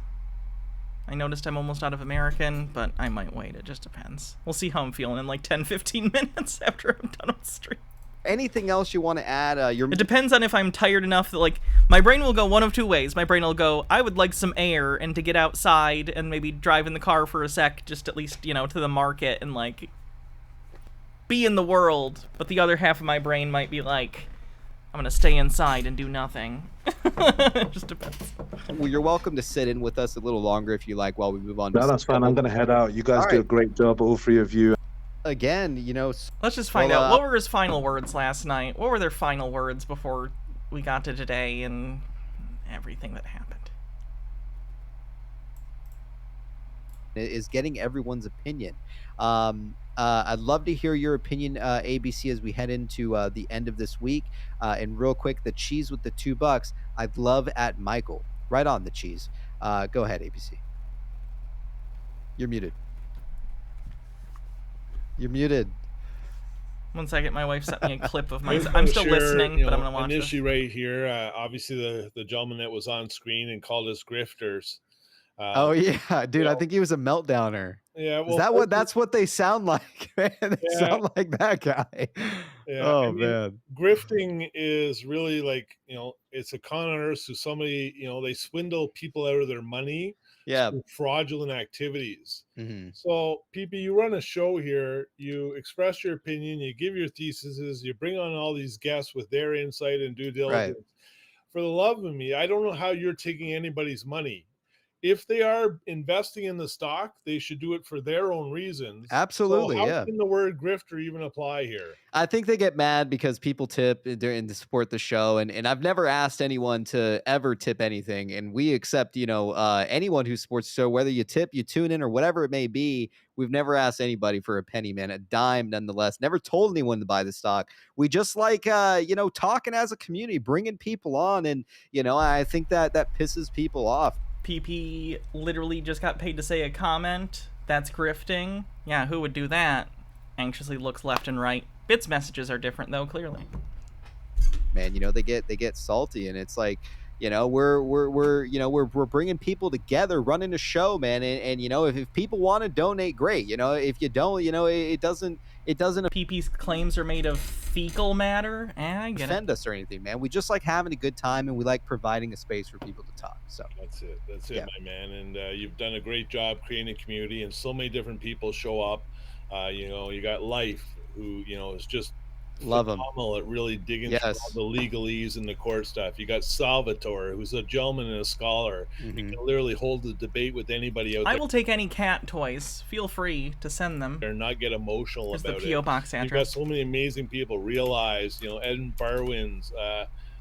I noticed I'm almost out of American, but I might wait. It just depends. We'll see how I'm feeling in like 10-15 minutes after I'm done with the stream. Anything else you want to add? It depends on if I'm tired enough that, like, my brain will go one of two ways. My brain will go, I would like some air and to get outside and maybe drive in the car for a sec, just at least, you know, to the market and, like, be in the world. But the other half of my brain might be like, I'm gonna stay inside and do nothing. It just depends. Well, you're welcome to sit in with us a little longer if you like while we move on. No, that's fine. I'm going to head out. You guys do a great job, all three of you. Again, you know... Let's just find out. What were his final words last night? What were their final words before we got to today and everything that happened? Is getting everyone's opinion. I'd love to hear your opinion, ABC, as we head into the end of this week. And real quick, the cheese with the $2. I'd love at Michael. Right on the cheese. Go ahead, ABC. You're muted. You're muted. 1 second, my wife sent me a clip of my... I'm still listening, but I'm going to watch an this. issue right here. Obviously, the gentleman that was on screen and called us grifters. Oh, yeah. Dude, I think he was a meltdowner. Yeah, well, is that what that's what they sound like, man? They sound like that guy. Yeah, oh, I mean, man. Grifting is really like, you know, it's a con artist who somebody, you know, they swindle people out of their money. Yeah. Through fraudulent activities. Mm-hmm. So, PP, you run a show here, you express your opinion, you give your theses, you bring on all these guests with their insight and due diligence. Right. For the love of me, I don't know how you're taking anybody's money. If they are investing in the stock, they should do it for their own reasons. Absolutely, so yeah. How can the word grifter even apply here? I think they get mad because people tip and to support the show, and I've never asked anyone to ever tip anything, and we accept, you know, anyone who supports the show, whether you tip, you tune in, or whatever it may be. We've never asked anybody for a penny, man, a dime nonetheless. Never told anyone to buy the stock. We just like, you know, talking as a community, bringing people on, and, you know, I think that pisses people off. PP literally just got paid to say a comment. That's grifting. Yeah, who would do that? Anxiously looks left and right. Bit's messages are different, though, clearly. Man, you know, they get salty, and it's like, you know, we're bringing people together, running a show, man, and you know, if people want to donate, great. You know, if you don't, you know, it doesn't. PP's claims are made of fecal matter. I get offend us or anything, man. We just like having a good time, and we like providing a space for people to talk. So that's it, my man. And you've done a great job creating a community, and so many different people show up. You know, you got Life, who, you know, is just love him at really digging through all the legalese and the court stuff. You got Salvatore, who's a gentleman and a scholar. Mm-hmm. He can literally hold the debate with anybody out there. I will take any cat toys. Feel free to send them. Or not get emotional There's about the P.O. box address. You've got so many amazing people. Realize, you know, Ed Barwin's.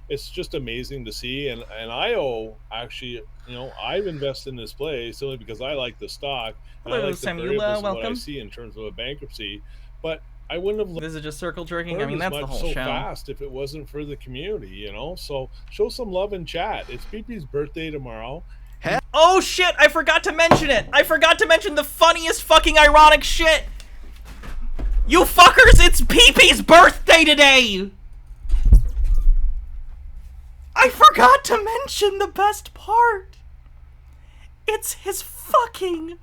It's just amazing to see. And IO, actually, you know, I've invested in this play simply because I like the stock. And Hello, I like Samuel. what I Welcome. see in terms of a bankruptcy. But I wouldn't have. This is just circle jerking. I mean, that's the whole so show. Fast if it wasn't for the community, you know. So show some love and chat. It's PP's birthday tomorrow. Oh shit! I forgot to mention it. I forgot to mention the funniest fucking ironic shit. You fuckers! It's PP's birthday today. I forgot to mention the best part. It's his fucking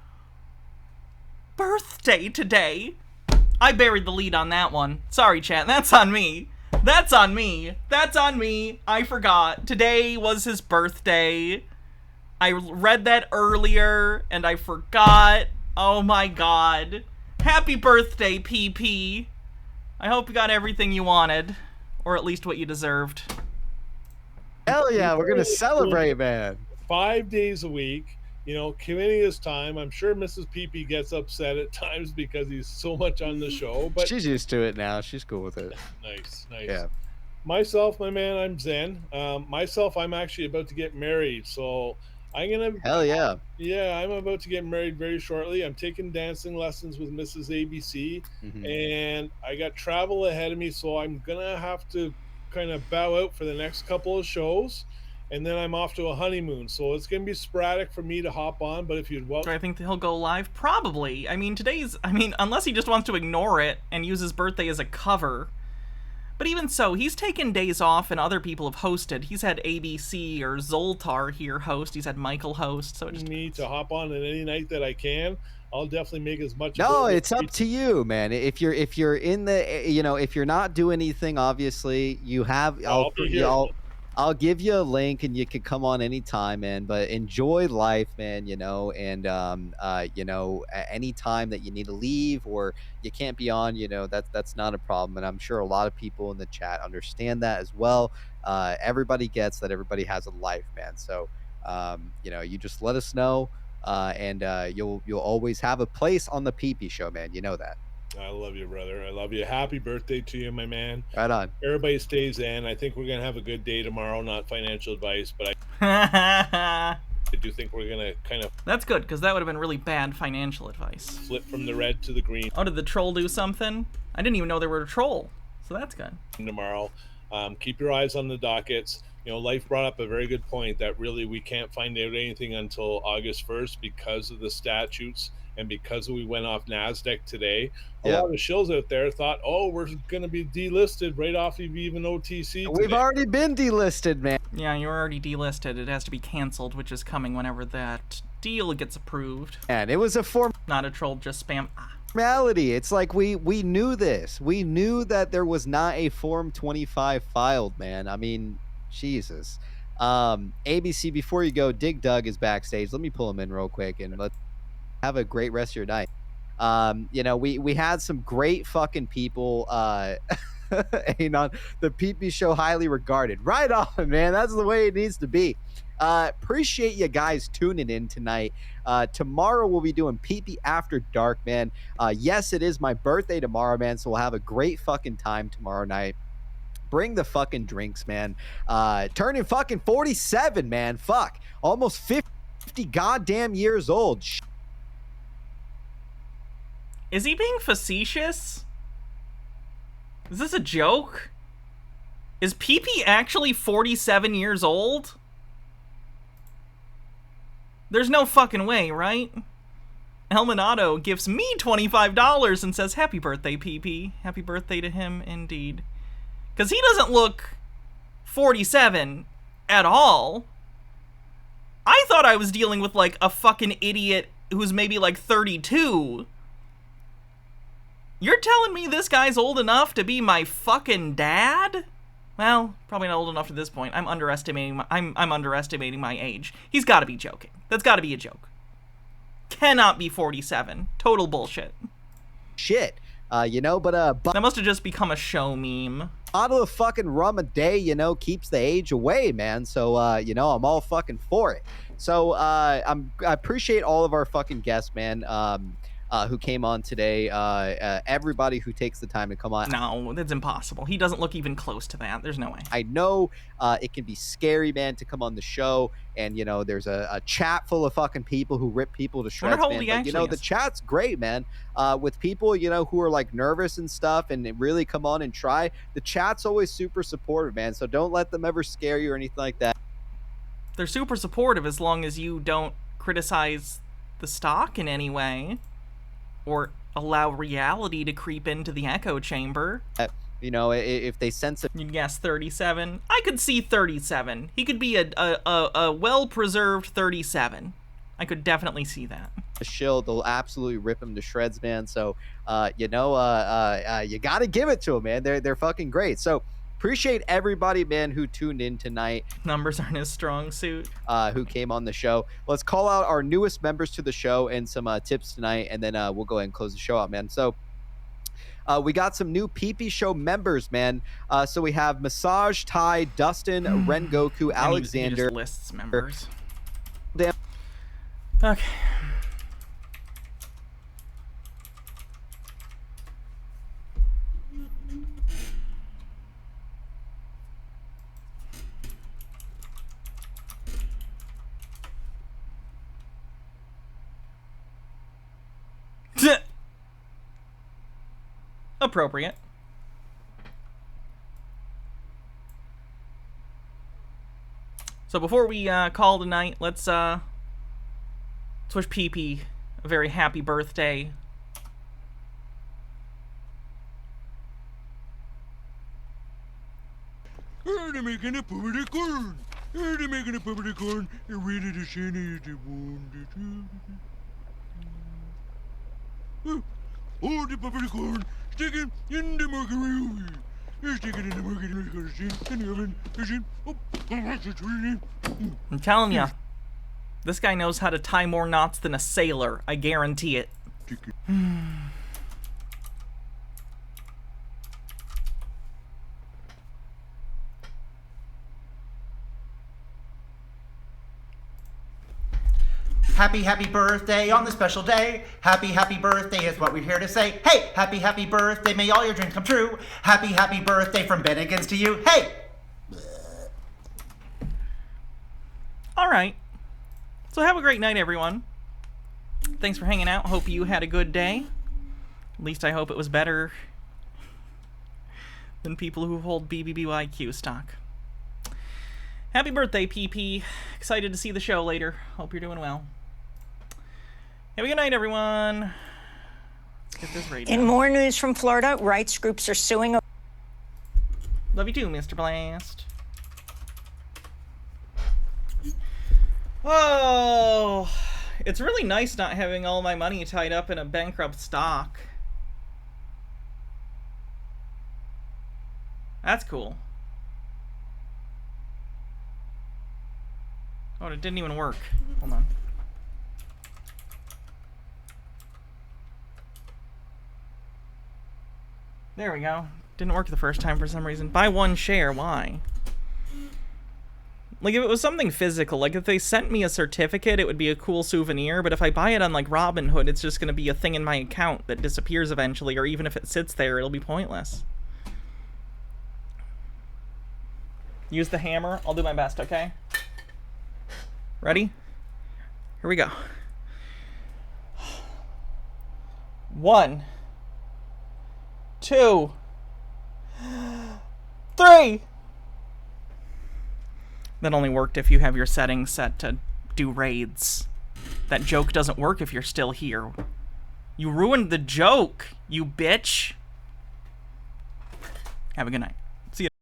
birthday today. I buried the lead on that one. Sorry, chat. That's on me. That's on me. That's on me. I forgot. Today was his birthday. I read that earlier, and I forgot. Oh my god. Happy birthday, PP. I hope you got everything you wanted. Or at least what you deserved. Hell yeah, we're gonna celebrate, man. 5 days a week. You know, committing his time. I'm sure Mrs. PP gets upset at times because he's so much on the show, but she's used to it now. She's cool with it. Nice. Yeah. Myself, my man, I'm Zen. I'm actually about to get married, so I'm gonna. Hell yeah. Yeah, I'm about to get married very shortly. I'm taking dancing lessons with Mrs. ABC, and I got travel ahead of me, so I'm gonna have to kind of bow out for the next couple of shows. and then I'm off to a honeymoon. So it's going to be sporadic for me to hop on, but if you'd Do I think that he'll go live? Probably. I mean, unless he just wants to ignore it and use his birthday as a cover. But even so, he's taken days off and other people have hosted. He's had ABC or Zoltar here host. He's had Michael host. So it just me to hop on at any night that I can. I'll definitely make as much. No, it's up to you, man. If you're in the, if you're not doing anything, obviously you have. I'll give you a link and you can come on anytime, man. But enjoy life, man. And any time that you need to leave or you can't be on, that's not a problem. And I'm sure a lot of people in the chat understand that as well. Everybody gets that. Everybody has a life, man. So you just let us know. And you'll always have a place on the PP show, man. You know that. I love you, brother. I love you. Happy birthday to you, my man. Right on. Everybody stays in. I think we're gonna have a good day tomorrow. Not financial advice, but I do think we're gonna kind of. That's good, because that would have been really bad financial advice. Flip from the red to the green. Oh, did the troll do something? I didn't even know there were a troll, so that's good. Tomorrow, keep your eyes on the dockets. Life brought up a very good point that really we can't find out anything until August 1st because of the statutes and because we went off NASDAQ today. A lot of shills out there thought, oh, we're going to be delisted right off of even OTC today. We've already been delisted, man. Yeah, you're already delisted. It has to be canceled, which is coming whenever that deal gets approved. And it was a not a troll, just spam. Formality. It's like we knew this. We knew that there was not a Form 25 filed, man. I mean, Jesus. ABC, before you go, Dig Dug is backstage. Let me pull him in real quick and let's have a great rest of your night. We had some great fucking people on the PP show, highly regarded. Right on, man. That's the way it needs to be. Appreciate you guys tuning in tonight. Tomorrow we'll be doing PP After Dark, man. Yes, it is my birthday tomorrow, man, so we'll have a great fucking time tomorrow night. Bring the fucking drinks, man. Turning fucking 47, man. Fuck. Almost 50 goddamn years old. Is he being facetious? Is this a joke? Is PP actually 47 years old? There's no fucking way, right? Elminato gives me $25 and says, happy birthday, PP. Happy birthday to him, indeed. Because he doesn't look 47 at all. I thought I was dealing with, like, a fucking idiot who's maybe, like, 32. You're telling me this guy's old enough to be my fucking dad? Well, probably not old enough at this point. I'm underestimating my age. He's got to be joking. That's got to be a joke. Cannot be 47. Total bullshit. Shit. But that must have just become a show meme. Bottle of fucking rum a day, keeps the age away, man. So, I'm all fucking for it. So, I appreciate all of our fucking guests, man. Who came on today. Everybody who takes the time to come on. No, that's impossible. He doesn't look even close to that. There's no way. I know it can be scary, man, to come on the show. And, there's a chat full of fucking people who rip people to shreds, man. But, the chat's great, man. With people, who are, like, nervous and stuff and really come on and try. The chat's always super supportive, man. So don't let them ever scare you or anything like that. They're super supportive as long as you don't criticize the stock in any way. Or allow reality to creep into the echo chamber. If they sense it. You'd guess 37. I could see 37. He could be a well-preserved 37. I could definitely see that. A shield, they'll absolutely rip him to shreds, man. So, you gotta give it to him, man. They're fucking great. So, appreciate everybody, man, who tuned in tonight. Numbers aren't his strong suit. Who came on the show. Let's call out our newest members to the show and some tips tonight, and then we'll go ahead and close the show out, man. So we got some new PP show members, man. So we have Massage Thai, Dustin, Rengoku, Alexander. He just lists members. Damn. Okay. Appropriate. So before we call tonight, let's wish PP a very happy birthday. They're making a puppet corn. They're making a puppet corn. And ready to send it to one. Oh, the puppet corn. Stick it in the microwave. Stick it in the microwave. In the oven. Oh, that's really. I'm telling ya, this guy knows how to tie more knots than a sailor. I guarantee it. Happy birthday on this special day. Happy birthday is what we're here to say. Hey, happy birthday, may all your dreams come true. Happy birthday from Bennigan's to you. Hey! Alright. So have a great night, everyone. Thanks for hanging out. Hope you had a good day. At least I hope it was better than people who hold BBBYQ stock. Happy birthday, PP. Excited to see the show later. Hope you're doing well. Have a good night, everyone. Let's get this radio. In more news from Florida, rights groups are suing. Love you too, Mr. Blast. Oh, it's really nice not having all my money tied up in a bankrupt stock. That's cool. Oh, it didn't even work. Hold on. There we go. Didn't work the first time for some reason. Buy one share. Why? Like, if it was something physical, like if they sent me a certificate, it would be a cool souvenir, but if I buy it on, like, Robinhood, it's just going to be a thing in my account that disappears eventually, or even if it sits there, it'll be pointless. Use the hammer. I'll do my best, okay? Ready? Here we go. 1, 2, 3. That only worked if you have your settings set to do raids. That joke doesn't work if you're still here. You ruined the joke, you bitch. Have a good night.